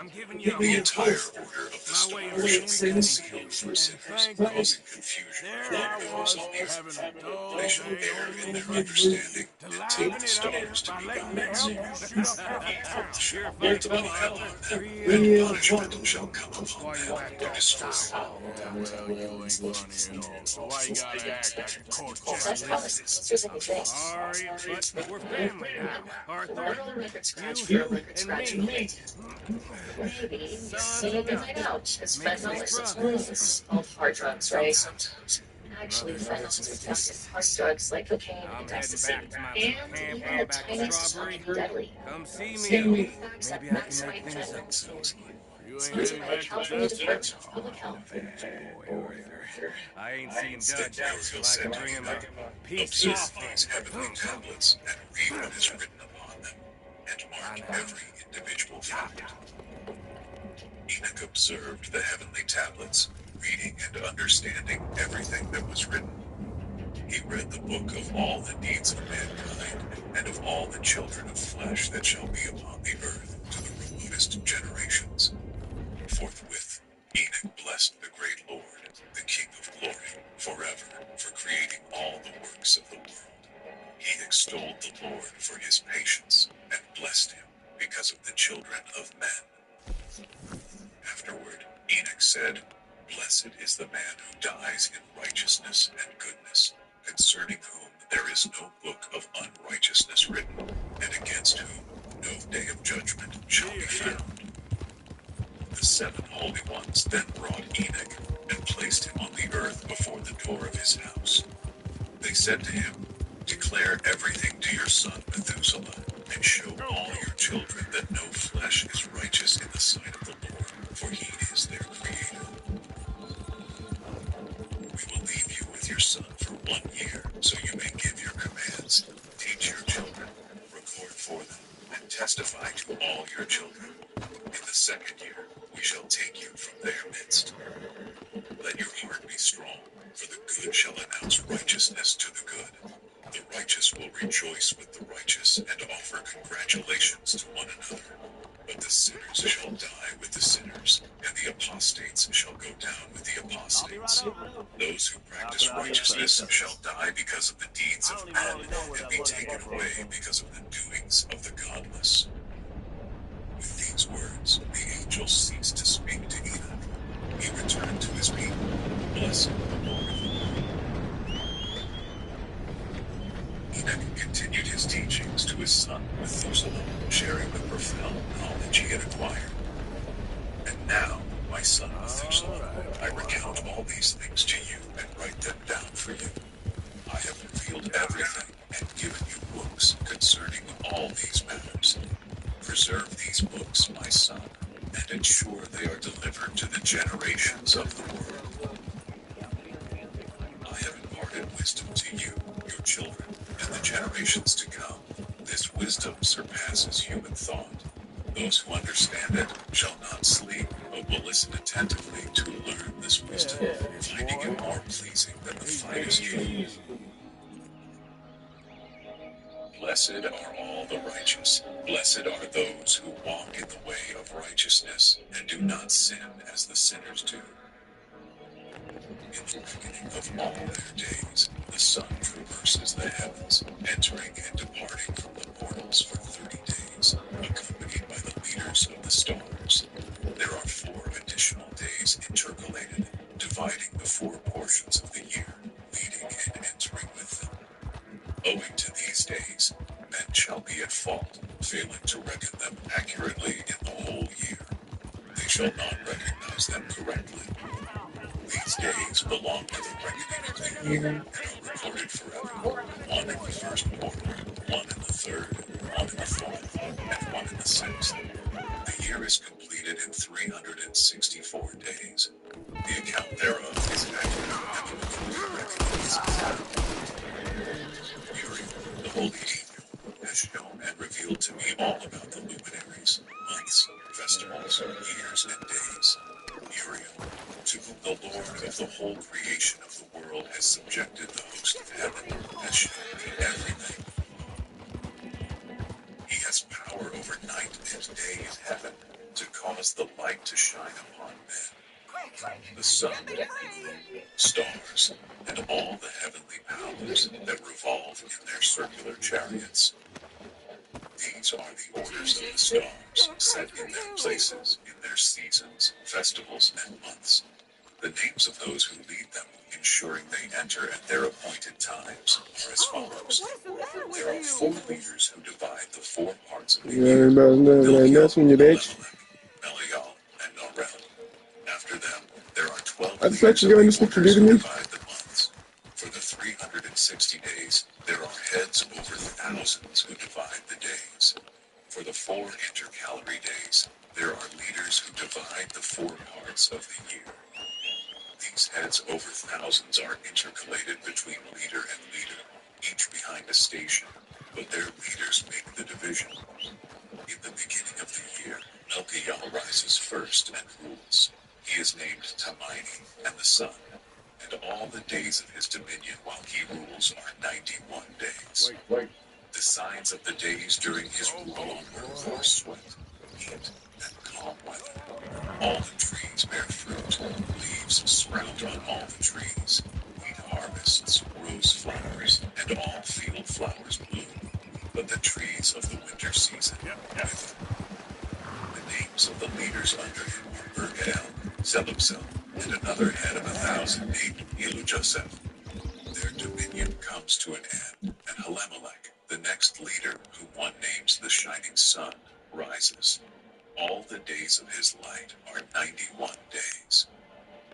The entire order of the stars shall be concealed from sinners, causing confusion among those on the earth. They shall err in their understanding, and take the stars to be gods. Evil shall multiply upon them, and punishment shall come upon them to destroy all. Well, you ain't funny at all. Why you gotta act like a court Well, that's judge? honestly, here's the thing. Sorry, but we're family now. We're Arthur, all a record scratch you for a record and scratch me. moment. Maybe you're Sons taking of the night guns. out, because Makes fentanyl us is brothers. all hard drugs, right? Sometimes. Actually, Brothers fentanyl against is machines. effective hard drugs like cocaine I'm and heading ecstasy. back to my little And camp even out the back to tiniest is Strawberry. fucking deadly. Come see Same me. facts Maybe that I can make maximize things up. fentanyl. You ain't Sponsored heading by the back to California Dutch? Department of Public Health. Boy, Arthur. I ain't seeing Then Dutch Uriel till I said can to bring him a Enoch, peace observe these offering. heavenly tablets, and read what is written upon them, and mark every individual fact. Enoch observed the heavenly tablets, reading and understanding everything that was written. He read the book of all the deeds of mankind, and of all the children of flesh that shall be upon the earth to the remotest generations. Forthwith, Enoch blessed the great Lord, the King of glory, forever, for creating all the works of the world. He extolled the Lord for his patience, and blessed him because of the children of men. Afterward, Enoch said, Blessed is the man who dies in righteousness and goodness, concerning whom there is no book of unrighteousness written, and against whom no day of judgment shall be found. The 7 holy ones then brought Enoch, and placed him on the earth before the door of his house. They said to him, Declare everything to your son Methuselah, and show all your children that no flesh is righteous in the sight of the Lord, for he is their creator. We will leave you with your son for 1 year, so you may give your commands, teach your children, record for them, and testify to all your children. In the 2nd year, we shall take you from their midst. Let your heart be strong, for the good shall announce righteousness to the good. The righteous will rejoice with the righteous, and offer congratulations to one another. But the sinners shall die with the sinners, and the apostates shall go down with the apostates. Those who practice righteousness shall die because of the deeds of men, and be taken away because of the doings of the godless. With these words, the angel ceased to speak to Enoch. He returned to his giants. Enoch continued his teachings to his son Methuselah, sharing the profound knowledge he had acquired. And now, my son Methuselah, I recount all these things to you and write them down for you. I have revealed everything and given you books concerning all these matters. Preserve these books, my son, and ensure they are delivered to the generations of the world. I have imparted wisdom to you, your children, and the generations to come. This wisdom surpasses human thought. Those who understand it shall not sleep, but will listen attentively to learn this wisdom, finding it more pleasing than the finest jewel. Blessed are all the righteous. Blessed are those who walk in the way of righteousness and do not sin as the sinners do. In the reckoning of all their days, the sun traverses the heavens, entering and departing from the portals for 30 days, accompanied by the leaders of the stars. There are 4 additional days intercalated, dividing the 4 portions of the year, leading and entering with them. Owing to these days, men shall be at fault, failing to reckon them accurately in the whole year. They shall not recognize them correctly. These days belong to the reckoning of the year and are recorded forever. 1 in the first quarter, 1 in the third, 1 in the fourth, and 1 in the sixth. The year is completed in 364 days. The account thereof is accurate and the recorded reckoning is exact. Uriel, the holy angel, has shown and revealed to me all about the luminaries, months, festivals, years, and days. Uriel, to whom the Lord of the whole creation of the world has subjected the host of heaven, has shown me everything. He has power over night and day in heaven, to cause the light to shine upon men. The sun, stars, and all the heavenly powers that revolve in their circular chariots. These are the orders of the stars, set in their places, in their seasons, festivals, and months. The names of those who lead them, ensuring they enter at their appointed times, are as follows. There are 4 leaders who divide the 4 parts of the year. That's when you bitch. Melial, and Norel. After them, there are 12 I just leaders let you go of and the just orders to who me. divide the months. For the 360 days, there are heads over thousands who divide the days. For the 4 intercalary days, there are leaders who divide the 4 parts of the year. These heads over thousands are intercalated between leader and leader, each behind a station, but their leaders make the division. In the beginning of the year, Melchiel rises first and rules. He is named Tamaini and the sun, and all the days of his dominion while he rules are 91 days. The signs of the days during his rule on earth are sweat, heat, and calm weather. All the trees bear fruit, leaves sprout on all the trees, wheat harvests, rose flowers, and all field flowers bloom. But the trees of the winter season wither. The names of the leaders under him are Ergael, Zelubsel, and another head of 1,000 named Elujoseph. Their dominion comes to an end, and Halemelech, the next leader, whom one names the Shining Sun, rises. All the days of his light are 91 days.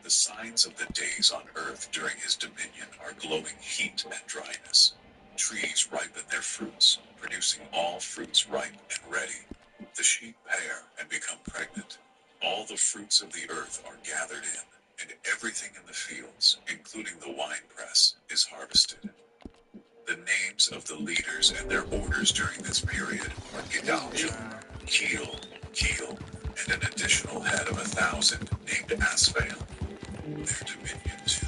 The signs of the days on earth during his dominion are glowing heat and dryness. Trees ripen their fruits, producing all fruits ripe and ready. The sheep pair and become pregnant. All the fruits of the earth are gathered in, and everything in the fields, including the winepress, is harvested. The names of the leaders and their orders during this period are Gedaliah, Keel, and an additional head of 1,000 named Asphael. Their dominion, too,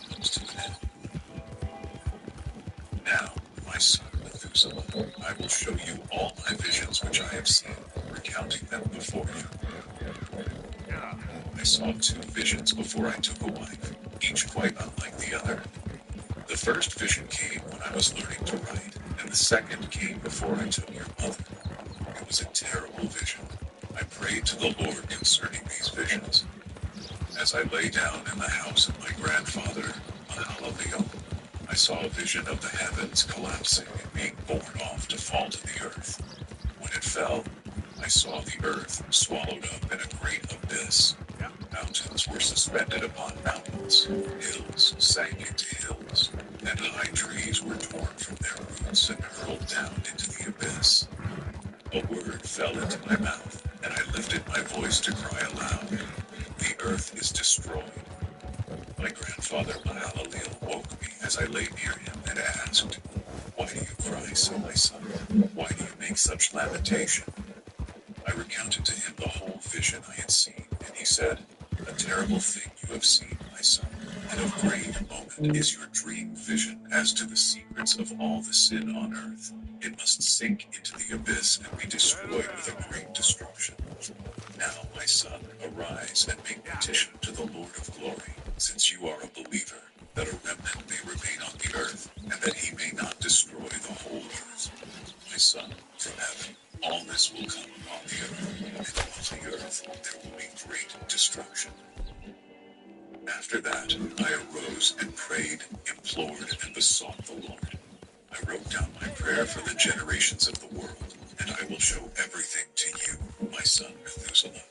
comes to an end. Now, my son Methuselah, I will show you all my visions which I have seen, recounting them before you. I saw 2 visions before I took a wife, each quite unlike the other. The first vision came when I was learning to write, and the second came before I took your mother. It was a terrible vision. I prayed to the Lord concerning these visions. As I lay down in the house of my grandfather, Mahalalel, I saw a vision of the heavens collapsing and being borne off to fall to the earth. When it fell, I saw the earth swallowed up in a great abyss. Mountains were suspended upon mountains, hills sank into hills, and high trees were torn from their roots and hurled down into the abyss. A word fell into my mouth, and I lifted my voice to cry aloud, "The earth is destroyed." My grandfather Mahalalel woke me as I lay near him and asked, "Why do you cry so, my son? Why do you make such lamentation?" I recounted to him the whole vision I had seen, and he said, "A terrible thing you have seen, my son, and of grave moment is your dream vision as to the secrets of all the sin on earth. It must sink into the abyss and be destroyed with a great destruction. Now, my son, arise and make petition to the Lord of glory, since you are a believer, that a remnant may remain on the earth, and that he may not destroy the whole earth. My son, from heaven, all this will come upon the earth, and on the earth there will be great destruction." After that, I arose and prayed, implored, and besought the Lord. I wrote down my prayer for the generations of the world, and I will show everything to you, my son Methuselah.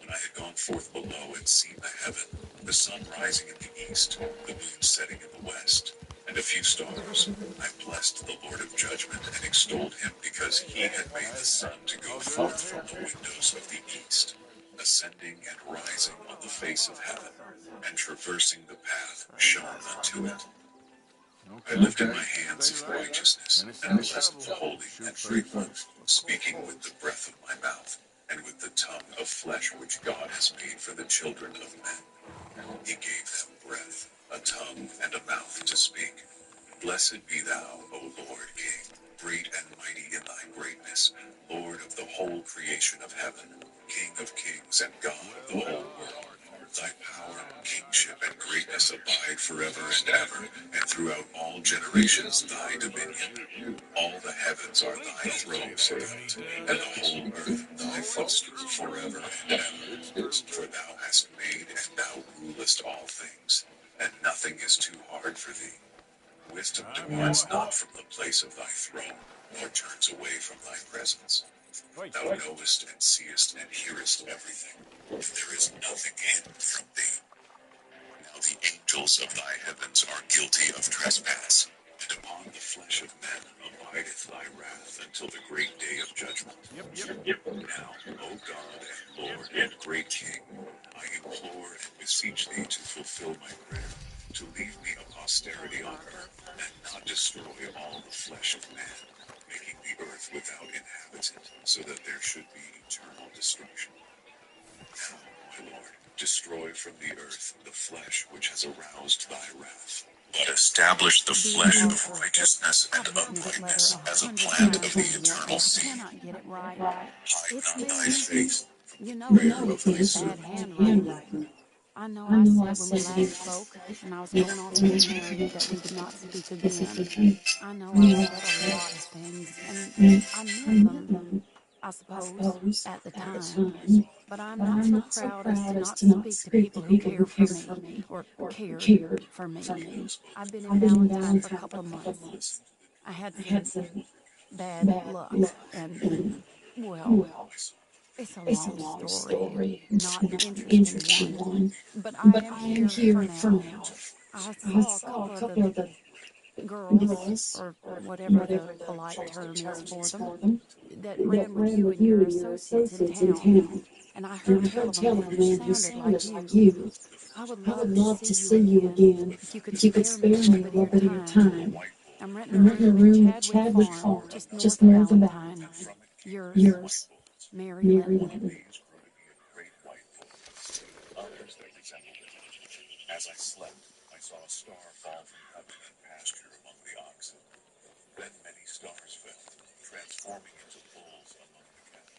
When I had gone forth below and seen the heaven, the sun rising in the east, the moon setting in the west, and a few stars, I blessed the Lord of judgment and extolled him because he had made the sun to go forth from the windows of the east, ascending and rising on the face of heaven, and traversing the path shown unto it. I lifted my hands in righteousness and blessed the Holy and Free One, speaking with the breath of my mouth and with the tongue of flesh which God has made for the children of men. He gave them breath, a tongue, and a mouth to speak. Blessed be thou, O Lord King, great and mighty in thy greatness, Lord of the whole creation of heaven, King of kings and God of the whole world. Thy power, kingship, and greatness abide forever and ever, and throughout all generations thy dominion. All the heavens are thy throne throughout, and the whole earth thy footstool forever and ever. For thou hast made and thou rulest all things, and nothing is too hard for thee. Wisdom departs not from the place of thy throne, nor turns away from thy presence. Thou knowest and seest and hearest everything, and there is nothing hidden from thee. Now the angels of thy heavens are guilty of trespass, and upon the flesh of men abideth thy wrath until the great day of judgment. Now, O God and Lord and great King, I implore and beseech thee to fulfill my prayer, to leave me a posterity on earth, and not destroy all the flesh of man, making the earth without inhabitant, so that there should be eternal destruction. Now, my Lord, destroy from the earth the flesh which has aroused thy wrath, but establish the flesh of righteousness and uprightness as a plant of the eternal seed. Hide not thy face from the prayer of thy servant. I know I said when we last spoke and I was going off to get married that we would not speak again. I know I said a lot of things and I meant them, I suppose, at the time. But I'm not so proud as to not speak to people who care for me or cared for me. I've been in Valentine for a couple of months. I had some bad luck and, well, it's a long story, not an interesting one, but I am here for now. I saw a couple of the girls, or whatever the polite term is for them, that ran with you and your associates in town, and I heard tell of a man who sounded like you. I would love to see you again if you could spare me a little bit of your time. I'm renting a room in Chadwick Farm, just north of Valentine. Yours, Mary Linton. As I slept, I saw a star fall from heaven and pasture among the oxen. Then many stars fell, transforming into bulls among the cattle.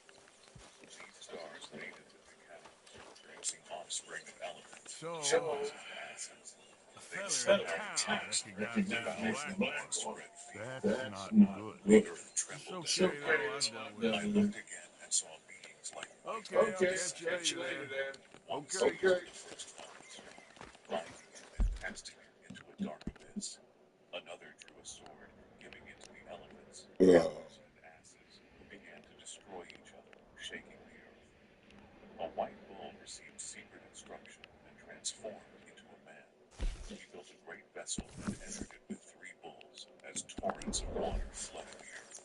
These stars mated with the cattle, producing offspring of elephants, camels, and asses. They set out attacks, and devoured the widespread field. The earth trembled and quaked. I looked again and saw beings like white Okay, I'll beasts catch you later then. one Okay. seized the first officer, blinding him and casting him into a dark abyss. Another drew a sword, giving it to the elephants, camels, and asses, who began to destroy each other, shaking the earth. A white bull received secret instruction and transformed into a man. He built a great vessel and entered it with 3 bulls, as torrents of water flooded the earth.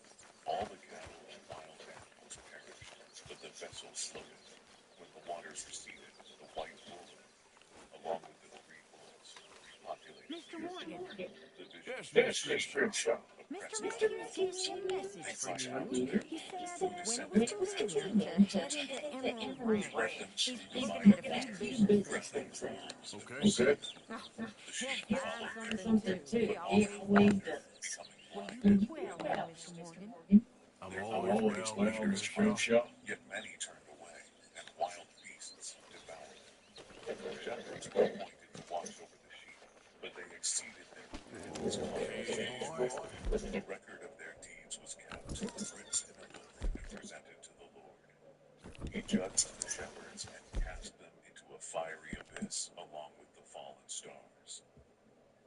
All the cattle and wild animals perished, but the vessel floated. When the waters receded, the white bull, along with the 3 bulls, repopulated Mr. the earth. Morgan, The vision Yes, of Miss the Crenshaw. Mr. oppressed by the Matthews gave wolves, me a message they for cried you. out to their He Lord, said who when it descended was to heaven convenient to head into Emerald to Ranch. let them He's divide looking at a the few waters, businesses. threatening the wolves with Okay. poison. Oh, The he'll sheep find followed their something leader, too. He but all always grew weaker, does. becoming Will you blind get and well now, Mr. lost. Morgan? I'm Their always number well, grew Miss Crenshaw. yet many turned away, and wild beasts devoured them. Shepherds were appointed to watch over the sheep, but they exceeded their duties, causing Okay, sheep to boy. fall. A record of their deeds was kept, written in a book, and presented to the Lord. He judged the shepherds and cast them into a fiery abyss along with the fallen stars.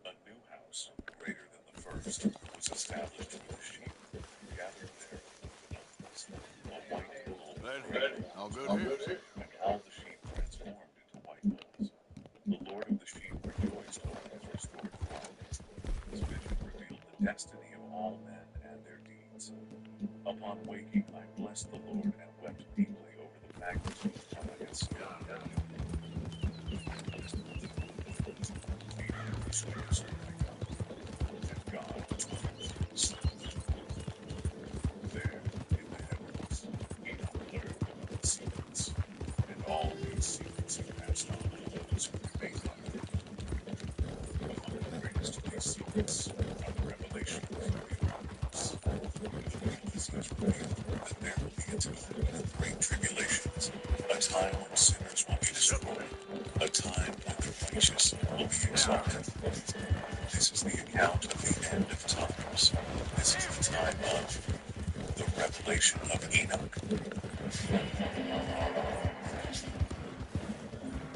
A new house, greater than the first, was established for the sheep, gathered there among the mountains. A white bull was Ready? brought forth All to good the here? house, and all the sheep transformed into white bulls. The Lord of the sheep rejoiced over his restored flock. His vision revealed the destiny of all men and their deeds. Upon waking, I blessed the Lord and wept deeply over the magnitude of what I had seen. Enoch was closer than I got, and God was closer still. There, in the heavens, Enoch learned about the secrets, and all these secrets he passed on to those who remained on earth. Among the greatest of these secrets are the revelations of the Apocalypse. In the prophecies revealed that there will be a time of great tribulations, a time when sinners will be destroyed, a time when the righteous will be exalted. This is the account of the end of times. This is the time of the revelation of Enoch.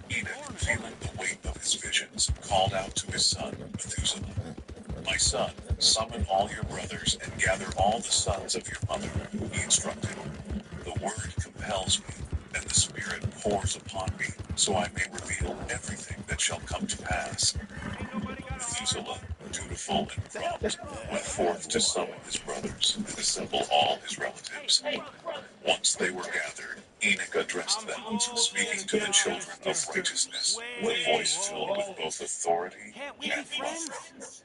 Enoch, feeling the weight of his visions, called out to his son, Methuselah, "My son, summon all your brothers and gather all the sons of your mother," he instructed. "The word compels me, and the Spirit pours upon me, so I may reveal everything that shall come to pass." Methuselah, dutiful and prompt, went forth to summon his brothers and assemble all his relatives. Once they were gathered, Enoch addressed them, speaking to the children of righteousness, with a voice filled with both authority and love.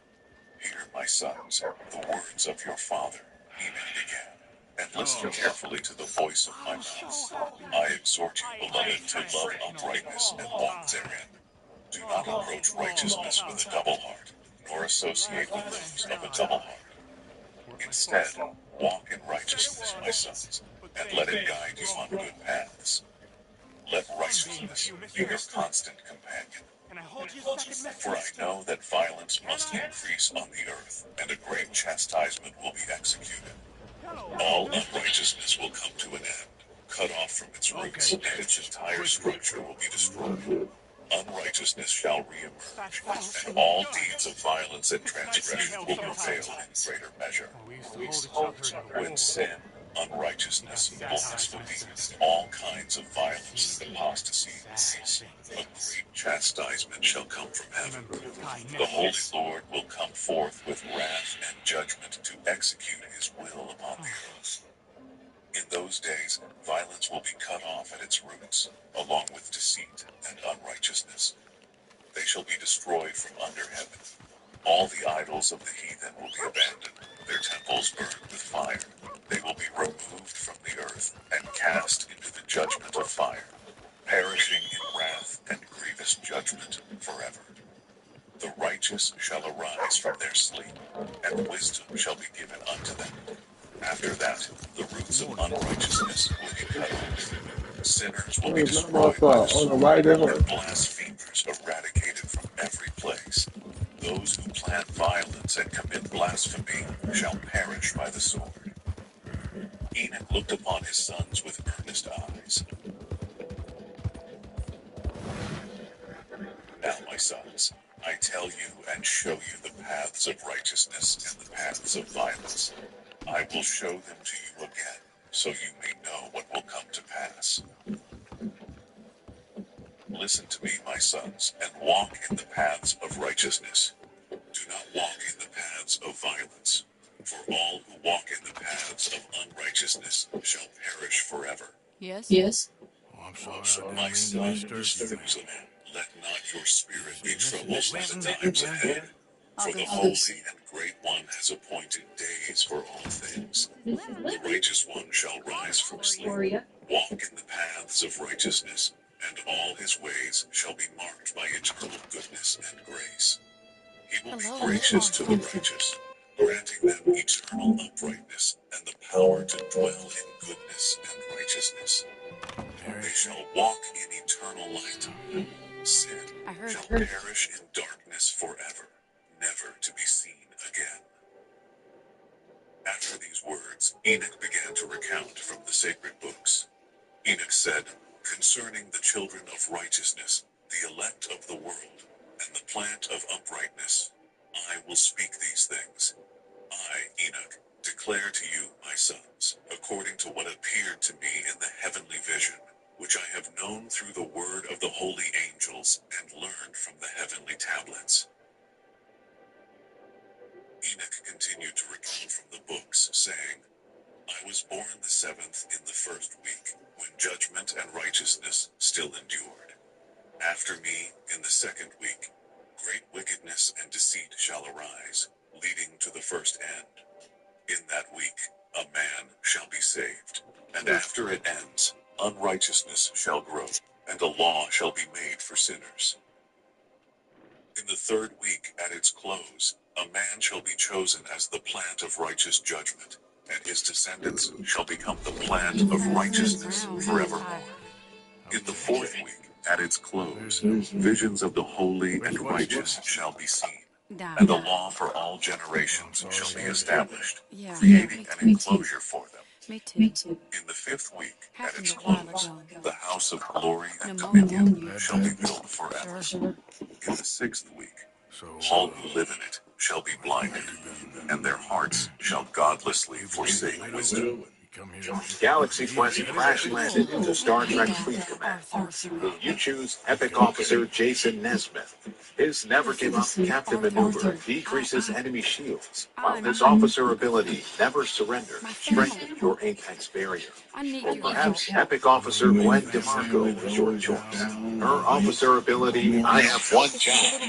"Hear, my sons, the words of your father," Enoch began, "and listen carefully to the voice of my mouth. I exhort you, beloved, to love uprightness and walk therein. Do not approach righteousness with a double heart, nor associate with those of a double heart. Instead, walk in righteousness, my sons, and let it guide you on good paths. Let righteousness be your constant companion. For I know that violence must increase on the earth, and a great chastisement will be executed. All unrighteousness will come to an end, cut off from its roots, and its entire structure will be destroyed. Unrighteousness shall reemerge, and all deeds of violence and transgression will prevail in greater measure. When sin, unrighteousness, blasphemy, and all kinds of violence and apostasy cease, a great chastisement shall come from heaven. The Holy Lord will come forth with wrath and judgment to execute his will upon the earth. In those days, violence will be cut off at its roots, along with deceit and unrighteousness. They shall be destroyed from under heaven. All the idols of the heathen will be abandoned, their temples burned with fire. They will be removed from the earth and cast into the judgment of fire, perishing in wrath and grievous judgment forever. The righteous shall arise from their sleep, and wisdom shall be given unto them. After that, the roots of unrighteousness will be cut off. Sinners will be destroyed by the sword, and blasphemers eradicated from every place. Those who plan violence and commit blasphemy shall perish by the sword. Enoch looked upon his sons with earnest eyes. my sons, I tell you and show you the paths of righteousness and the paths of violence. I will show them to you again, so you may know what will come to pass. Listen to me, my sons, and walk in the paths of righteousness. Do not walk in the paths of violence, for all who walk in the paths of unrighteousness shall perish forever. Yes? Oh, I'm sorry, I My didn't mean son, to disturb you, Methuselah, man. let not your spirit be troubled Listen, in the man. times ahead. I'll For go the see. Holy and Great One has appointed days for all things. The righteous one shall rise from sleep, walk in the paths of righteousness, and all his ways shall be marked by eternal goodness and grace. He will be Hello, gracious to the Arthur. righteous, granting them eternal uprightness and the power to dwell in goodness and righteousness. They shall walk in eternal light. Sin I heard. shall perish in darkness forever, never to be seen again. After these words, Enoch began to recount from the sacred books. Enoch said, concerning the children of righteousness, the elect of the world, and the plant of uprightness, I will speak these things. I, Enoch, declare to you, my sons, according to what appeared to me in the heavenly vision, which I have known through the word of the holy angels and learned from the heavenly tablets. Enoch continued to recount from the books, saying, I was born the 7th in the 1st week, when judgment and righteousness still endured. After me, in the 2nd week, great wickedness and deceit shall arise, leading to the first end. In that week, a man shall be saved, and after it ends, unrighteousness shall grow, and a law shall be made for sinners. In the 3rd week, at its close, a man shall be chosen as the plant of righteous judgment, and his descendants shall become the plant of righteousness forevermore. In the 4th week, at its close, visions of the holy and righteous shall be seen, and a law for all generations shall be established, Yeah, creating an me enclosure for them. Me too. In the 5th week, at Happened its a while close, ago. the house of glory and Pneumonia. dominion shall be built forever. Sure. In the 6th week, all who live in it shall be blinded, and their hearts shall godlessly forsake wisdom. Galaxy Quest crash landed into Star Trek Fleet Command. Will you choose Epic Officer Jason Nesmith? His Never Give Up Captain Maneuver decreases enemy shields, while his officer ability Never Surrender strengthens your Apex barrier. I need Or your help. perhaps Epic Officer Gwen DeMarco is your choice. Her officer ability I Have One Job.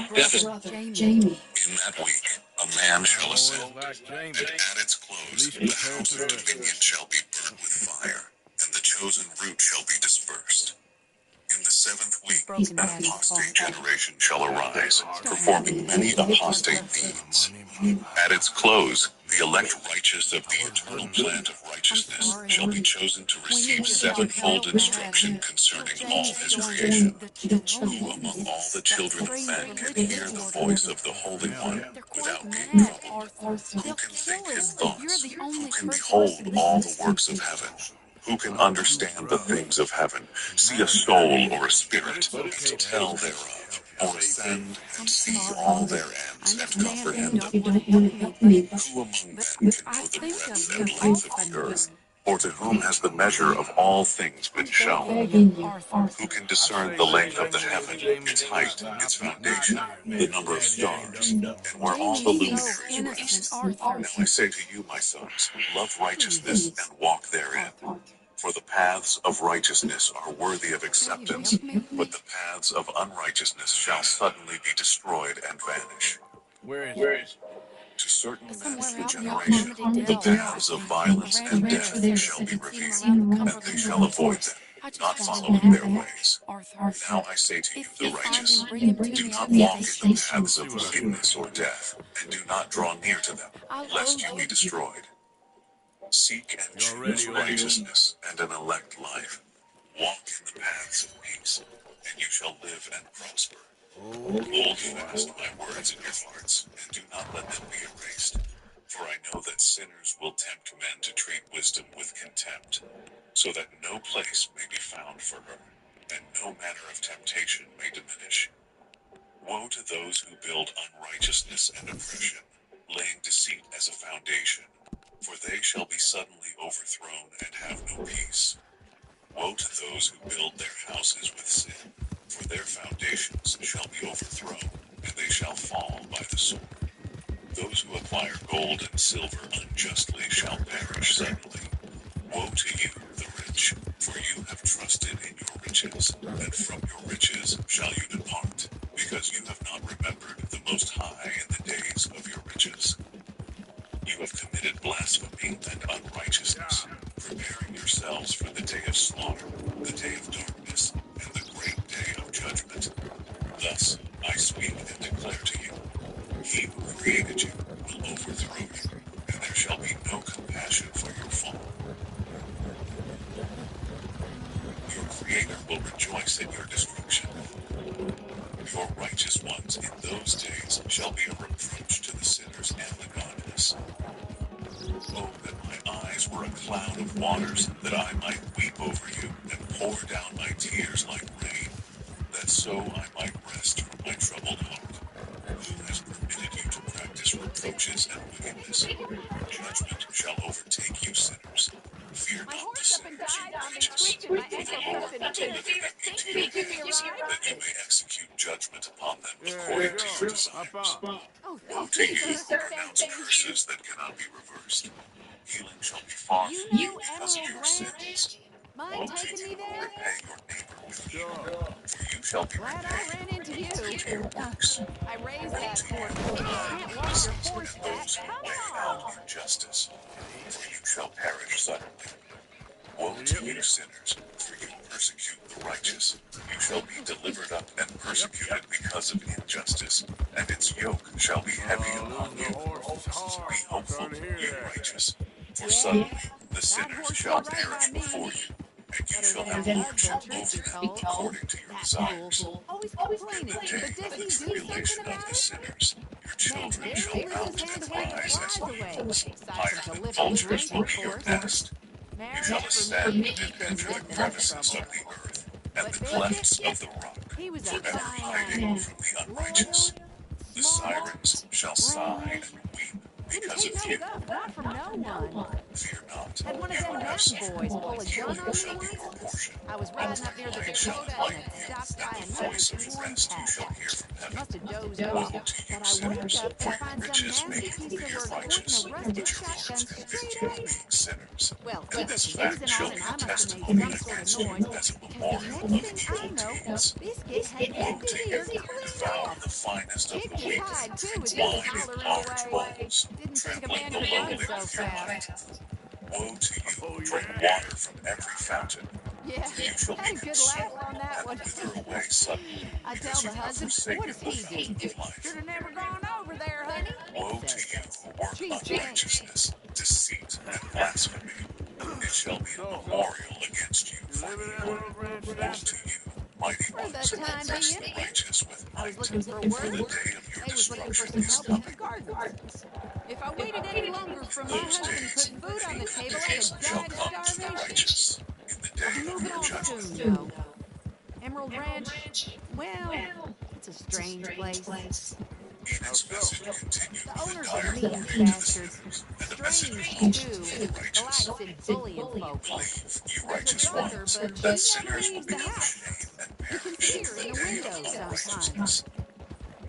Jamie. In that week, a man shall ascend, and at its close, the house of dominion shall be burned with fire, and the chosen root shall be dispersed. In the 7th week, broken an Daddy's apostate heart. generation shall arise, performing many apostate deeds. At its close, the elect righteous of the eternal plant of righteousness shall be chosen to receive sevenfold instruction concerning all his creation. Who among all the children of men can hear the voice of the Holy One without being troubled? Who can think his thoughts? Who can behold all the works of heaven? Who can understand the things of heaven, see a soul or a spirit, and tell thereof, or ascend and see all their ends and comprehend them? Who among men can know the breadth and length of the earth, or to whom has the measure of all things been shown? Who can discern the length of the heaven, its height, its foundation, the number of stars, and where all the luminaries rest? Now I say to you, my sons, love righteousness and walk therein. For the paths of righteousness are worthy of acceptance, but the paths of unrighteousness shall suddenly be destroyed and vanish. Where is it? To certain men Somewhere of the out in generation, Yosemite the Dells, I paths of think. violence I ran and across death it shall be and seen 'em revealed, around the and cover of they the shall book. avoid them, I just not wanted following their that, ways. Arthur. Now I say to you, If the you find righteous, him, bring him to do me not at the walk in the station. paths of wickedness or death, and do not draw near to them, I'll lest owe you be you. destroyed. Seek and choose righteousness and an elect life. Walk in the paths of peace, and you shall live and prosper. Hold fast my words in your hearts, and do not let them be erased. For I know that sinners will tempt men to treat wisdom with contempt, so that no place may be found for her, and no manner of temptation may diminish. Woe those who build unrighteousness and oppression, laying deceit as a foundation, for they shall be suddenly overthrown and have no peace. Woe to those who build their houses with sin, for their foundations shall be overthrown, and they shall fall by the sword. Those who acquire gold and silver unjustly shall perish suddenly. Woe to you, the rich, for you have trusted in your riches, and from your riches shall you depart, because you have not remembered the Most High in the days of your riches. You have committed blasphemy and unrighteousness, preparing yourselves for the day of slaughter, the day of darkness, and the great day of judgment. Thus I speak and declare to you, he who created you will overthrow you, and there shall be no compassion for your fall. Your Creator will rejoice at your destruction. Your righteous ones in those days shall be a reproach to the sinners and the godless. Oh, that my eyes were a cloud of waters, that I might weep over you, and pour down my tears like rain, that so I might rest from my troubled heart. Who has permitted you to practice reproaches and wickedness? Judgment shall overtake you, sinners. Fear My not the horse up and sinners, you died. I'm righteous, twisted. My for the ankle's Lord up and will deliver them can't into you your give me a hands, ride? that you may execute judgment upon them according to your desires. Oh, Woe thank to you, you sir. who Thank pronounce you. curses that cannot be reversed. Healing shall be far You from you know because of Emerald your Ranch? sins. Mind Woe to taking you me who there? repay your neighbor with evil, for you shall be Glad I repaid ran into according you. to your works. I raised Woe that to horse. you who You are can't walk your oppressors horse and back. those who Come weigh along. out injustice, for you shall perish suddenly. Woe to you, sinners, for you persecute the righteous. You shall be delivered up and persecuted because of injustice, and its yoke shall be heavy upon you. Be hopeful, you righteous, for Yeah, suddenly the that sinners horse shall did right by perish before me. you, and you Better shall than have my lordship husband, truth over be them told. according to your That fool. desires. Always In the complaining. day But does of the he do something tribulation of about the it? sinners, your Man children shall barely lifts his mount hand and to wave the rise as flies away. eagles. Aside from to Hireling lift a vultures drink, will of be your course. nest. You shall Marriage for ascend me, and he's been enter the nothing but crevices trouble. of the earth, and the But Biscuit, clefts of the rock, he was a forever fine hiding animal. from the Loyal, unrighteous. The smart, sirens shall sigh brainy. and weep Didn't because take of no you. guff, not from no one. Fear not, Had one of you them who have mountain suffered. boys pull a gun Healing on me shall be once. your portion. I was And riding up near the light shall Dakota and enlighten had you, stopped and by the a voice nice of the warm rest you shall hear patch. from heaven. Must have dozed off, Woe to you, but I wake sinners, up for and your find some riches nasty make you piece of believe work pointing a righteous, rusted but your shotgun works make straight you at me. believe sinners. Well, he This gets his fact engine shall on be and a I must have made testimony some sort of against you noise, as a and the memorial next of thing evil I know, deeds. Biscuit had Woe ripped to his you ears who clean devour off. the finest of the Chicken wheat, died too drink as he was wine in hollering large away. bowls, Didn't think a trampling man the could run lowly so with your might. fast. Woe to you who drink water from every fountain, Yeah, for you shall be had a good laugh consumed on that and one. wither away suddenly, I tell because the you have husband, what forsaken does the he do? fountain of life. Should have never gone over there, honey. He Woe to says, you who work gee, thanks. unrighteousness, deceit, and blasphemy. It shall be a memorial against you forever. Woe to you, mighty For the ones who time oppress being, the righteous with I was might, looking for for work. the day of your They was looking for destruction some is help with coming. the gardens. If I waited any longer for In my those husband to put days, food on the evil table, I'd days have shall died of come to the starvation. righteous in the I'll be day of moving your on soon, judgment. though. Emerald Ranch, well, it's a strange place. Enid's message continued The with a owners are dire mean warning to the bastards. sinners, and a message Strange, also too. to the The righteous. likes in bullying folk. Believe, you There's a righteous daughter, ones, but that she never sinners will leaves the become house. ashamed and You can perish see in her in the the day window of sometimes. unrighteousness.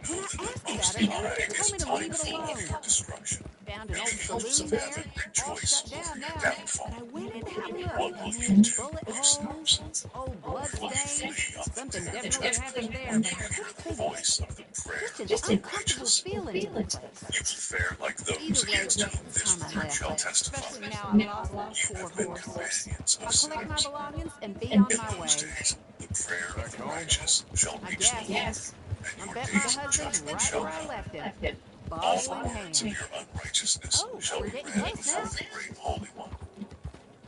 When Know I that the asked about Most her, High they told is me to leave it mindful of alone. your destruction, Found an and old the hosts of saloon there, heaven all rejoice shut over down your now. downfall. But I went in to have a look. What will you Man, do, bullet O holes, sinners? old blood Will you stains. flee on the Something day of definitely judgment? happened there, Will but you I hear couldn't the figure it. voice of the prayer Just an of the uncomfortable righteous? feeling to the place. You will fare like Either those way, against whom it's this time I word left. shall testify. Especially now I lost that You poor have been horse. companions of I'll collect my sinners. belongings and be on In my those way. days, the prayer of the righteous shall I reach the guess. Lord, and I your bet my days of husband's judgment right shall where I come. left him. All Bible the in words of hand. your unrighteousness Oh, shall we're be getting read close before now. the great Holy One.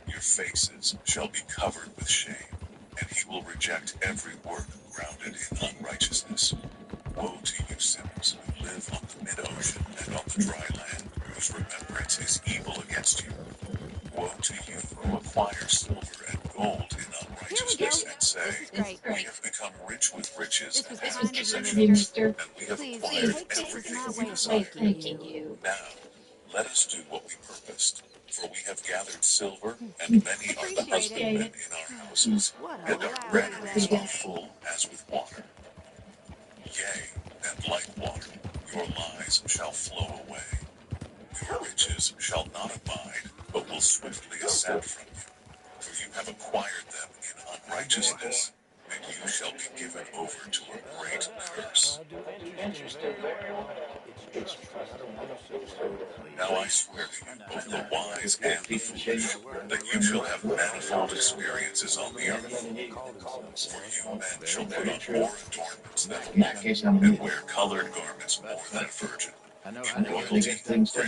Your faces shall be covered with shame, and he will reject every work grounded in unrighteousness. Woe to you sinners who live on the mid-ocean and on the dry land, whose remembrance is evil against you. Woe to you who acquire silver and gold in Here we go. unrighteousness and say, This is great. we have become rich rich with riches This and was have kind of you, possessions, mister. and we have Please, acquired take this as everything my we way of desire. thanking you. Now, let us do what we purposed, for we have gathered silver, and many are the Appreciate it. husbandmen in our houses, What a and our lousy granaries day. are full as with water. Yea, and like water, your lies shall flow away. Your riches shall not abide, but will swiftly ascend from you. For you have acquired them in unrighteousness, and you shall be given over to a great curse. I do interesting very well. It's trust, not abusive. Now I swear to you, both the wise and the foolish, that you shall have manifold experiences on the earth. For you men shall put on more adornments than a king, and wear colored garments more than a virgin. Royalty, grandeur,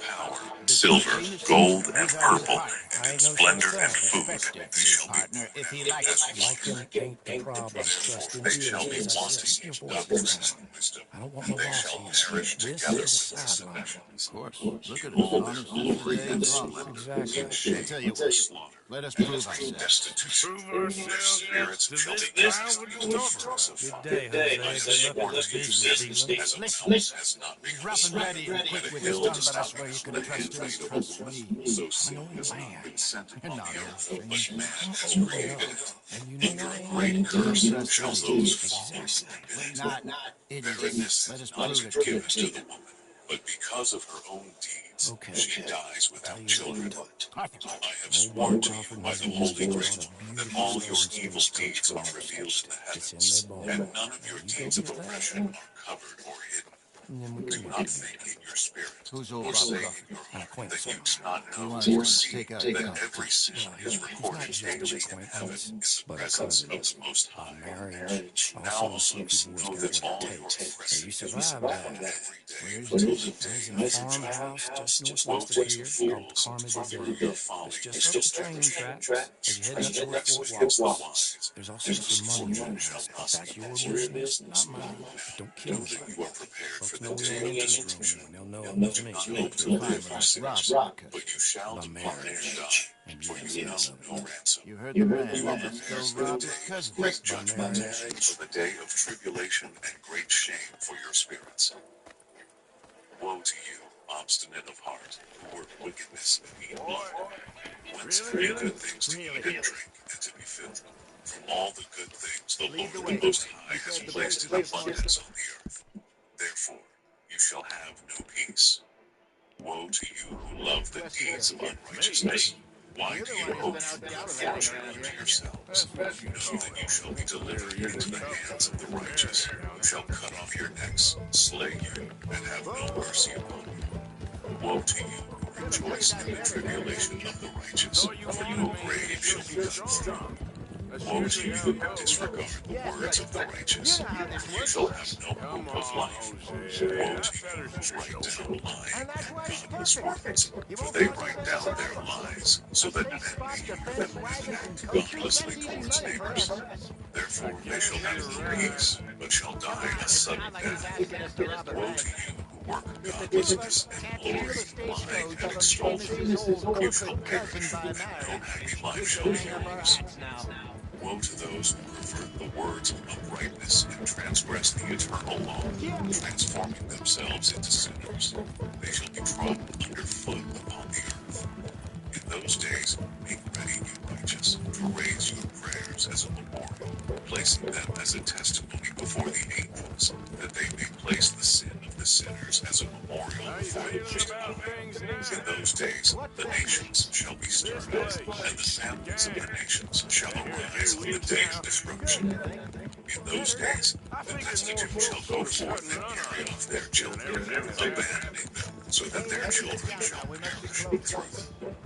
power, silver, gold, and purple, and in splendor and food, they shall be born and live as Liking one. ain't the problem. Therefore Trusting they shall is. be That's wanting it. Your in voice is knowledge fine. and wisdom. I don't want no They boss shall here. perish This together is a with their sideline. seductions. Of course. Look at us, Behold honest their as the glory day and drops. splendor, Exactly. in shame I tell you and what, slaughter, let us in prove great ourselves. destitution. Prove Their ourselves spirits to shall this be guy cast with the into the snuffer. furnace of Good fire. day, I Jose. have Good luck with sworn the to you business sins, dealing. as a Listen, mouse has not he's become rough and smooth, ready and quick and a with his hill tongue, does but I not swear you become can the trust him. handmaid of a Trust woman. me. So I sin know you're has not bad. been sent You're upon not the no earth, but stranger. man has Oh, created no. it. And you know In why your I great am? curse Trust shall me. those fall who Exactly. commit it. Not idiots. Barrenness Let is us not prove it to you. given to the woman, but because of her own deeds, Okay. she dies I'll tell without you children. what. Perfect. I have Old sworn Bob to Crawford you and by his the boys Holy just bought a Grail that beautiful all your stone evil stagecoach deeds from are the revealed in States. the It's in their heavens, barn. and none of Now your you go deeds of get that, oppression are covered or hidden. and then we Do can work not together. think in your spirit, Who's old or Bob say Crawford? in your An heart that acquaintance of you do mine. not He know wants or to see take out your that every competition. sin Well, is he's not recorded just an daily in heaven acquaintance, in the but a presence cousin. of the Most By High. marriage. Now Also, we'll see also if you've always know got that what it all your takes. Hey, you oppressors survived that. every day Where's until this? the There's day a of judgment. farmhouse just Woe northwest of to you here called fools, Carmody for through Bay. your folly It's just you off the shall train perish. tracks as you're heading up towards Transgress Fort against the Walton. wise, There's also and some money fools hidden shall there, but not that's be your answered. business, not mine. Now, But don't kill know that anybody. you are prepared for Folks the know we day ain't of interested in destruction. you, and they'll know it You was do me. not You hope ain't to too live fine for with us sinners, robbers. but you shall By depart and marriage. die, And for you you know know of it. no ransom. You heard the man. You are Let's prepared go for the rob his day of cousin. great By judgment, marriage. for the day of tribulation and great shame for your spirits. Woe to you, obstinate of heart, who work wickedness and eat blood. Whence have you good things to eat and drink, and to be filled? From all the good things the Lord the Most High has placed in abundance on the earth. Therefore, you shall have no peace. Woe to you who love the deeds of unrighteousness. Why do you hope for good fortune unto yourselves? Know that you shall be delivered into the hands of the righteous, who shall cut off your necks, slay you, and have no mercy upon you. Woe to you who rejoice in the tribulation of the righteous, for no grave shall be cut through. Woe to you who disregard the words of the righteous, for you shall have no hope of life. Woe to you who write down lying and godless words, for they write down their lies, so that men may hear them and act godlessly towards neighbors. Therefore they shall have no peace, but shall die a sudden death. Woe to you who work godlessness and glory, lie and extol truth. You shall perish, and no happy life shall be yours. Woe to those who pervert the words of uprightness and transgress the eternal law, transforming themselves into sinners. They shall be trodden underfoot upon the earth. In those days, make ready, you righteous, to raise your prayers as a memorial, placing them as a testimony before the angels, that they may place the sin of the sinners as a memorial before the Most High. In those days, the nations shall be stirred up, and the families of the nations shall arise on the day of destruction. In those days, the destitute shall go forth and carry off their children, abandoning them, so that their children shall perish through them.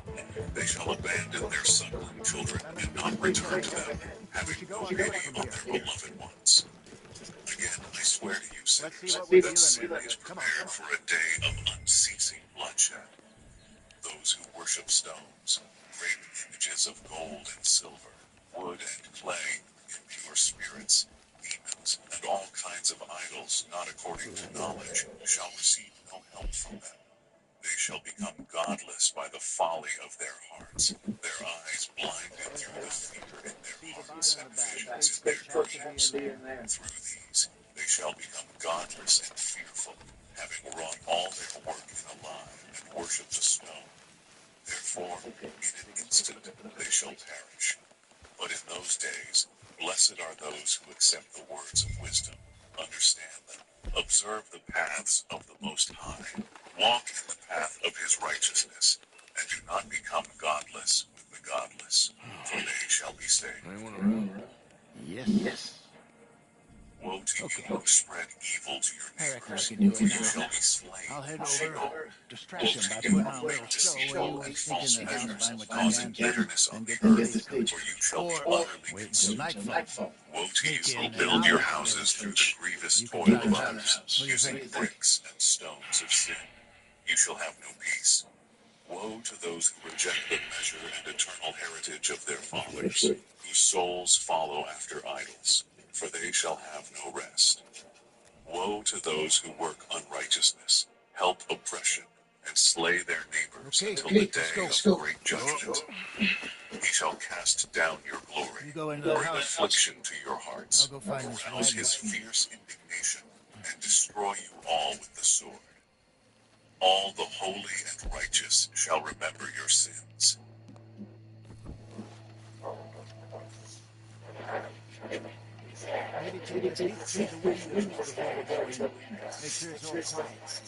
They shall abandon their suckling children and not return to them, having no pity on their beloved ones. Again, I swear to you, sinners, that sin is prepared for a day of unceasing bloodshed. Those who worship stones, graven images of gold and silver, wood and clay, impure spirits, demons, and all kinds of idols not according to knowledge, shall receive no help from them. They shall become godless by the folly of their hearts, their eyes blinded through the fear in their hearts and visions in their dreams. Through these they shall become godless and fearful, having wrought all their work in a lie and worshipped a stone. Therefore, in an instant they shall perish. But in those days, blessed are those who accept the words of wisdom, understand them, observe the paths of the Most High, walk in the path of his righteousness, and do not become godless with the godless, for they shall be saved. Yes. Woe to you who spread evil to your I reckon I neighbors, can do for it you now. shall be slain I'll head with over, sheep. distract Woe him by to putting you on a who little make show where deceitful you and ain't thinking false the house measures, buying what you causing can bitterness on and the get the earth, village for you shall be or utterly wait until consumed. nightfall. Woe to you Sneak who in and build out your of the houses through the village. grievous You can toil try of that. others, What do you using think? bricks and stones of sin. You shall have no peace. Woe to those who reject the measure and eternal heritage of their fathers, whose souls follow after idols, for they shall have no rest. Woe to those who work unrighteousness, help oppression, and slay their neighbors Okay, until the let's day go. of great judgment. He shall cast down your glory, You go into that bring house. affliction to your hearts, I'll go find this arouse wagon. his fierce indignation, and destroy you all with the sword. All the holy and righteous shall remember your sins. Maybe take a peek through the windows before we go in. Make sure it's all quiet.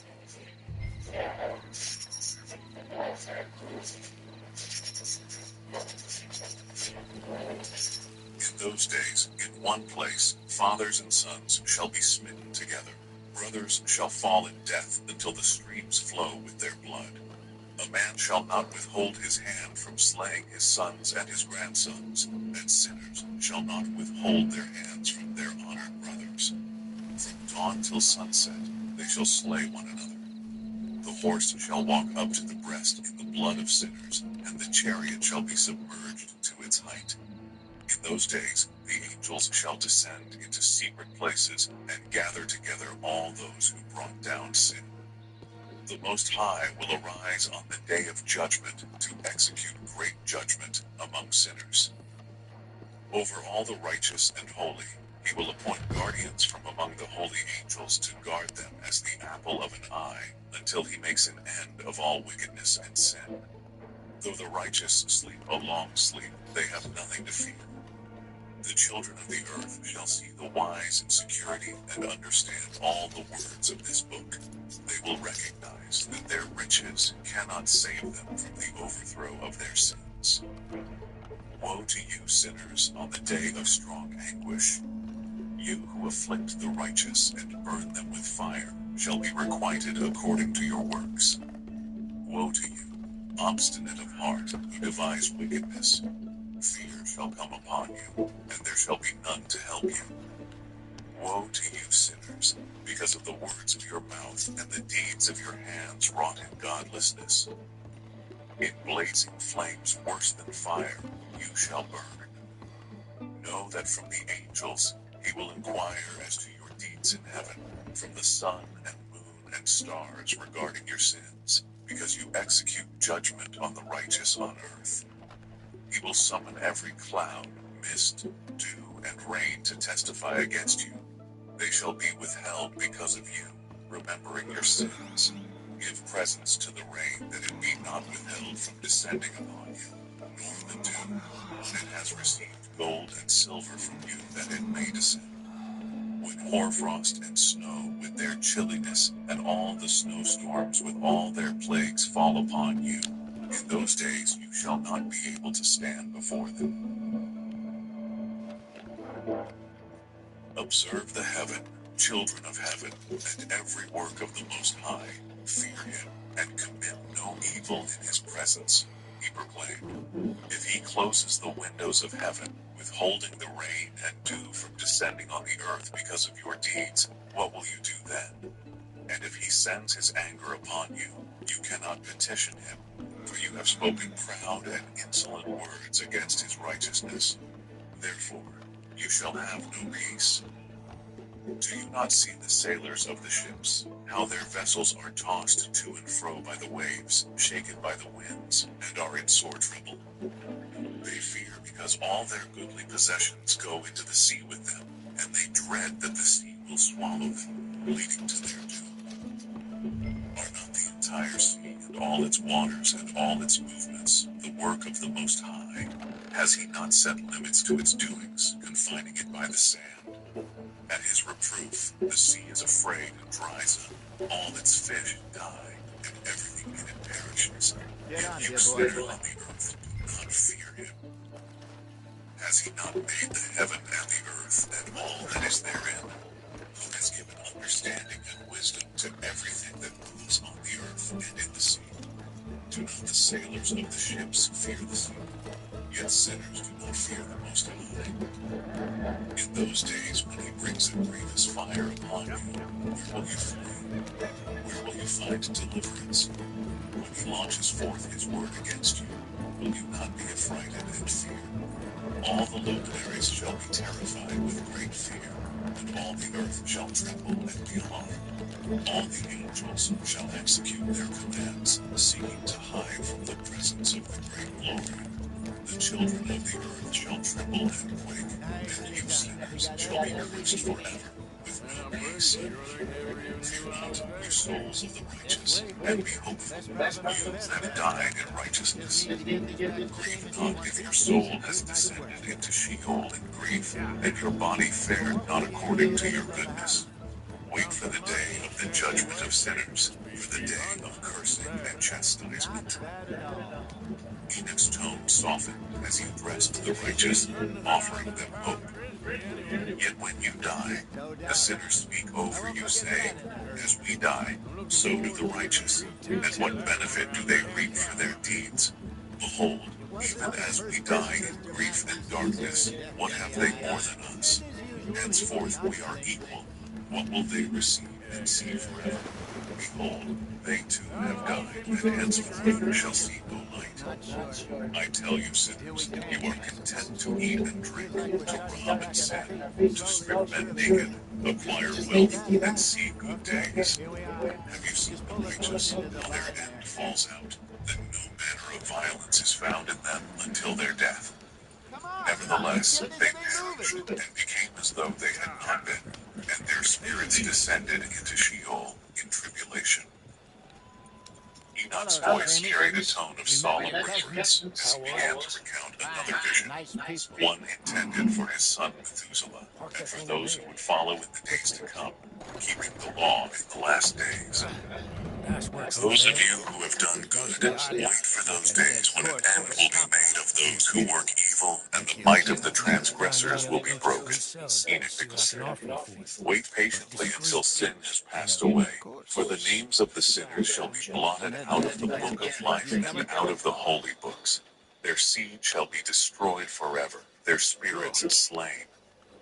In those days, in one place, fathers and sons shall be smitten together. Brothers shall fall in death until the streams flow with their blood. A man shall not withhold his hand from slaying his sons and his grandsons, and sinners shall not withhold their hands from their honored brothers. From dawn till sunset they shall slay one another. The horse shall walk up to the breast in the blood of sinners, and the chariot shall be submerged to its height. In those days the angels shall descend into secret places and gather together all those who brought down sin. The Most High will arise on the day of judgment to execute great judgment among sinners. Over all the righteous and holy, he will appoint guardians from among the holy angels to guard them as the apple of an eye, until he makes an end of all wickedness and sin. Though the righteous sleep a long sleep, they have nothing to fear. The children of the earth shall see the wise in security and understand all the words of this book. They will recognize that their riches cannot save them from the overthrow of their sins. Woe to you sinners on the day of strong anguish. You who afflict the righteous and burn them with fire shall be requited according to your works. Woe to you, obstinate of heart, who devise wickedness. Fear shall come upon you, and there shall be none to help you. Woe to you sinners, because of the words of your mouth and the deeds of your hands wrought in godlessness. In blazing flames worse than fire, you shall burn. Know that from the angels he will inquire as to your deeds in heaven, from the sun and moon and stars regarding your sins, because you execute judgment on the righteous on earth. He will summon every cloud, mist, dew, and rain to testify against you. They shall be withheld because of you, remembering your sins. Give presents to the rain, that it be not withheld from descending upon you, nor the dew, when it has received gold and silver from you, that it may descend. When hoarfrost and snow with their chilliness, and all the snowstorms with all their plagues fall upon you, in those days you shall not be able to stand before them. Observe the heaven, children of heaven, and every work of the Most High. Fear him, and commit no evil in his presence, he proclaimed. If he closes the windows of heaven, withholding the rain and dew from descending on the earth because of your deeds, what will you do then? And if he sends his anger upon you, you cannot petition him, for you have spoken proud and insolent words against his righteousness. Therefore, you shall have no peace. Do you not see the sailors of the ships, how their vessels are tossed to and fro by the waves, shaken by the winds, and are in sore trouble? They fear because all their goodly possessions go into the sea with them, and they dread that the sea will swallow them, leading to their doom. Are not the entire sea and all its waters and all its movements the work of the Most High? Has he not set limits to its doings, confining it by the sand? At his reproof, the sea is afraid and dries up, all its fish die, and everything in it perishes. Get on, Yet you dear sinner boy. on the earth do not fear him. Has he not made the heaven and the earth and all that is therein? Who has given understanding and wisdom to everything that moves on the earth and in the sea? Do not the sailors of the ships fear the sea? Yet sinners do not fear the Most High. In those days when he brings a grievous fire upon you, where will you flee? Where will you find deliverance? When he launches forth his word against you, will you not be affrighted and fear? All the luminaries shall be terrified with great fear, and all the earth shall tremble and be alarmed. All the angels shall execute their commands, seeking to hide from the presence of the great glory. The children of the earth shall tremble and quake, and you sinners shall be cursed forever, with no peace. Fear not, you souls of the righteous, and be hopeful, you that died in righteousness. Grieve not if your soul has descended into Sheol in grief, and your body fared not according to your goodness. Wait for the day of the judgment of sinners, for the day of cursing and chastisement. Enoch's tone softened as he addressed the righteous, offering them hope. Yet when you die, the sinners speak over you, saying, as we die, so do the righteous. And what benefit do they reap for their deeds? Behold, even as we die in grief and darkness, what have they more than us? Henceforth we are equal. What will they receive and see forever? Behold, they too have died, and henceforth shall see no light. I tell you, sinners, you are content to eat and drink, to rob and sin, to strip men naked, acquire wealth, and see good days. Have you seen the righteous, how their end falls out, that no manner of violence is found in them until their death? Nevertheless, they perished and became as though they had not been, and their spirits descended into Sheol in tribulation. Enoch's voice carried a tone of solemn reverence as he began to recount another vision, one intended for his son Methuselah, and for those who would follow in the days to come, keeping the law in the last days. Those of you who have done good, wait for those days when an end will be made of those who work evil, and the might of the transgressors will be broken. Enoch declared, wait patiently until sin has passed away, for the names of the sinners shall be blotted out of the book of life and out of the holy books. Their seed shall be destroyed forever, their spirits slain.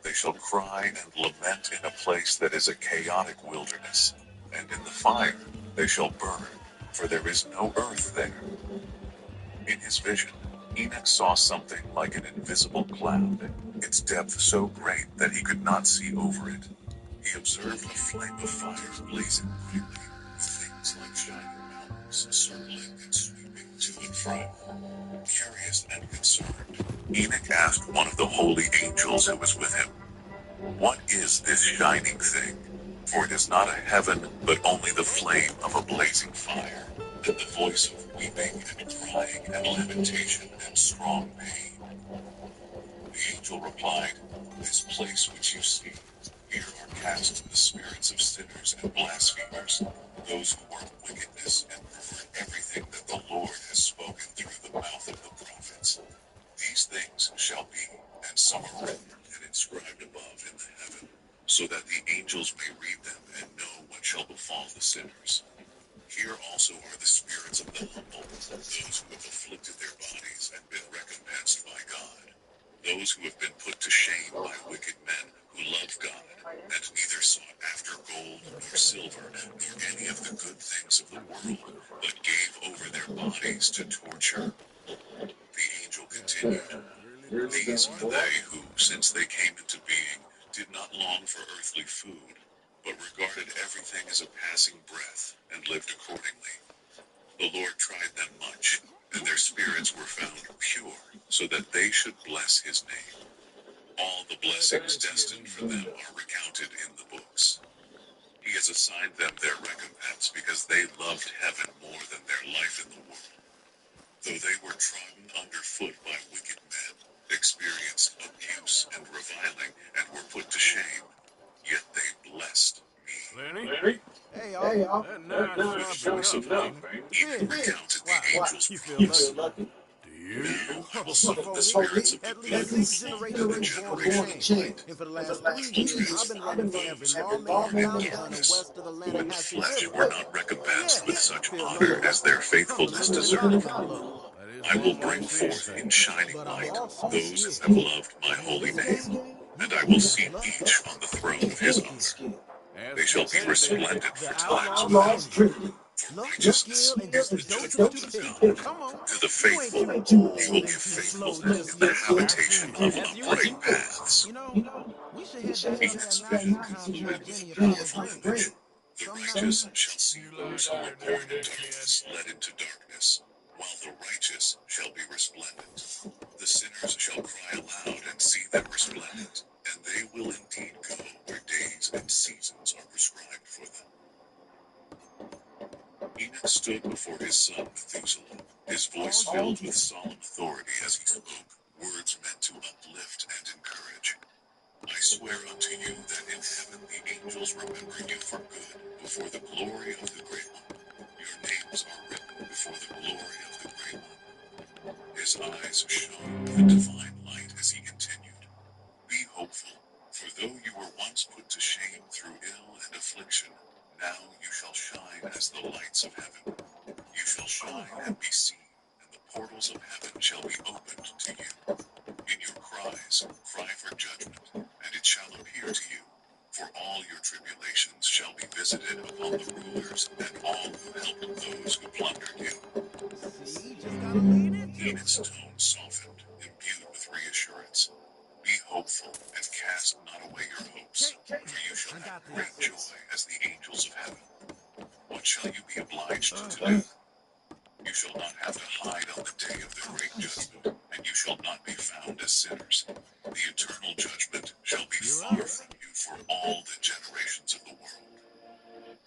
They shall cry and lament in a place that is a chaotic wilderness, and in the fire they shall burn, for there is no earth there. In his vision, Enoch saw something like an invisible cloud, its depth so great that he could not see over it. He observed a flame of fire blazing brightly, with things like shining mountains circling and sweeping to and fro. Curious and concerned, Enoch asked one of the holy angels who was with him, what is this shining thing? For it is not a heaven, but only the flame of a blazing fire, and the voice of weeping and crying and lamentation and strong pain. The angel replied, this place which you see, here are cast the spirits of sinners and blasphemers, those who work wickedness and pervert everything that the Lord has spoken through the mouth of the prophets. These things shall be, and some are written and inscribed above in the heaven, so that the angels may read them and know what shall befall the sinners. Here also are the spirits of the humble, those who have afflicted their bodies and been recompensed by God, those who have been put to shame by wicked men who love God, and neither sought after gold nor silver nor any of the good things of the world, but gave over their bodies to torture. The angel continued, these are they who, since they came into being, did not long for earthly food, regarded everything as a passing breath, and lived accordingly. The Lord tried them much, and their spirits were found pure, so that they should bless his name. All the blessings destined for them are recounted in the books. He has assigned them their recompense because they loved heaven more than their life in the world. Though they were trodden underfoot by wicked men, experienced abuse and reviling, and were put to shame, yet they blessed me. Lenny? Hey, y'all. That nice With sharp voice of enough, hope, ain't it? even recounted the angels' You feel promise. lucky? Do you? Now I will summon Before the me, spirits of at the least good 6 and generations the were born in generation of shame. light. And for the last 3 To years, I've been running transform from every those lawman born in in downtown and darkness, west of the who in the Lannahechee flesh River. were not Oh recompensed yeah, with I such feel no honor as their worse. I'm the faithfulness living deserved. embodiment of love. That is I will one way bring to see it, forth in shining but I'm light also those who scared. have loved my And in holy this name, game, you and I gotta will have seat luck each on the throne of his and skill. honor. They As shall be competitive, resplendent the for times outlaw's past, trinity. for Luck, righteousness, skill, and just a the dose of judgment of stupidity. God. Come on. To the You ain't faithful, too you will old give and too slow faithfulness just in the yet. habitation of As you upright wait, paths. you know, we should head down to that Phoenix mountain vision copy concluded of with Jenny a about her powerful dream. image. The Some night, righteous shall see you those like who her, were born don't in you, darkness led into darkness, while the righteous shall be resplendent. The sinners shall cry aloud and see them resplendent, and they will indeed go where days and seasons are prescribed for them. Enoch stood before his son Methuselah, his voice filled with solemn authority as he spoke, words meant to uplift and encourage. I swear unto you that in heaven the angels remember you for good, before the glory of the Great One. Your names are written before the glory of the Great One. His eyes shone with a divine light as he continued, be hopeful, for though you were once put to shame through ill and affliction, now you shall shine as the lights of heaven. You shall shine and be seen, and the portals of heaven shall be opened to you. In your cries, cry for judgment, and it shall appear to you. For all your tribulations shall be visited upon the rulers and all who helped those who plundered you. see, just gotta lean into it. Enoch's tone softened, imbued with reassurance. Be hopeful and cast not away your hopes, Okay, for you shall I have got great this. joy as the angels of heaven. What shall you be obliged to do? You shall not have to hide on the day of the great judgment, and you shall not be found as sinners. The eternal judgment shall be You're far right. from you for all the generations of the world.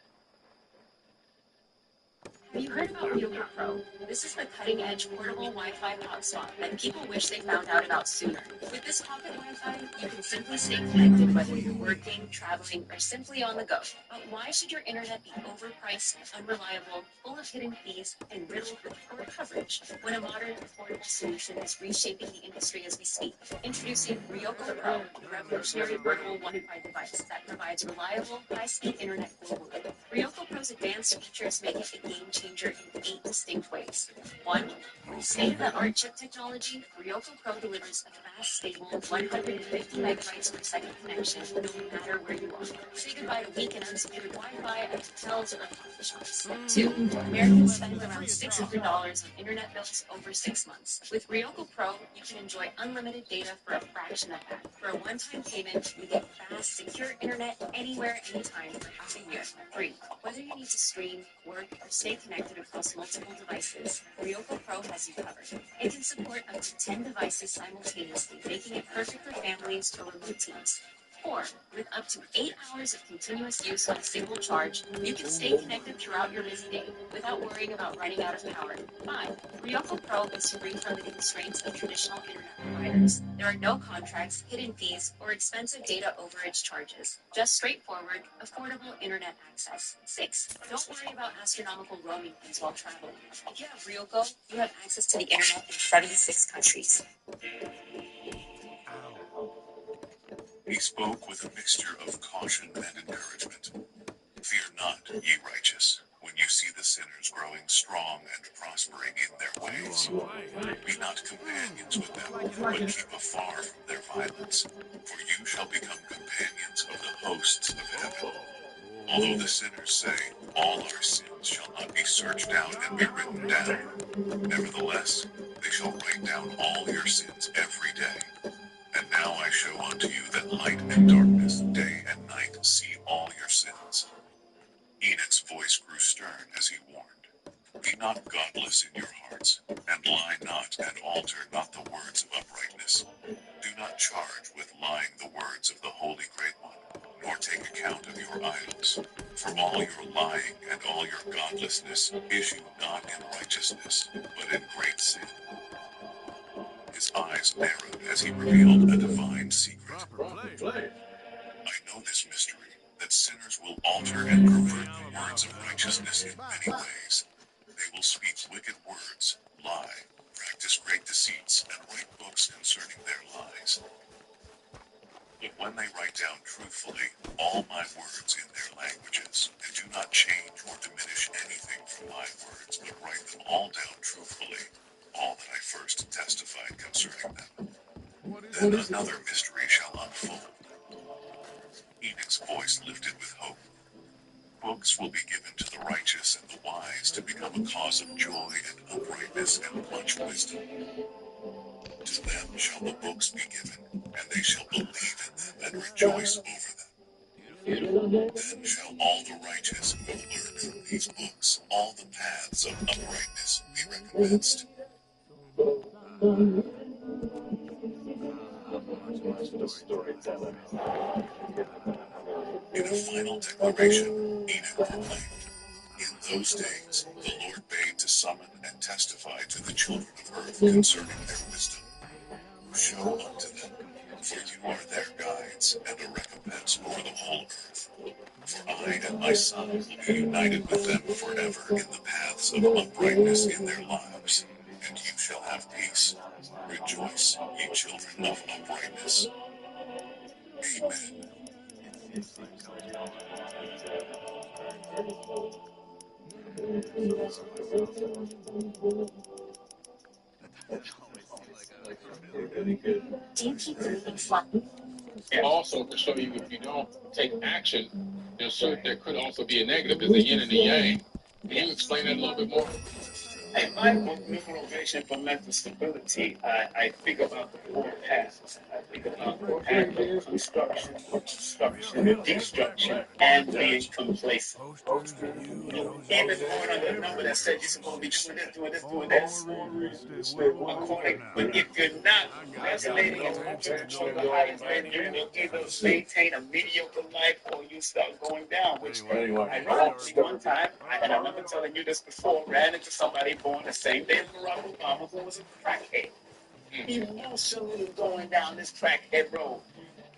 Have you heard about Ryoko Pro? This is the cutting-edge portable Wi-Fi hotspot that people wish they found out about sooner. With this pocket Wi-Fi, you can simply stay connected whether you're working, traveling, or simply on the go. But why should your internet be overpriced, unreliable, full of hidden fees, and riddled with poor coverage when a modern, affordable solution is reshaping the industry as we speak? Introducing Ryoko Pro, the revolutionary portable Wi-Fi device that provides reliable, high-speed internet globally. Ryoko Pro's advanced features make it a game changer in 8 distinct ways. 1. With state-of-the-art chip technology, Ryoko Pro delivers a fast, stable 150 megabytes per second connection no matter where you are. Say goodbye to weak and unsecured Wi-Fi at hotels or coffee shops. 2. Americans spend around $600 on internet bills over 6 months. With Ryoko Pro, you can enjoy unlimited data for a fraction of that. For a one-time payment, you get fast, secure internet anywhere, anytime for half a year. 3. Whether you need to stream, work, or stay connected across multiple devices, Ryoko Pro has you covered. It can support up to 10 devices simultaneously, making it perfect for families or remote teams. 4. With up to 8 hours of continuous use on a single charge, you can stay connected throughout your busy day without worrying about running out of power. 5. Ryoko Pro is free from the constraints of traditional internet providers. There are no contracts, hidden fees, or expensive data overage charges. Just straightforward, affordable internet access. 6. Don't worry about astronomical roaming fees while traveling. If you have Ryoko, you have access to the internet in 76 countries. He spoke with a mixture of caution and encouragement. Fear not, ye righteous, when you see the sinners growing strong and prospering in their ways. Be not companions with them, but keep afar from their violence, for you shall become companions of the hosts of heaven. Although the sinners say, all our sins shall not be searched out and be written down, nevertheless, they shall write down all your sins every day. And Now I show unto you that light and darkness, day and night, see all your sins. Enoch's voice grew stern as he warned. Be not godless in your hearts, and lie not, and alter not the words of uprightness. Do not charge with lying the words of the Holy Great One, nor take account of your idols. For all your lying and all your godlessness issue not in righteousness, but in great sin. His eyes narrowed as he revealed a divine secret. I know this mystery, that sinners will alter and pervert the words of righteousness in many ways. They will speak wicked words, lie, practice great deceits, and write books concerning their lies. But when they write down truthfully all my words in their languages, and do not change or diminish anything from my words, but write them all down truthfully, all that I first testified concerning them, then another mystery shall unfold. Enoch's voice lifted with hope. Books will be given to the righteous and the wise to become a cause of joy and uprightness and much wisdom. To them shall the books be given, and they shall believe in them and rejoice over them. Then shall all the righteous who have learned from these books all the paths of uprightness be recompensed. In a final declaration, Enoch proclaimed, in those days the Lord bade to summon and testify to the children of earth concerning their wisdom. Show unto them, for you are their guides, and a recompense over the whole earth. For I and my son will be united with them forever in the paths of uprightness in their lives, and you shall have peace. Rejoice, ye children of uprightness. Amen. Do you keep reading fun? And also to show you if you don't take action, there could also be a negative. There's a yin and a yang. Can you explain that a little bit more? In my book, Numeration for Mental Stability, I think about the four paths. I think about active construction, obstruction, destruction, and being complacent. Even going on the number that said you're supposed to be doing this, doing this. According, but if you're not resonating and moving to the highest, then you will either maintain a mediocre life or you start going down. Which, ironically, one time, and I remember telling you this before, ran into somebody born the same day as Barack Obama who was a crackhead. Emotionally going down this crackhead road.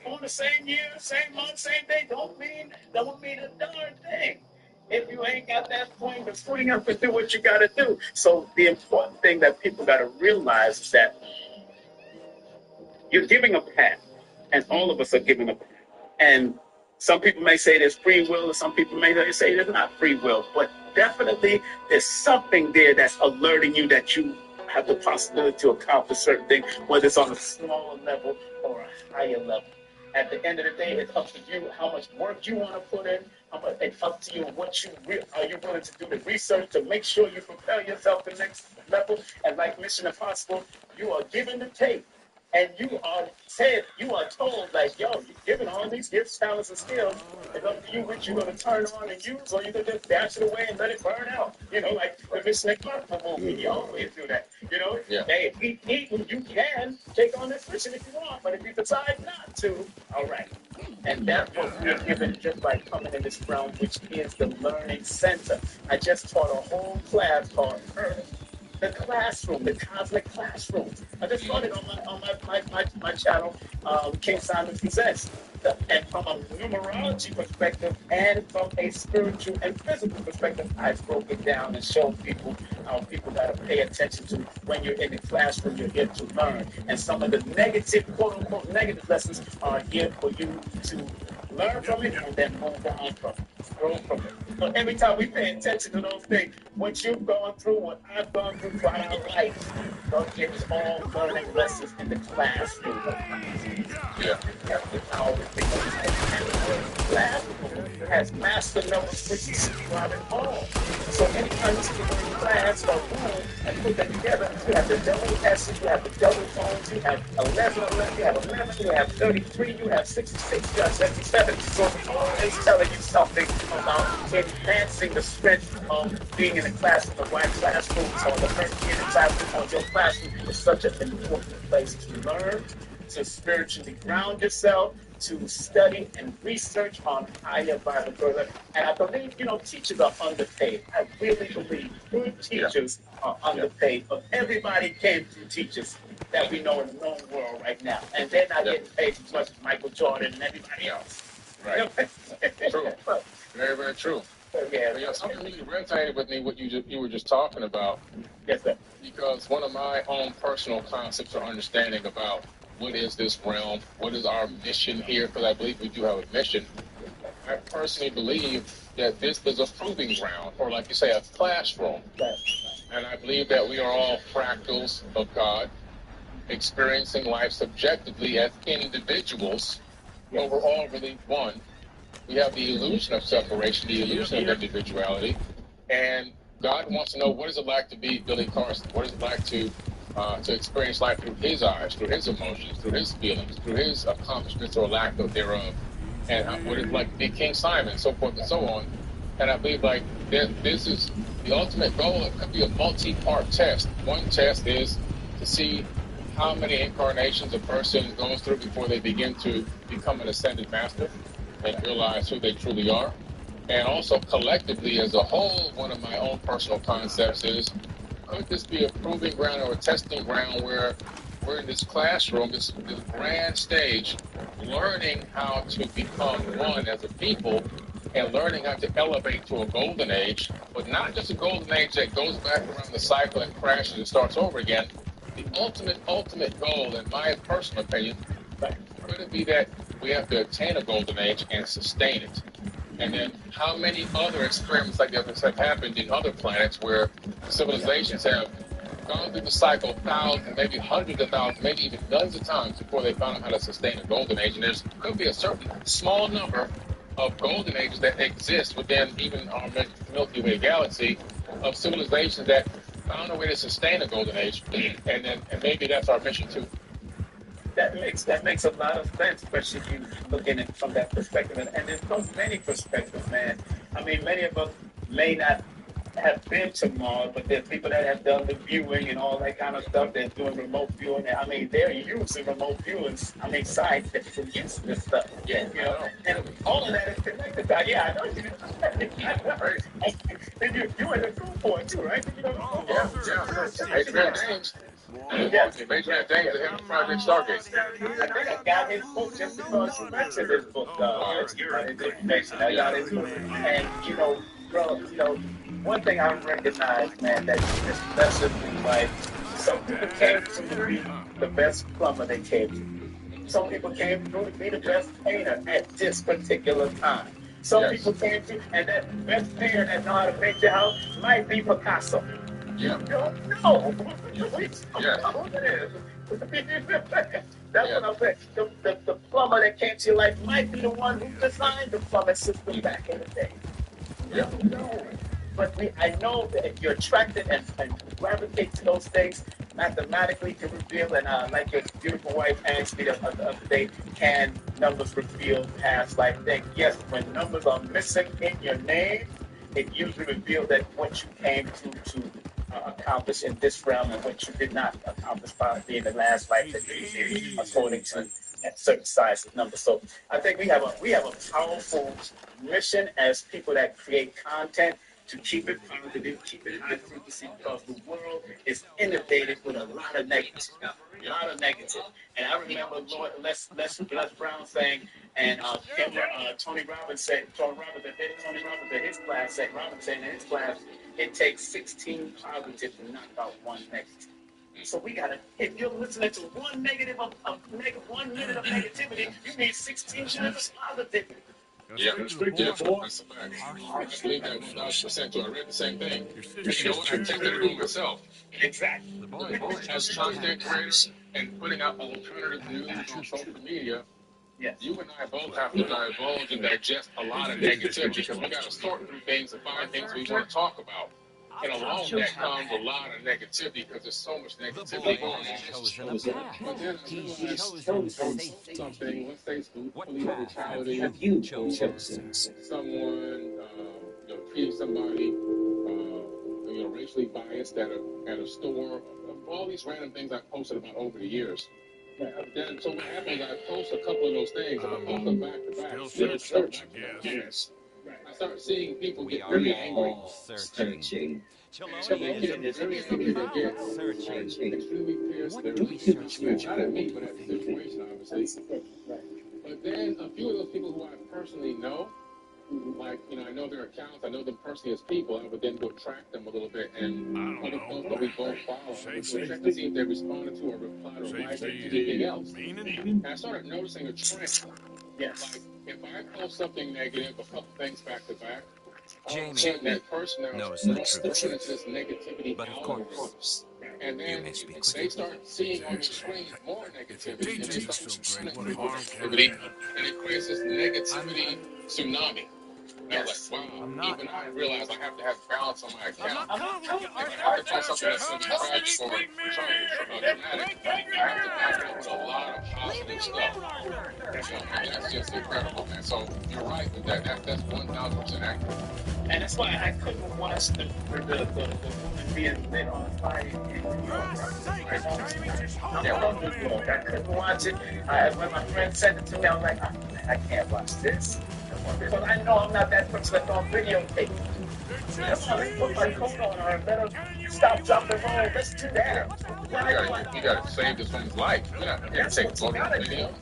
On the same year, same month, same day, don't mean a darn thing. If you ain't got that point to swing up and do what you got to do. So the important thing that people got to realize is that you're giving a path, and all of us are giving a path. And some people may say there's free will, or some people may say there's not free will, but definitely there's something there that's alerting you that you have the possibility to accomplish certain things, whether it's on a smaller level or a higher level. At the end of the day, it's up to you how much work you want to put in. It's up to you what are you willing to do the research to make sure you propel yourself to the next level. And like Mission Impossible, you are given the tape. And you are told, like, yo, you're given all these gifts, talents, and skills. It's up to you which you're going to turn on and use, or you can just dash it away and let it burn out. You know, like the Mission Impossible movie. You always do that. You know, hey, eat when you can take on this mission if you want, but if you decide not to, all right. And that's what we're given just by coming in this realm, which is the learning center. I just taught a whole class called Earth. The classroom, the cosmic classroom. I just taught it on my channel, King Simon Presents. And from a numerology perspective and from a spiritual and physical perspective, I broke it down and showed people how people got to pay attention to when you're in the classroom, you're here to learn. And some of the negative, quote unquote, negative lessons are here for you to learn from it and then move on from it, grow from it. So every time we pay attention to those things, what you've gone through, what I've gone through throughout our life, it was all learning lessons in the classroom. Yeah. That's the power of the classroom. has master numbers for you throughout it all. So anytime you see the word class or room and put them together, you have the double S's, you have the double phones, you have 11, you have 11, you have 33, you have 66, you have 77. So it's always telling you something about enhancing the strength of being in a class in the right classroom. So the first year in the classroom or your classroom is such an important place to learn, to spiritually ground yourself, to study and research on higher Bible further. And I believe, teachers are underpaid. I really believe good teachers are underpaid. But everybody came through teachers that we know in the known world right now. And they're not getting paid as much as Michael Jordan and everybody else. Right. True. Very, very true. Something really resonated with me what you were just talking about. Yes, sir. Because one of my own personal concepts or understanding about what is this realm, what is our mission here, because I believe we do have a mission. I personally believe that this is a proving ground, or like you say, a classroom. And I believe that we are all fractals of God, experiencing life subjectively as individuals, but we're all really one. We have the illusion of separation, the illusion of individuality, and God wants to know, what is it like to be Billy Carson? What is it like to experience life through his eyes, through his emotions, through his feelings, through his accomplishments or lack of thereof, and what it's like to be King Simon, so forth and so on. And I believe this is the ultimate goal. It could be a multi-part test. One test is to see how many incarnations a person goes through before they begin to become an ascended master and realize who they truly are. And also collectively as a whole, one of my own personal concepts is, could this be a proving ground or a testing ground where we're in this classroom, this grand stage, learning how to become one as a people and learning how to elevate to a golden age, but not just a golden age that goes back around the cycle and crashes and starts over again. The ultimate goal, in my personal opinion, could it be that we have to attain a golden age and sustain it? And then how many other experiments like this have happened in other planets where civilizations have gone through the cycle thousands, maybe hundreds of thousands, maybe even millions of times before they found out how to sustain a golden age. And there could be a certain small number of golden ages that exist within even our Milky Way galaxy of civilizations that found a way to sustain a golden age. And maybe that's our mission too. That makes a lot of sense, especially if you looking at it from that perspective. And there's so many perspectives, man. I mean, many of us may not have been to Mars, but there's people that have done the viewing and all that kind of stuff. They're doing remote viewing. I mean, they're using remote viewing. I mean, scientists are using this stuff. Yeah, and all of that is connected. Yeah, I know you. And you in the group for it too, right? Adrian James. Adrian James, the head of Project Stargate. I think I got his book just because you mentioned his book. Dead Redemation. I got his book, and bro, one thing I recognize, man, that this lesson in life, some people came through to be the best plumber they came through. Some people came through to be the best painter at this particular time. Some people came through, and that best painter that know how to paint your house might be Picasso. Yeah. You don't know. Yeah. That's what I'm saying. The plumber that came to your life might be the one who designed the plumbing system back in the day. You don't know. But I know that if you're attracted and gravitate to those things, mathematically can reveal, and like your beautiful wife asked me the other day, can numbers reveal past life things? Yes, when numbers are missing in your name, it usually reveals that what you came to accomplish in this realm and what you did not accomplish by being the last life that you did according to a certain size of numbers. So I think we have a powerful mission as people that create content to keep it positive, keep it high frequency, because the world is inundated with a lot of negative. And I remember Lord Les Brown saying, and Tony Robbins said in his class said, in his class, it takes 16 positives to knock out one negative. So we gotta, if you're listening to one negative of 1 minute of negativity, you need 16 minutes of positivity. Yeah, that's a fact. I believe that 1,000% too. I read the same thing. I tested it on myself. Exactly. As content creators and putting out alternative news on social media, Yes. You and I both have to divulge and digest a lot of negativity because we got to sort through things and find things we want to talk about. And along that comes a lot of negativity because there's so much The negativity boy going has on. chosen a path. But then I He's realized chosen something, safety. let's say What police path have brutality, you chosen? someone treating somebody racially biased at a store, all these random things I've posted about over the years. Then, so what happens? I post a couple of those things. I post them back to back. Still searching, I guess. I start seeing people We get are very angry. all searching. Some Chelonians get very is angry. They about get searching. extremely pissed. What They're do we search for? not at me, but at the situation, obviously. But then a few of those people who I personally know, like, I know their accounts, I know them personally as people, I would then go track them a little bit and other posts that we both follow. I would go check to see if they responded to or replied or liked or anything else. And I started noticing a trend. Yes. Like, if I post something negative, a couple things back to back, all of a Jamie sudden that person now knows is the born truth. into this negativity But of algorithm. course, And you then may speak with they him. start seeing on the screen more If he negativity, and they teaches you start so great, what responding to harm can negativity, it and it creates this negativity tsunami. And I was like, wow, I'm not. even I realize I have to have balance on my I'm account. not coming with you, If I Arthur. have to post something that's going to be tragic or dramatic, I have to back it up with a lot of Leave me positive stuff. alone, Arthur. And that's just incredible, man. So you're right with that. That's 1,000% accurate. And that's why I couldn't watch the woman being lit on fire in New York. I'm from New York. I couldn't watch it. When my friend sent it to me, I was like, oh, man, I can't watch this. Because I know I'm not that person that's on videotape. That's why they put my coat on her and better stop, drop, and roll. Let's do that. You got to save this woman's life. You're not here to take photos and video.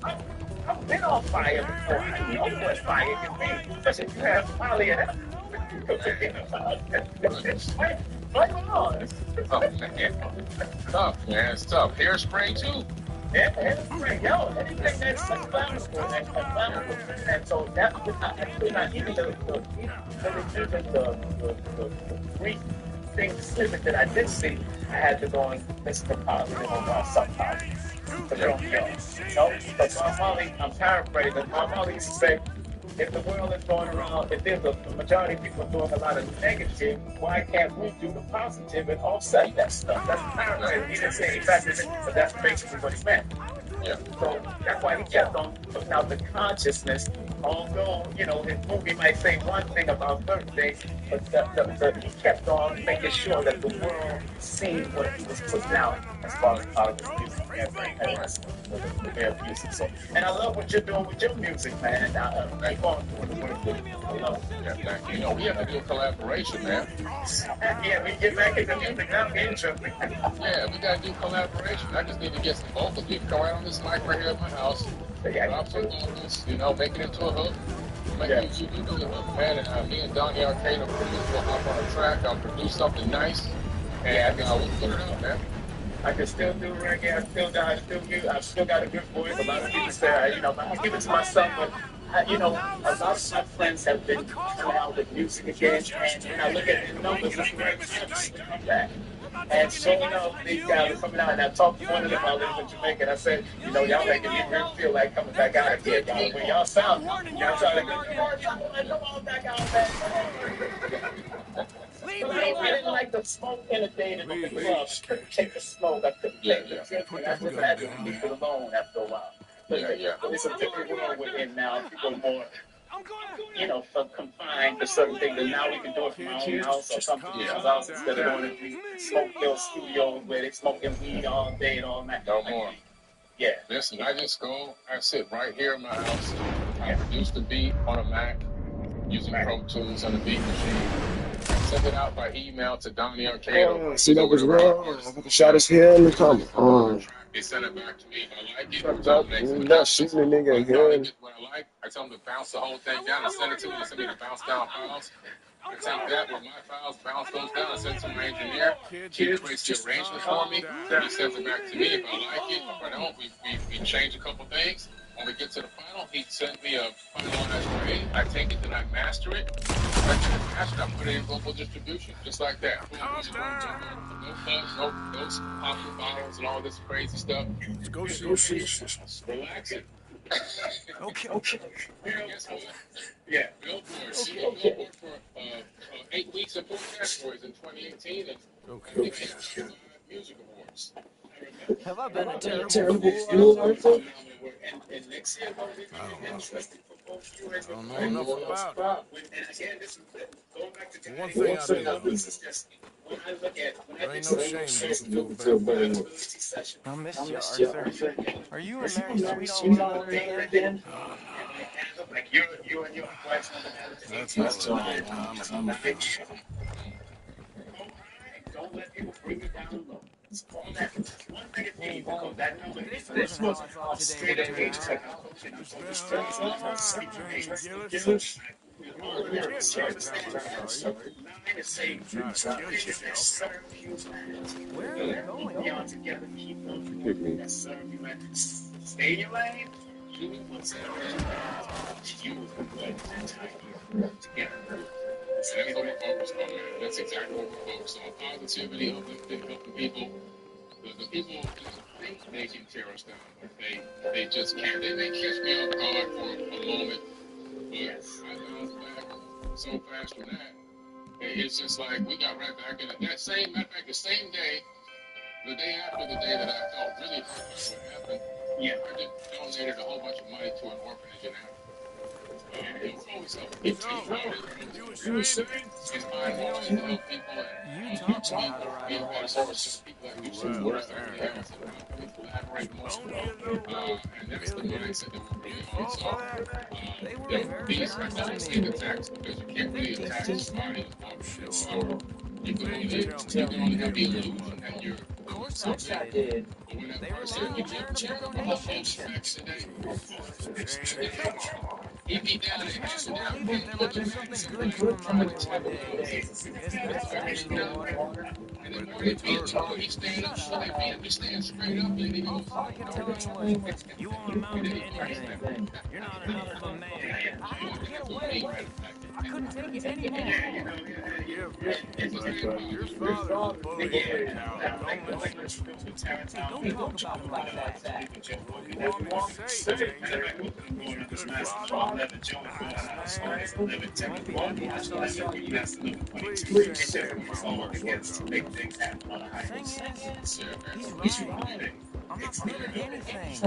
I've been on fire before. I know what fire can be. Especially if you have polyethylene. Tough, man. It's tough. Hairspray, too. Yeah, hairspray. Yo, anything that's flammable, and so that I could not even the brief thing snippet that I did see, I had to go and listen to positive or something. But but Bob Marley, I'm paraphrasing. Bob Marley used to say, if the world is going around, if there's a majority of people doing a lot of negative, why can't we do the positive and offset that stuff? That's paraphrasing. He didn't say exactly that, but that's basically what he meant. Yeah. So that's why he kept on putting out the consciousness, although, his movie might say one thing about certain things, but he kept on making sure that the world seen what he was putting out as far as positive music and that's the real music. So, and I love what you're doing with your music, man. Keep on doing the work with it. I love it. Yeah, thank you. We have to do a collaboration, man. Yeah, we get back into music. Now I'm interested. Yeah, we got to do collaboration. I just need to get some vocals. We can come right on this mic right here at my house, drop some vocals, make it into a hook. You do the hook, man, and me and Donnie Arcade will hop on a track. I'll produce something nice, and we'll put it out, man. I can still do reggae. I still got a good voice. A lot of people say, I give it to myself, but a lot of my friends have been coming out with music again, and when I look at the numbers, it's very much come back. And sure enough, these guys are coming out, and I talked to one of them while they was in Jamaica, and I said, y'all making me really feel like coming back out here, y'all. When y'all sound, y'all trying to come on back out, man. I didn't like the smoke in the day in the club. I couldn't take the smoke. I couldn't take the drinking. I just had to leave it alone after a while. But it's a different world we're in now. People are more, confined to certain things. And now we can do it from our own house or come to people's house instead of going to smoke-filled studios where they smoking weed all day and all night. No more. Yeah. Listen, I sit right here in my house. I produce the beat on a Mac using Pro Tools on the beat machine. Send it out by email to Donnie Arcade. See, that was wrong. I shot his head in the comment. They send it back to me. If I like it, Not shooting a nigga in here. what I like, I tell them to bounce the whole thing down and send it to me. They send me the bounce down files. I take that with my files, bounce those down, and send it to my engineer. He creates the arrangement for me. He sends it back to me. If I like it, if I don't, we change a couple things. When we get to the final, he sends me a finalized grade. I take it, then I master it. I get it mastered, I put it in global distribution, just like that. No fuzz, no popping bottles and all this crazy stuff. Go see. Relax it. Okay. Guess what? Yeah. Billboard. She Okay. hit Billboard for 8 weeks in 4 categories in 2018, and Okay. I think 8 music awards. Have I been a A terrible terrible fool, fuel, Arthur? Arthur. And next year will be I don't know. interesting for both you and I your don't know friend. enough about it. And again, this is going back to But one guiding thing I do principles. know, This is just when I look at when I there did ain't no some shame looking for a better world. accountability session. I missed I you, missed you, Arthur. Arthur. Are you Are and you Mary and Mary sweet on sweet one on one another another again? again? Like you and your wife's number down at the That's 18th. all That's a all. long time ago, son. Don't let people bring you down low. It's called that. One negativity because that number This this wasn't how wasn't I how thought I today straight would at turn age out. coach and I'm It's been focused a long on time, Jamie Gillis. Gillis. You were a kid last time I saw you. Nine is say Didn't try to kill things that yourself. serve humanity. Where are you going? Beyond together, keep them that serve humanity. Stay in your lane. Do what's in you and entire together. So that's what we're focused on, man. That's exactly what we're focused on. Positivity, helping people. The people think they can tear us down, but they just can't. They may catch me off guard for a moment, but I bounce back so fast from that. It's just like we got right back in it. That same, matter of fact, the same day, the day after the day that I felt really hurt by what happened, I just donated a whole bunch of money to an orphanage in Africa. We're always helping people. So, you were You saying? say? Just find You know, ways to help people you and taught me how to ride be a a better horse. source to people that do some Well, work everything apparently. else and how we collaborate more. Bony as old And that's the millions. mindset that we're You really on. fall So, for that? They were you know, very these are nice to not me. skin attacks because you can't They're really attack decent. somebody I'm and sure. so you can Please tell me you you can didn't only give be them illusion money. that you're Of doing course I something. did. But when that They were person little charitable donations. today, Jesus, Jamie, come on. he beat down I'm and starting just to now believe that there might be something good coming my way one day. Guess that's dead in the water. and With then the he beat turtle. he stand up Shut up. he stands straight up and he All goes, Father kept telling me was, you won't amount to anything. You're not enough of a man. I had to get away. I couldn't take it anymore. Forgive me, but your father's a bully in the town. Don't listen. Hey, don't talk about him like that. What do you want me to say, Jamie? He's a good father, nice man. He won't be happy I saw you. Please send him my worst regards. Thing is, he's he's right. I'm not good at anything.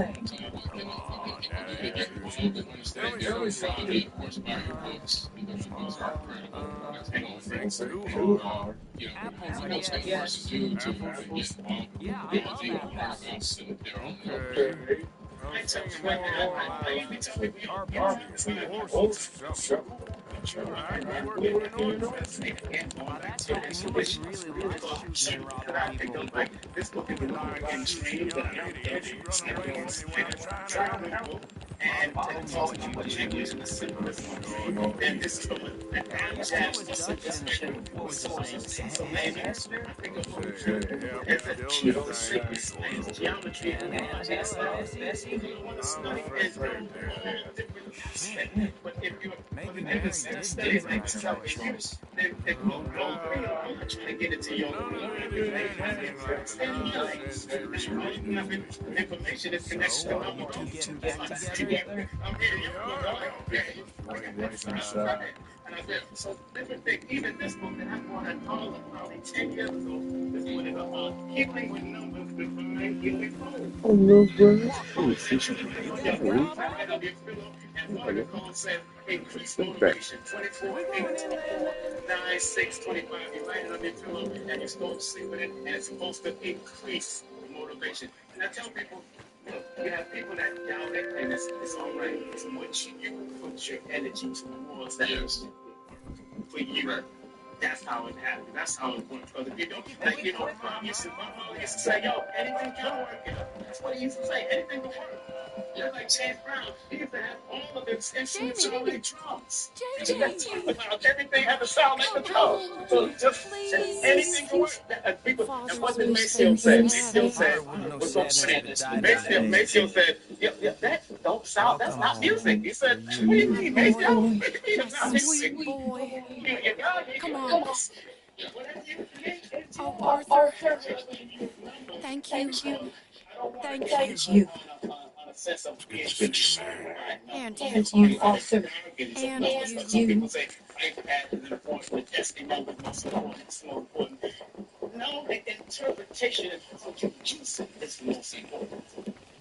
Come on, that answers. Tell me understand something probably funny. of course by your books because your books are incredible. That's Don't think too one. hard. Apples, I What else can a guess. person do to Apples? get involved Yeah, I with love the apples. and their own Okay. I was thinking more along the lines of carpentry and horses or something. All right, we'll work in your orchard. By that token, you must really like shooting and robbing people. I like shooting young idiots who run away from me when I'm trying to help them. Bob told me what you do. I'm sure he And did. this tool, I used to know his Dutch and, what was his name? Hamster? Say, help me build a thing, sort of. And Annabelle at SEC? I'm afraid they're dead. Shit. Maybe Mary did make the right choice. No doubt. But none of it is anything like the non-century readers do. So, Are you two getting back together? here we are. Let's wait inside. so different thing. Even this book that I bought at Dollar probably 10 years ago is one of the healing with numbers divine healing You got a problem? and one of the calls says increase motivation 24 We 8 going in there? 9 6 25. You write it on your pillow and you go to sleep with it and it's supposed to increase motivation. And I tell people, look, you have people that doubt it and it's all right. It's what you put your energy towards that. Yes. For you. That's how it happens. That's how it works. Because if you don't, like, you know, my mom used to say, yo, anything can work. You know? That's what he used to say. Anything can work. Yeah, like James Brown, he used to have all of his instruments sound like drums. Jamie! Everything had to sound like a drum. So just anything can work. And what did Maceo say? Maceo said, Father wouldn't know sadness if it died in his days. Maceo said, yeah, that don't sound, that's Welcome not home. music. He said, For what do you, you my mean, boy. Maceo? What do you mean My it's not sweet music? boy. Come Come on. Oh, Arthur. Thank you. Thank you. sense of being It's good to see you, And and you you also. also. And Some you. people say life path is important, the destiny number is most important, it's more important. No, the interpretation of what you choose is the most important.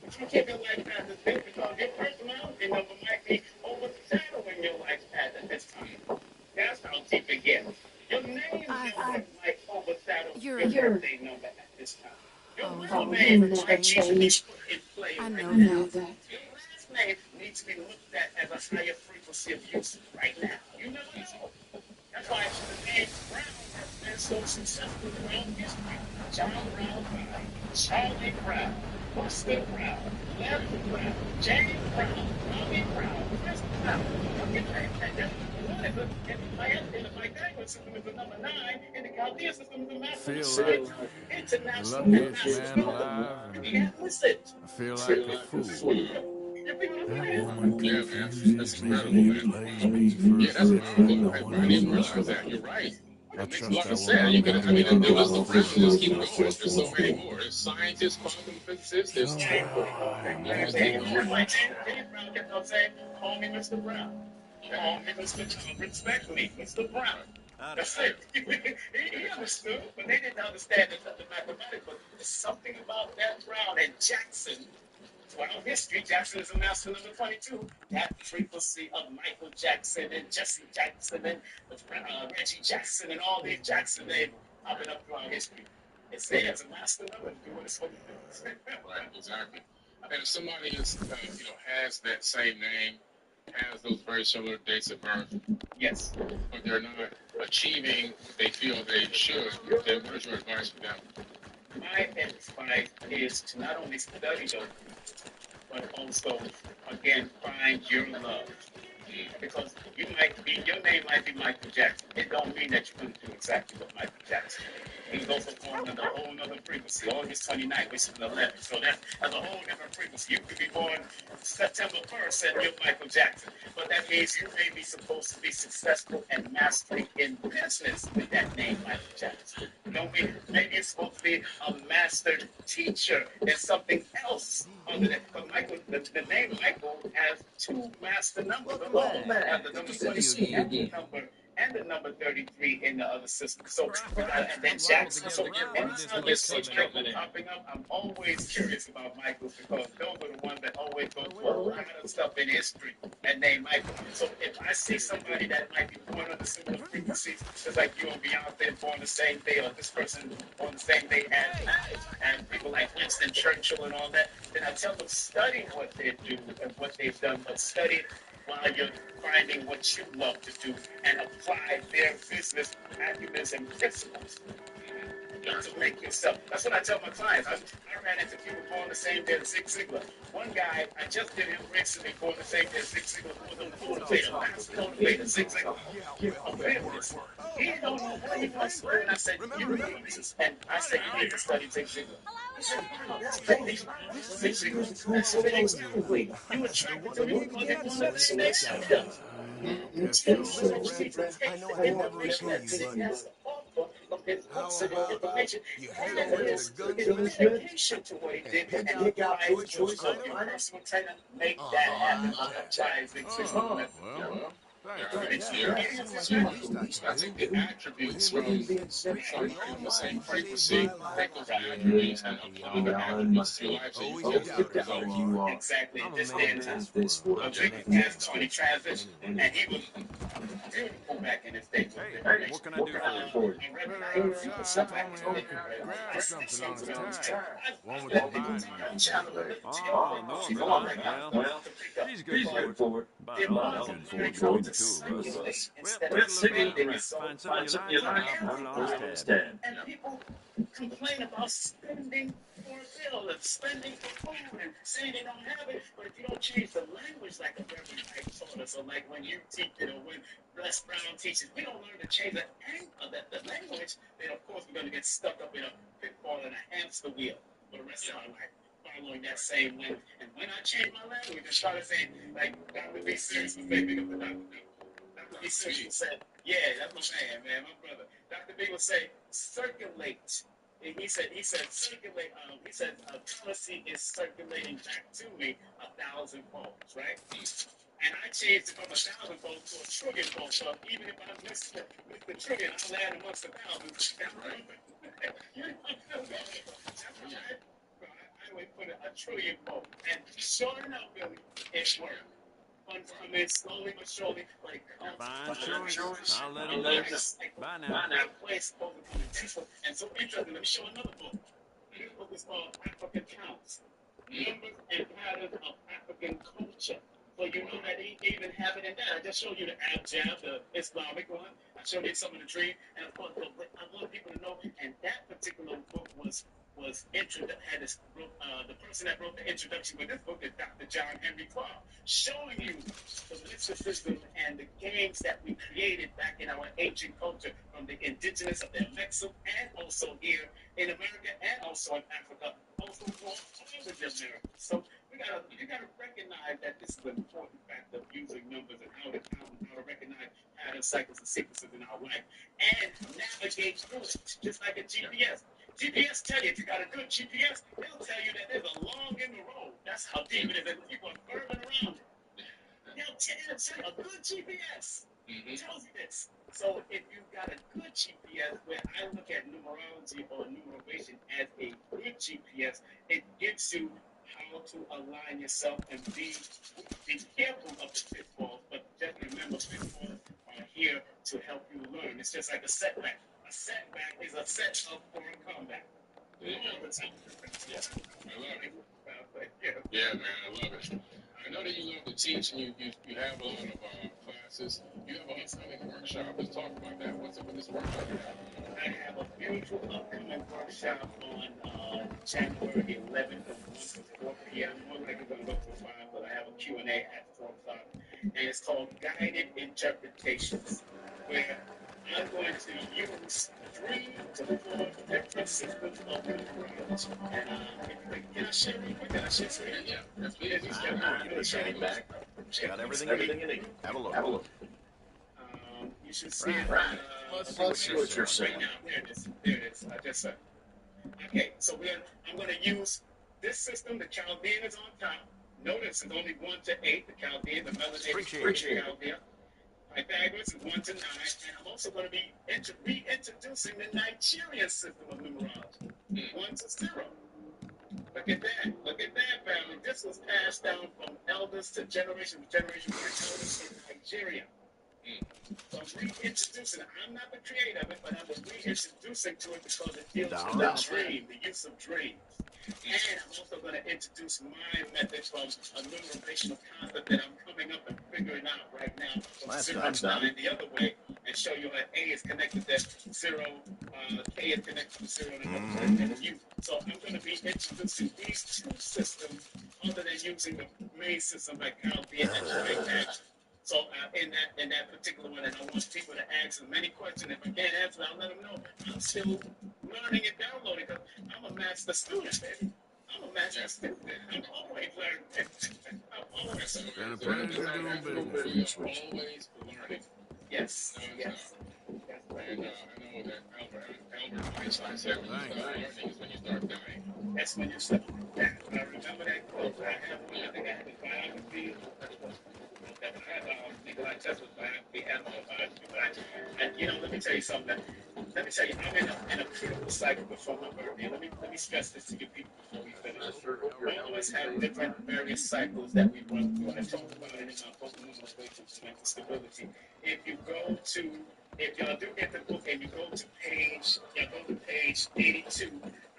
If you keep your life path as this because your personality number might be overshadowing your life path at this time. That's how deep it gets. Your name number might overshadow your birthday number at this time. Your Oh, middle that will name never might need to be change. put in play I right know now. that. Your last name needs to be looked at as a higher frequency of use right now. You never know. That's why the name Brown has been so successful throughout history. John Brown died. Charlie Brown, Buster Brown, Larry Brown, James Brown, Robbie Brown, Chris Brown. Look at that. And that's number one. In the Pythagorean system is the number 9. In the Chaldean system is the master Feel number like 6. the International and luckiest master man number. alive, You and can't miss it. I feel like a fool. You feel what I'm That saying? woman Yeah, man, that's confuses incredible, me, man. plays me for Yeah, a that's critter, incredible. no I one didn't else. realize that. You're right. I It makes a trust lot I of will sense. not You could, I marry mean, a the list girl of who friends just keep feels going. just There's so many awful. more. There's scientists, quantum physicists. There's Somehow I just keep imagine going. Like James Brown kept on saying, call me Mr. Brown. Call me Mr. Brown. Respect me, Mr. Brown. That's it. He understood, but they didn't understand the mathematics. But there's something about that Brown and Jackson. Throughout history, Jackson is a master number 22. That frequency of Michael Jackson and Jesse Jackson and Reggie Jackson and all these Jackson names popping up throughout history. It's there as a master number to do what it's supposed to do. Right, exactly. And if somebody is, has that same name, has those very similar dates of birth, Yes. but they're not achieving what they feel they should, then what is your advice for them? My advice is to not only study those, but also, again, find your love. Because your name might be Michael Jackson. It don't mean that you're going to do exactly what Michael Jackson did. He was also born under a whole other frequency, August 29th, which is an 11. So that's a whole different frequency. You could be born September 1st and you're Michael Jackson. But that means you may be supposed to be successful and mastering in business with that name, Michael Jackson. Don't be, maybe you're supposed to be a master teacher and something else under that. Because Michael, the name Michael has 2 master numbers. The number 22 and the number 33 in the other system. So, and then Jackson. So, anytime you see Michael popping up, I'm always curious about Michaels because those are the ones that always go through a lot of stuff in history and name Michael. So, if I see somebody that might be born under similar frequencies, just like you and Beyonce born the same day, or this person born the same day and people like Winston Churchill and all that, then I tell them study what they do and what they've done, but study while you're finding what you love to do and apply their business acumen and principles. Not to make yourself. That's what I tell my clients. I ran into people born the same day as Zig Ziglar. One guy, I just did him recently born the same day as Zig Ziglar, who was a motivator, master motivator, Zig Ziglar. A business. He don't know what he wants to do, and I said, you need to, and I said, you need to study Zig Ziglar. He said, wow, study Zig Ziglar. I said, exactly. You attracted to him because he wanted to stay under. Guess So so. you need to take the information that's sitting as the author of his books and his information and his dedication to what he did and pick out your choice of your personal talent, make that happen. Apply Zig Ziglar method. Well, thanks. I think the attributes from the same frequency, take those attributes and apply the attributes to your life so you get good results. Exactly. This day and this a big gas money transition, and he was beautiful back in his day. Hey, what can I do for you? Well, outside told me I could grab something on his tag. One with the buying money. Oh, Norbert, huh? Well, he's good for it. About all he's good for between the two of us. Well, take a look around. Find something you like, and I'll put it on his tab. And people complain about spending for a bill and spending for food and saying they don't have it. But if you don't change the language like a Reverend Mike taught us, or like when you teach it, or when Les Brown teaches, we don't learn to change the language, then of course we're going to get stuck up in a pitfall and a hamster wheel for the rest of our life, following that same language. And when I changed my language and started saying, like Dr. B. Serious was saying, big up to Dr. B. Dr. B. Serious said, yeah, that's my man, my brother. Dr. B would say, circulate he said circulate. He said currency is circulating back to me 1,000 folds, right? And I changed it from 1,000 folds to 1,000,000,000,000 folds. So even if I miss the trillion, I'll add amongst the thousands. You know what I'm saying? That's right. I would put 1,000,000,000,000 folds, and sure enough, Billy, it worked. Funds come in slowly but surely, but it comes. Fine choice. I'll let him know. Bye now. That way it's supposed to come in peaceful. And so interesting, let me show another book. This book is called African Counts, Numbers and Patterns of African Culture. So you know that they even have it in that. I just showed you the Abjad, the Islamic one. I showed you some of the dream. And of course, I want people to know, and that particular book was had this the person that wrote the introduction with this book is Dr. John Henry Clark, showing you the mysticism and the games that we created back in our ancient culture from the indigenous of the Mexico and also here in America and also in Africa, also all over America. So you gotta recognize that this is an important fact of using numbers and how to count and how to recognize patterns, cycles, and sequences in our life and navigate through it, just like a GPS. GPS tell you if you got a good GPS, it'll tell you that there's a log in the road. That's how deep it is, and people are curving around it. They'll tell you a good GPS tells you this. So if you've got a good GPS, where I look at numerology or numeration as a good GPS, it gives you how to align yourself and be careful of the pitfalls, but just remember pitfalls are here to help you learn. It's just like a setback. A setback is a set up for a comeback. All the time. Yeah, I love it. Yeah, man, I love it. I know that you love to teach, and you have a lot of classes. You have an upcoming workshop. Let's talk about that. What's up with this workshop? I have a beautiful upcoming workshop on January 11th from 1 to 4 p.m. More likely going to go to 5, but I have a Q&A at 4 o'clock. And it's called Guided Interpretations, where I'm going to use 3 to 4 different systems of numerology. And can I share real quick? Can I share screen? Yeah, You're going to share it back? Got everything you need. Have a look. You should see it. Let's see what you're saying. Right now. There it is. There it is. I just said. Okay, so I'm going to use this system. The Chaldean is on top. Notice it's only 1 to 8. The Chaldean, the melanated Chaldean. Pythagoras is 1 to 9. And I'm also going to be reintroducing the Nigerian system of numerology. 1 to 0. Look at that. Look at that, family. This was passed down from elders to generation to generation by elders in Nigeria. So I'm reintroducing it. I'm not the creator of it, but I'm reintroducing to it because it deals with the dream, the use of dreams. And I'm also going to introduce my method from a numerational concept that I'm coming up and figuring out right now from 0 to 9 the other way, and show you how A is connected to 0, K is connected to 0, and U. So I'm going to be introducing these 2 systems other than using the main system like Chaldean and Pythagoras. So in that particular one, and I want people to ask as many questions. If I can't answer, I'll let them know. I'm still learning and downloading because I'm a master student, baby. I'm a master student. I'm always learning. I'm always learning. Been a pleasure doing business. We are always learning. Yes. Yes. And I know that Albert Einstein said when you start learning is when you start dying. That's when you start. I remember that quote. I have one. I think I have a biography. I have Nikolai Tesla's biography and my biography. And let me tell you something. Let me tell you, I'm in a critical cycle before my birthday. Let me stress this to you people before we finish. All of us have different various cycles that we run through. I talk about it in my book, Motivation to Mental Stability. If y'all do get the book and you go to page 82,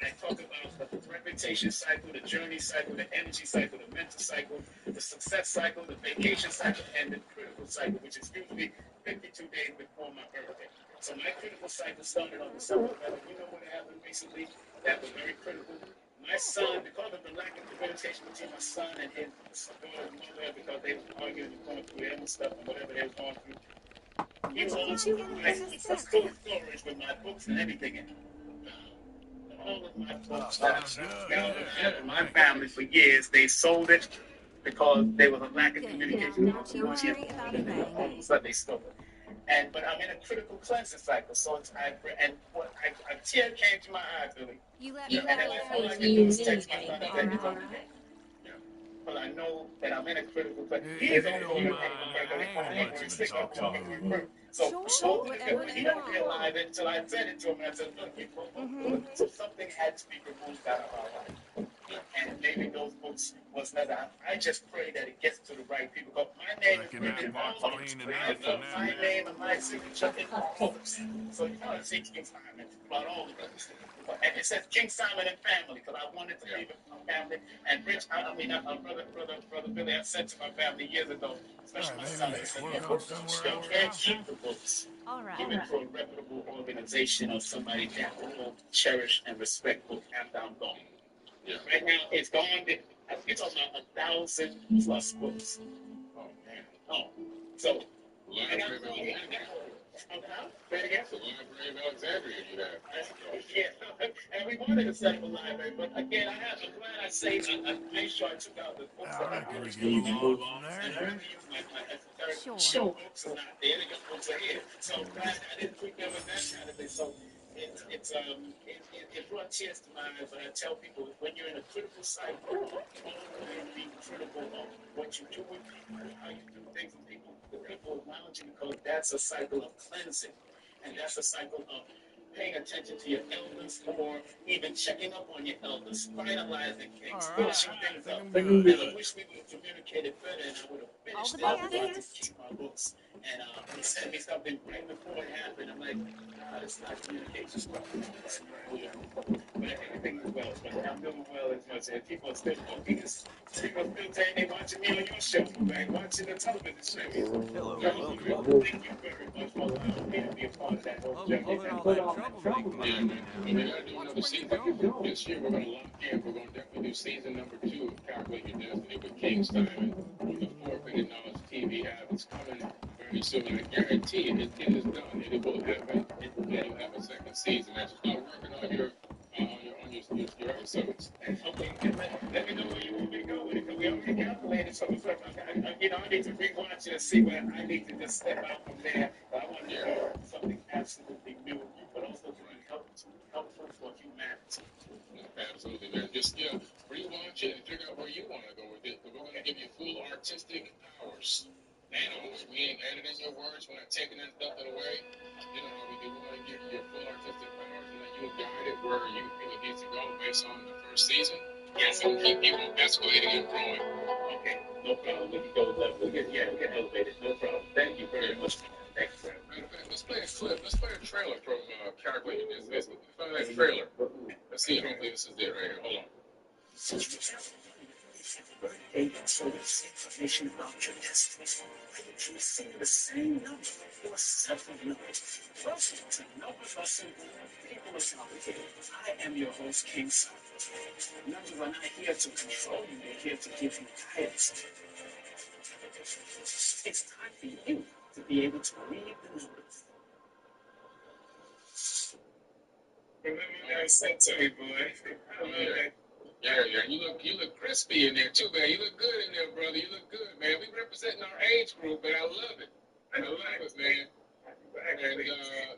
I talk about the reputation cycle, the journey cycle, the energy cycle, the mental cycle, the success cycle, the vacation cycle, and the critical cycle, which is usually 52 days before my birthday. So my critical cycle started on December 11th. You know what happened recently? That was very critical. My son, because of the lack of communication between my son and his daughter's mother, because they were arguing and going through illness stuff and whatever they were going through, he was on cold storage with my books and everything in it. All of my books that I had in my family for years, they sold it because there was a lack of communication. Don't you worry about a thing. All of a sudden they stole it. but I'm in a critical cleansing cycle. So it's and what a tear came to my eye, Billy. You let You me let know me if know you if need you anything, need Text my son and all say anything, he's right? okay. alright? But I know that I'm in a critical place. If He's you don't okay. mind, I ain't much of a talker. So Sure, whatever he you didn't want. realize it until I said it to him. And I said, look, so something had to be removed out of our life. And maybe those books was not. I just pray that it gets to the right people. Because my name is Reckon written that part's all clean over. I enough for put now. my name and my signature in all of them. So you want to see King Simon about all of them. And it says King Simon and family because I wanted to be with my family. And Rich, brother Billy, I said to my family years ago, especially Alright, my baby, son, I let's said, work on somewhere you else can't now. keep the books. All right. Give it to a reputable organization or somebody that will cherish and respect book after I'm gone. Yeah. Right now, it's gone. You're talking about 1,000 plus books. Oh, man. Oh. So, Library of Alexandria. The Library of Alexandria you have. Yeah, and we wanted to set up a library, but again, I'm glad I saved. I made sure I took out the books I that I reckon you first can gave move out. on from And there. I really use my Sure. show books are not there, the young books are here. So I'm glad I didn't treat them as that kind of thing. So it brought tears to my eyes, but I tell people when you're in a critical cycle, always be critical of what you do with people, how you do things with people, the people around you, because that's a cycle of cleansing. And that's a cycle of paying attention to your elders or even checking up on your elders, finalizing things, Alright, finishing I things think up. I'm And good. I wish we would have communicated better and I would have All finished the it. I wanted to best. keep my books. And he sent me something right before it happened. I'm like, God, it's not communication. But everything is well. But I'm doing well as much. And people are still booking us. People are still saying they watching me on your show, man, watching the television shows. Hello, welcome. Thank you very much for allowing me to be a part of that whole Hope you journey. put all that troublemaking Yeah, out man. now. But we gotta do What's another been season. your goal? This year we're gonna lock in. We're gonna definitely do season number 2 of Calculate Your Destiny with King Simon on the Forfeited Knowledge TV app. It's coming very soon. I guarantee it is done. It will happen. And you'll have a second season. Man, so start working on your episodes. Okay, let me know where you want me to go with it, because we already calculated something. I need to rewatch it and see where I need to just step out from there. But I want to do something absolutely new, but also to be helpful for humanity. Absolutely, man. Just rewatch it and figure out where you want to go with it. But we're going to give you full artistic powers. We ain't editing your words. We're not taking nothing away. You know how we do. We're going to give you your full artistic powers and let you guide it where you feel it needs to go based on the first season. Yes, and keep people escalating and growing. Okay, no problem. We can go level. We can elevate it. No problem. Thank you very much. Thank you very much. Matter of fact, let's play a clip. Let's play a trailer from Calculate Your Destiny. Let's find that trailer. Let's see it. Hopefully this is it right here. Hold on. Information about your destiny. You receive the same number or several numbers. Welcome to Number Lesson People of Knowledge. I am your host, King Simon. Numbers are not here to control you, they're here to give you guidance. It's time for you to be able to read the numbers. Remember what I said to me, boy. I love that. Yeah. You look crispy in there too, man. You look good in there, brother. You look good, man. We representing our age group, but I love it. I love it, man. And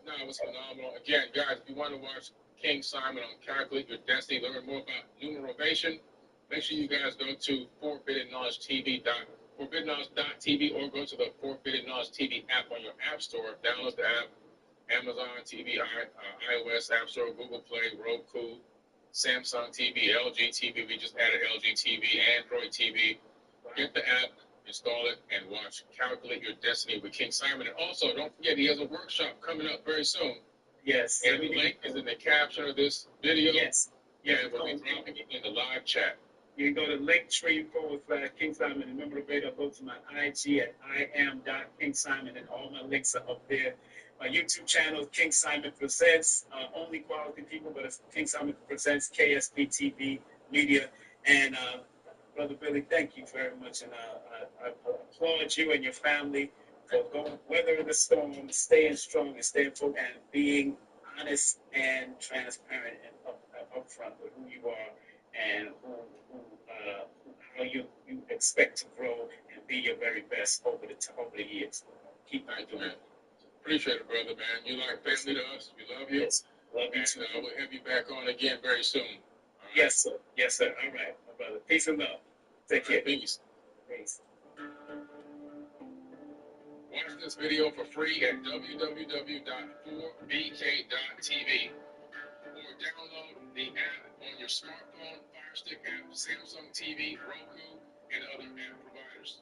no, it was phenomenal. Again, guys, if you want to watch King Simon on Calculate Your Destiny, learn more about numerovation, make sure you guys go to forbiddenknowledge.tv or go to the Forbidden Knowledge TV app on your app store. Download the app. Amazon TV, iOS App Store, Google Play, Roku, Samsung TV, LG TV. We just added LG TV, Android TV. Get the app, install it, and watch Calculate Your Destiny with King Simon. And also, don't forget, he has a workshop coming up very soon. Yes. And the link is in the caption of this video. Yes. And we'll be dropping it in the live chat. You can go to Linktree/King Simon. Remember to go to my IG at iam.KingSimon, and all my links are up there. My YouTube channel, King Simon Presents, only quality people, but it's King Simon Presents, KSP TV Media. And Brother Billy, thank you very much. And I applaud you and your family for weathering the storm, staying strong and staying focused, and being honest and transparent and upfront with who you are and how you expect to grow and be your very best over the years. Keep on doing it. Appreciate it, brother, man. You like family to us. We love you. Yes. Love you And too. we'll have you back on again very soon. All right? Yes, sir. Yes, sir. All right, my brother. Peace and love. Take care. Peace. Peace. Watch this video for free at www.4bk.tv or download the app on your smartphone, Fire Stick app, Samsung TV, Roku, and other app providers.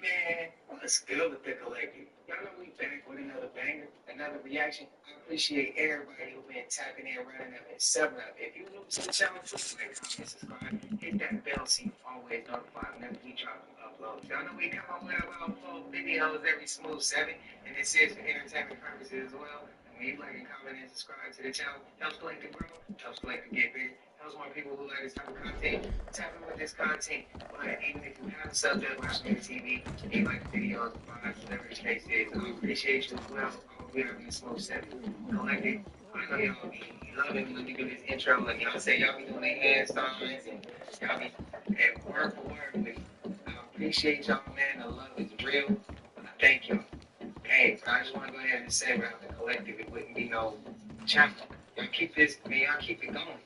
Man, what's good with the collective? Y'all know we back with another banger, another reaction. I appreciate everybody who been tapping in, running up, and 7-up. If you new to the channel, please like, comment, subscribe, hit that bell so you always notified whenever we drop and upload. Y'all know we come on with about 4 videos every smooth 7, and this is for entertainment purposes as well. And when you like and comment and subscribe to the channel, helps collective grow, helps collective get bigger, helps more people who like this type of content tap in with this content. But even if you haven't subbed up watching the TV, you like the videos, vibes, whatever the case is, I appreciate you as well. We have been slow set collected. I know y'all be loving when we do this intro. Like y'all say, y'all be doing their hand signs and y'all be at word for word with me. I appreciate y'all, man. The love is real. I thank y'all. Hey, I just want to go ahead and say without the collective, it wouldn't be no channel. Y'all keep this, man, y'all keep it going.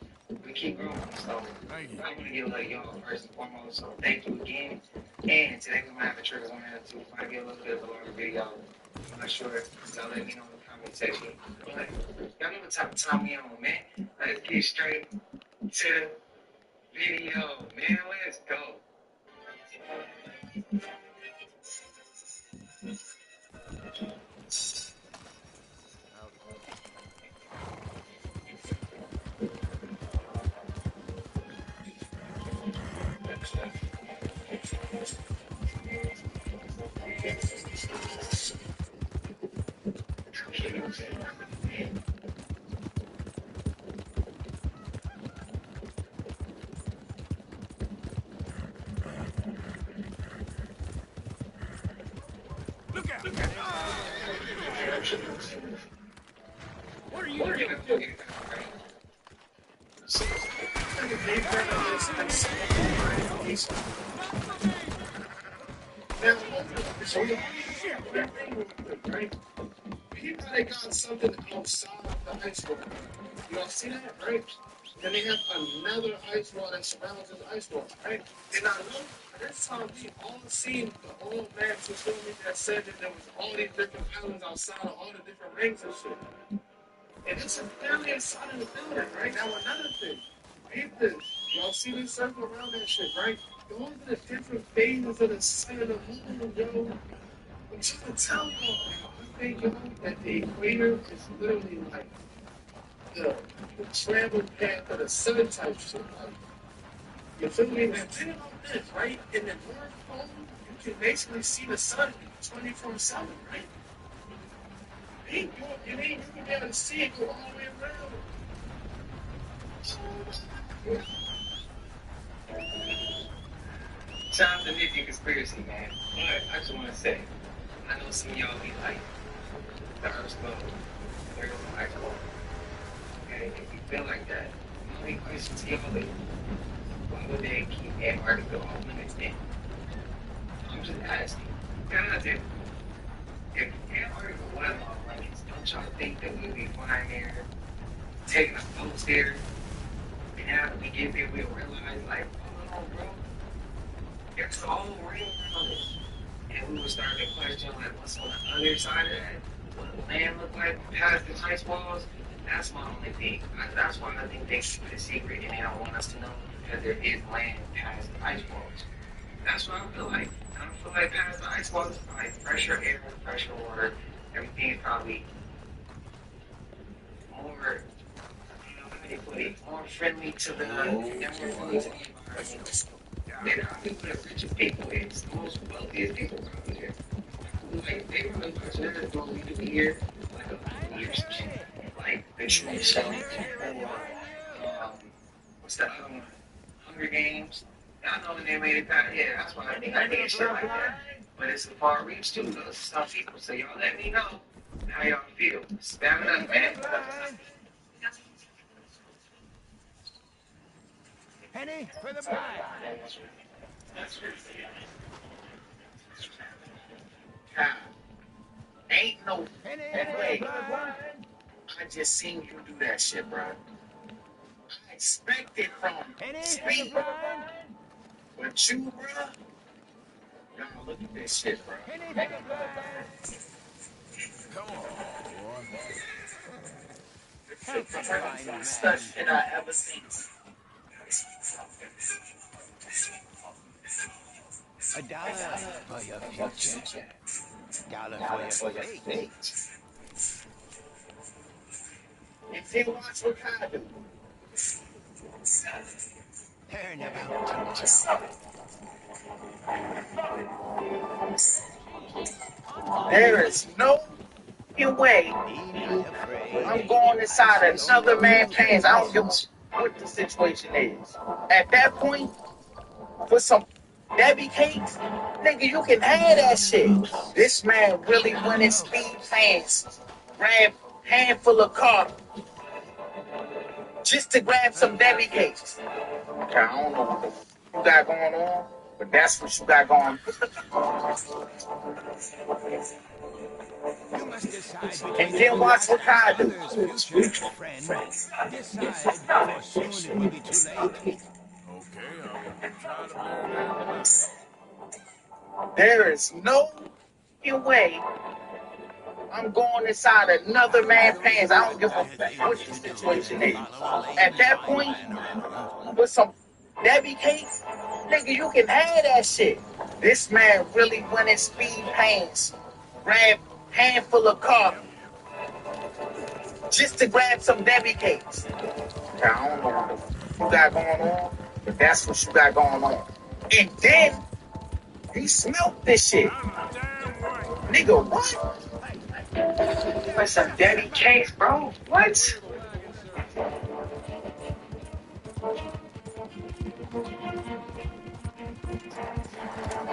We keep growing. So I want to give y'all first and foremost. So thank you again. And today we're gonna have a triggers on there too. If I get a little bit of a longer video, I'm not sure. Y'all let me know in the comment section. But y'all know what type of time we on, man. Let's get straight to the video, man. Let's go. Look out! What are you doing? People they got something outside of the ice wall. You all see that, right? Then they have another ice wall that surrounds this ice wall, right? And I know this time we all seen the old man who told me that said that there was all these different islands outside of all the different rings and shit. And it's a family inside of the building, right? Now another thing, read this. Y'all see this circle around that shit, right? Those are the different phases of the sun and the moon, yo. I'm trying to tell y'all, I think y'all that the equator is literally like the travel path of the sun type shit. Like, you feel me? And think about this, right? In the North Pole, you can basically see the sun 24/7, right? You can be able to see it go all the way around. Shout out to Nifty Conspiracy, man. But I just want to say, I know some of y'all be like, the Earth's globe, there goes the ice wall. Okay, if you feel like that, my only question to y'all is, why would they keep Antarctica off limits then? I'm just asking. God damn. If Antarctica was off limits, don't y'all think that we'd be flying there, taking a boat there, and after we get there, we'll realize, like, oh no, bro, there's a whole ring around it. And we would start to question, like, what's on the other side of that? What the land look like past the ice walls? That's my only thing. That's why I think they keep it a secret and they don't want us to know, because there is land past the ice walls. That's what I feel like. I don't feel like past the ice walls is probably fresher air, fresher water. Everything is probably more, you know, how do you put it, more friendly to the, environment. They're probably where the richest people is, the most wealthiest people probably here. Like, they probably watch that what we do here, like a year or some shit. Like, the true show, or, what's the other one? Hunger Games. I know when they made it back, yeah, that's why I think it's shit like that. But it's a far reach too, though. Some people, so y'all let me know. How y'all feel? Stamina, man. Penny for the blind. God, ain't no Penny for the way. blind. I just seen you do that shit, bro. I expect it from Penny for the speed. blind. But you, bro, nah, look at this shit, bro. Penny for the blind. Come on, boy. Help a blind Stuff man. shit I ever seen. $1 for your future. Dollar for your fate. And then watch what I do. Learn about tomorrow. There is no way Be not afraid. I'm going I inside see only another man's fools pants. I don't pass. give a what the situation is. At that point, for some Debbie cakes, nigga, you can have that shit. This man really went in speed pants, grabbed handful of car just to grab some Debbie cakes. Okay, I don't know what you got going on, but that's what you got going. You must decide And between then your watch past what and I do. others' future, friend. Decide, for soon it will be too late. Okay, I'll try to bear that in mind. There is no way I'm going inside another man's pants. I don't give a what the situation is. At that point, with some Debbie cakes, nigga, you can have that shit. This man really went in speed pants, grabbed handful of car just to grab some Debbie cakes. Okay, I don't know what you got going on, but that's what you got going on. And then he smelt this shit. I'm damn right. Nigga, what? For some Debbie cakes, bro? What?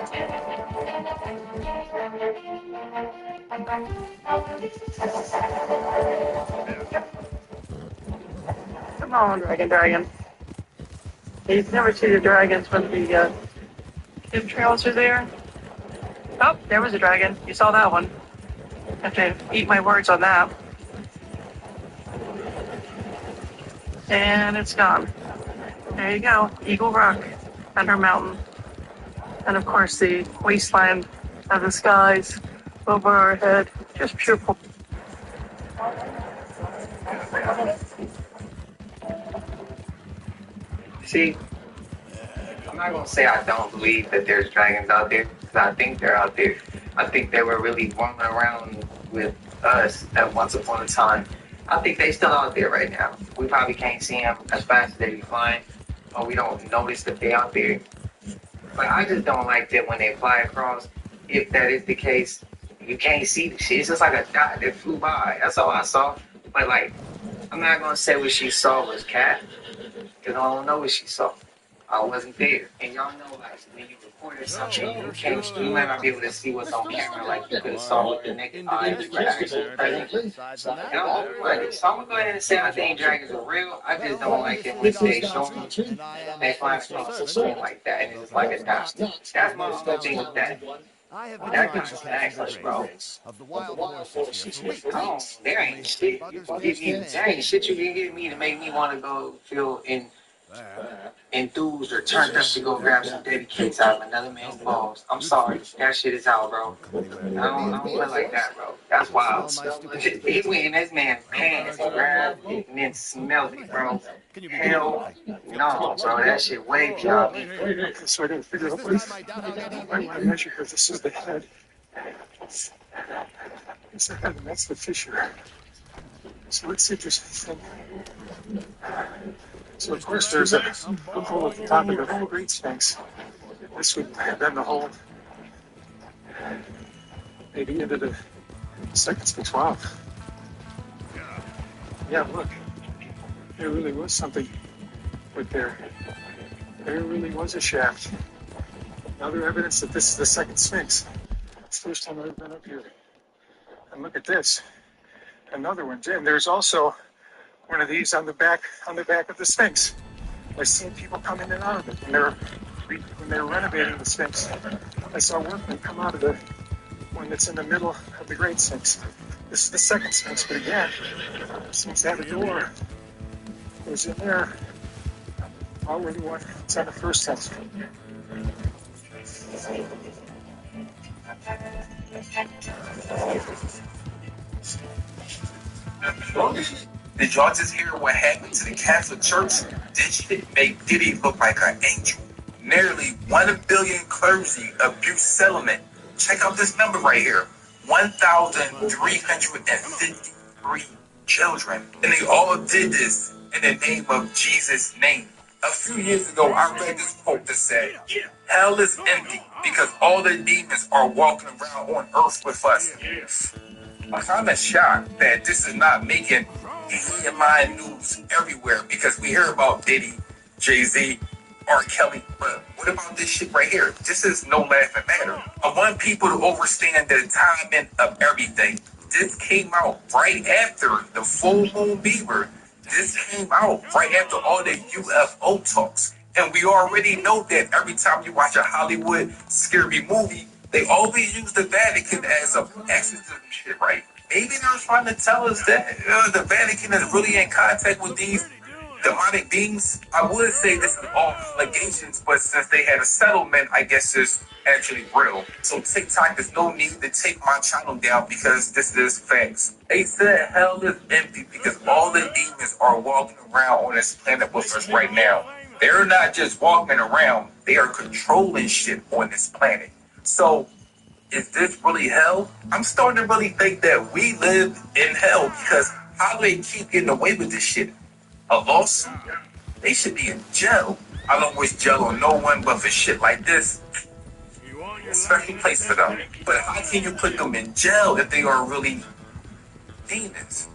Clear the wagon, sir. Come on, Dragon. You've never seen the dragons when the chemtrails are there. Oh, there was a dragon. You saw that one. Have to eat my words on that. And it's gone. There you go. Eagle Rock, Thunder Mountain. And of course the wasteland of the skies over our head. Just pure. See, I'm not gonna say I don't believe that there's dragons out there, because I think they're out there. I think they were really roaming around with us at once upon a time. I think they still out there right now. We probably can't see them as fast as they be flying, or we don't notice that they out there. But I just don't like that when they fly across. If that is the case, you can't see the shit. It's just like a dot that flew by. That's all I saw. But like, I'm not gonna say what she saw was cat, because I don't know what she saw. I wasn't there. And y'all know, like, when you recorded something, you might not be able to see what's on camera like you could have saw with the naked eye if you were actually present. And I don't like it. So I'm going to go ahead and say I think dragons are real. I just don't like it when they show them, they fly across the screen like that, and it's just like a dot. That's my only thing with that. I have been That trying kind to of catch the acts, bro. grace of the wild horses here for weeks. There ain't shit. There ain't shit you can give me to make me want to go feel enthused or turned up to go grab some Debbie cakes out of another man's balls. I'm sorry, that shit is out, bro. I don't feel like that, bro. That's wild. He went in this man's pants and grabbed it and then smelled it, bro. Hell no, bro. That shit way beyond me. So I gotta figure out my measure here. This is the head. It's the head, and that's the fissure. So let's see if there's anything. So of course there's a hole at the top of the Great Sphinx. This would have been the hole maybe into the second Sphinx. Wow. Yeah, look. There really was something right there. There really was a shaft. Another evidence that this is the second Sphinx. It's the first time I've ever been up here. And look at this, another one. And there's also one of these on the back of the Sphinx. I've seen people come in and out of it when they're renovating the Sphinx. I saw workmen come out of the one that's in the middle of the Great Sphinx. This is the second Sphinx, but again, seems to have a door. Goes in there. Probably the one that's on the first Sphinx. Did y'all just hear what happened to the Catholic Church? This shit make Diddy look like an angel. Nearly 1 billion clergy abuse settlement. Check out this number right here. 1,353 children. And they all did this in the name of Jesus' name. A few years ago, I read this quote that said, hell is empty because all the demons are walking around on earth with us. I'm kind of shocked that this is not making headline news everywhere because we hear about Diddy, Jay-Z, R. Kelly, but what about this shit right here? This is no laughing matter. I want people to understand the timing of everything. This came out right after the full moon beaver. This came out right after all the UFO talks. And we already know that every time you watch a Hollywood scary movie, they always use the Vatican as a exorcism shit, right? Maybe they're trying to tell us that the Vatican is really in contact with these demonic beings. I would say this is all allegations, but since they had a settlement, I guess it's actually real. So TikTok, there's no need to take my channel down because this is facts. They said hell is empty because all the demons are walking around on this planet with us right now. They're not just walking around, they are controlling shit on this planet. So is this really hell? I'm starting to really think that we live in hell because how do they keep getting away with this shit? A lawsuit? They should be in jail. I don't wish jail on no one, but for shit like this, it's a special place for them. But how can you put them in jail if they are really demons?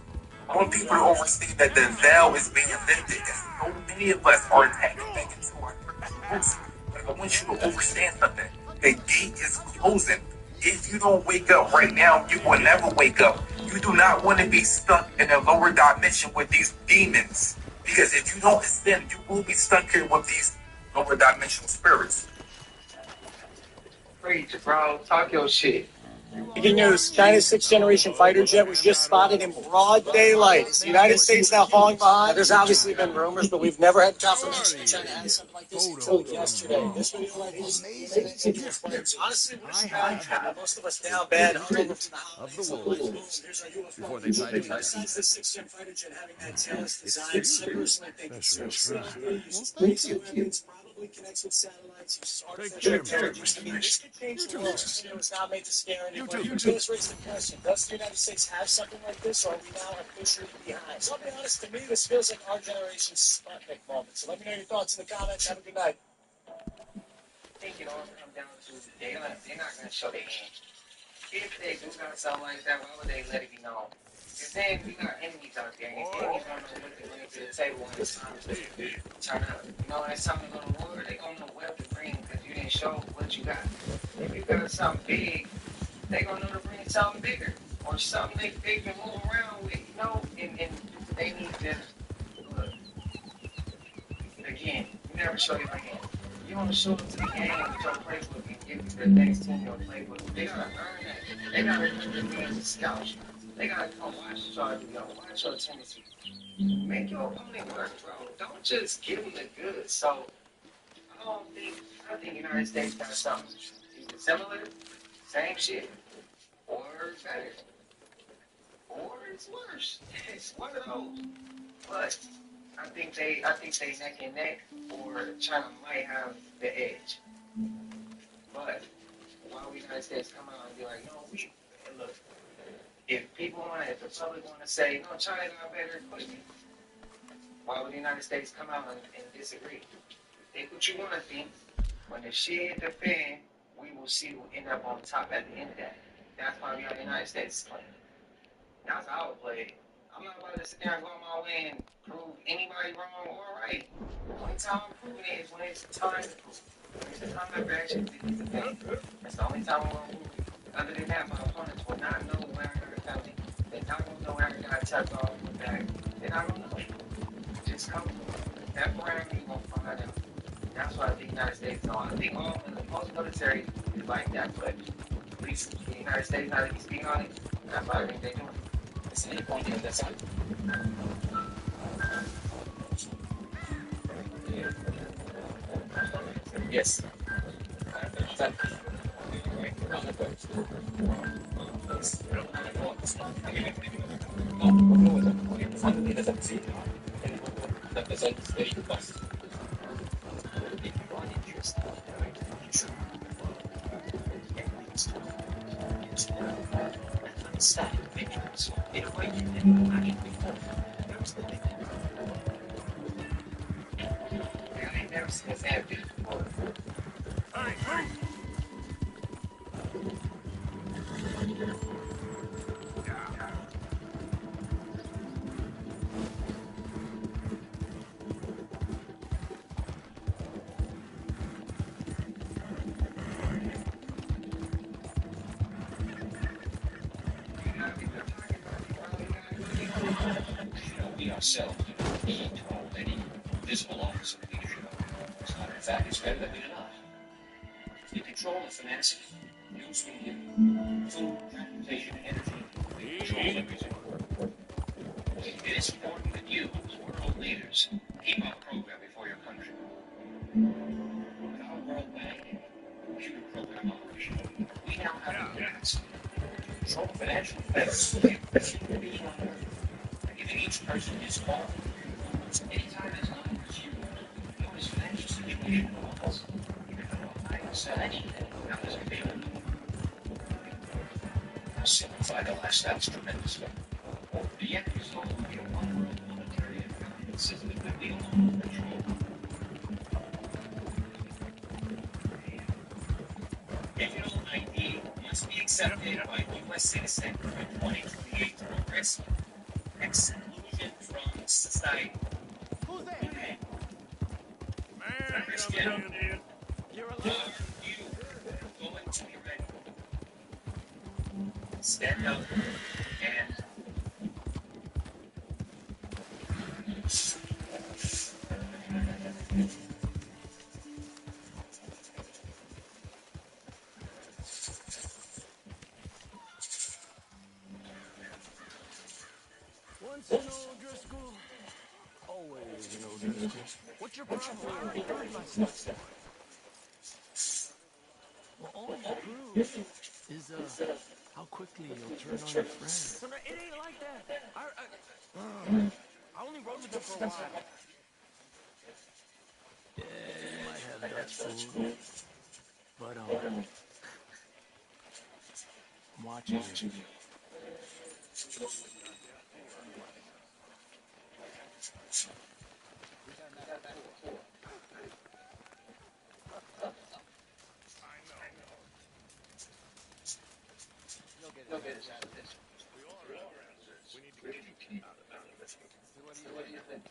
I want people to understand that the veil is being lifted. So many of us are tapping back into our purpose. But I want you to understand something. The gate is closing. If you don't wake up right now, you will never wake up. You do not want to be stuck in a lower dimension with these demons. Because if you don't ascend, you will be stuck here with these lower dimensional spirits. Preach, bro. Talk your shit. Breaking news, China's sixth-generation fighter jet was just spotted in broad daylight. Is the United States now falling behind? There's obviously been rumors, but we've never had confirmation that China has something like this until yesterday. This video right here is amazing. Honestly, what is bad? Most of us down bad, hungover from the holidays. Here's our UFO. Besides the sixth-gen fighter jet having that tailless design, I personally think it's probably connects with satellites, uses artificial intelligence. I mean, this could change the world. This video was not made to scare anyone. This raises the question, does the United States have something like this, or are we now officially behind? So I'll be honest, to me, this feels like our generation's Sputnik moment. So let me know your thoughts in the comments. Have a good night. I think it all comes down to they're not going to show their hand. If they do got something like that, why would they let it be known? Because then we got enemies out there, and these enemies don't know what to bring to the table when it's time to turn up. You know, when it's time to go to war, they gonna know what to bring because you didn't show what you got. If you got something big, they gonna know to bring something bigger or something they can move around with, you know, and they need to look. Again, you never show your hand. You want to show up to the game with your playbook and give the next team your playbook. They gotta earn that. They gotta do the things to scout you. They gotta come watch watch your tendencies. Make your opponent work, bro. Don't just give them the goods. So I think United States got something either similar, same shit, or better, or it's worse. It's one of those. But I think they neck and neck, or China might have the edge. But why would the United States come out and be like, no, look, if the public want to say, no, China got better equipment, why would the United States come out and disagree? Think what you want to think. When the shit hit the fan, we will see who end up on top at the end of that. That's why we are the United States playing. That's how I would play it. I'm not about to sit there and go on my way and prove anybody wrong or right. The only time I'm proving it is when it's time to prove it. When it's the time to actually defeat the thing. That's the only time I'm going to prove it. Other than that, my opponents will not know where I got a penalty. They're not gonna know where I got a touch off the back. They're not gonna know. Just come temporarily, you're gonna find out. That's why the United States know. I think most military is like that, but at least the United States, now that you speak on it, that's why I think they do it. It's any point in that's out. Yes. I ain't never seen this happen before. Hey, move! We ourselves do need to hold any visible office of leadership. As a matter of fact, it's better that we do not. You control the financing, news media, food, transportation, energy. We control everything. It is important that you, world leaders, keep our program before your country. With our World Bank computer program operation, we now have the capacity to control financial affairs of every being on Earth, giving each person his own. Anytime there's not much you, know his financial situation wants. You can go online and sell anything now there's available. Simplify the lifestyles tremendously. The end result will be a one world monetary and government system that we alone control. Digital ID must be accepted by U.S. citizens by 2028 progress. Exclusion from society. Who's that? Okay. Man Christian, coming in. You're are alone. you going to be ready? Stand up and Once an old Driscoll, always an old Driscoll. What's your problem? I already proved myself. Well, all you prove is, how quickly you'll turn on your friends. No, it ain't like that. I only rode with them for a while. Yeah, you might have Dutch food, but, I'm watching you. You'll get it out of this. We all are out of this. We need to get out of this. So what do you think?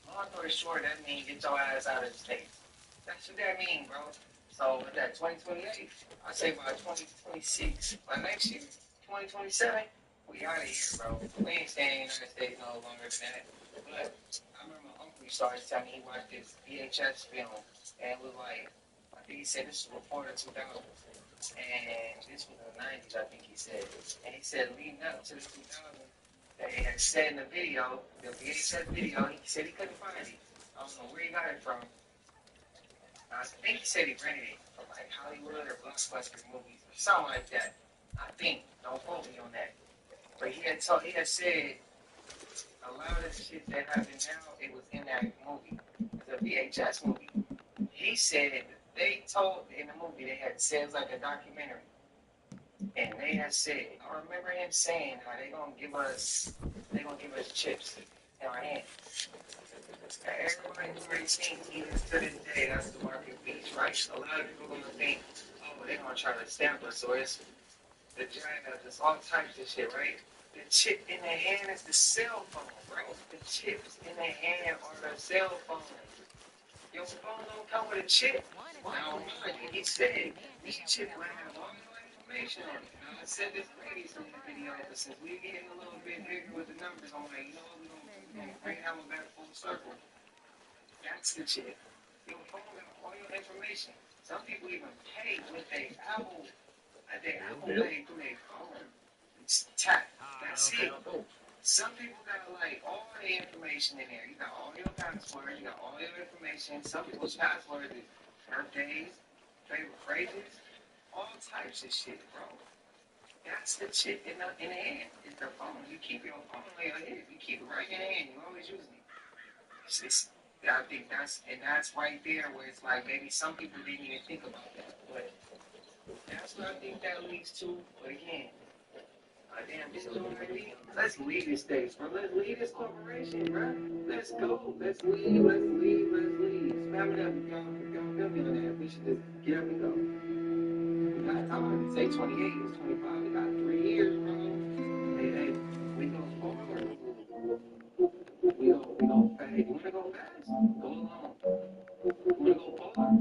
Long story short, that means get your ass out of the States. That's what that means, bro. So with that 2028, I say by 2026, by next year, 2027, we out of here, bro. We ain't staying in the United States no longer than that. But I remember my uncle started telling me he watched this VHS film, and it was like I think he said this was reported 2000. And this was in the 90s, I think he said. And he said leading up to the 2000s, they had said in the video, the VHS video, he said he couldn't find it. I don't know where he got it from. I think he said he rented it from like Hollywood or Blockbuster movies or something like that. I think. Don't quote me on that. But he had said a lot of the shit that happened now, it was in that movie. It's a VHS movie. He said they told in the movie they had said it was like a documentary. And they had said, I remember him saying how they gonna give us chips in our hands. Everybody already thinks even to this day that's the market beach, right? A lot of people gonna think, oh, they're gonna try to stamp us, or it's the giant, there's all types of shit, right? The chip in the hand is the cell phone, bro. The chips in the hand are the cell phone. Your phone don't come with a chip. Now, he said this chip will have all your information on it. Now, I said this previously in the video, but since we're getting a little bit bigger with the numbers, I'm like, you know what, we're gonna bring that one back full circle. That's the chip. Your phone got all your information. Some people even pay with their Apple Pay through their phone. It's tap. That's it. Some people got like all the information in there. You got all your passwords, you got all your information. Some people's passwords is birthdays, favorite phrases, all types of shit, bro. That's the chip in the hand. It's the phone. You keep your phone on your head. You keep it right in your hand. You always using it. I think that's right there where it's like maybe some people didn't even think about that, but that's what I think that leads to. But again. Damn digital ID. Let's lead this stage, bro. Let's lead this corporation, bro. Let's go. Let's lead. Spam it up. If y'all feel me on that, we should just get up and go. We got time. Say 28, it's 25. We got 3 years, bro. Hey, we go forward. We go fast. You wanna go fast? Go along. You wanna go far?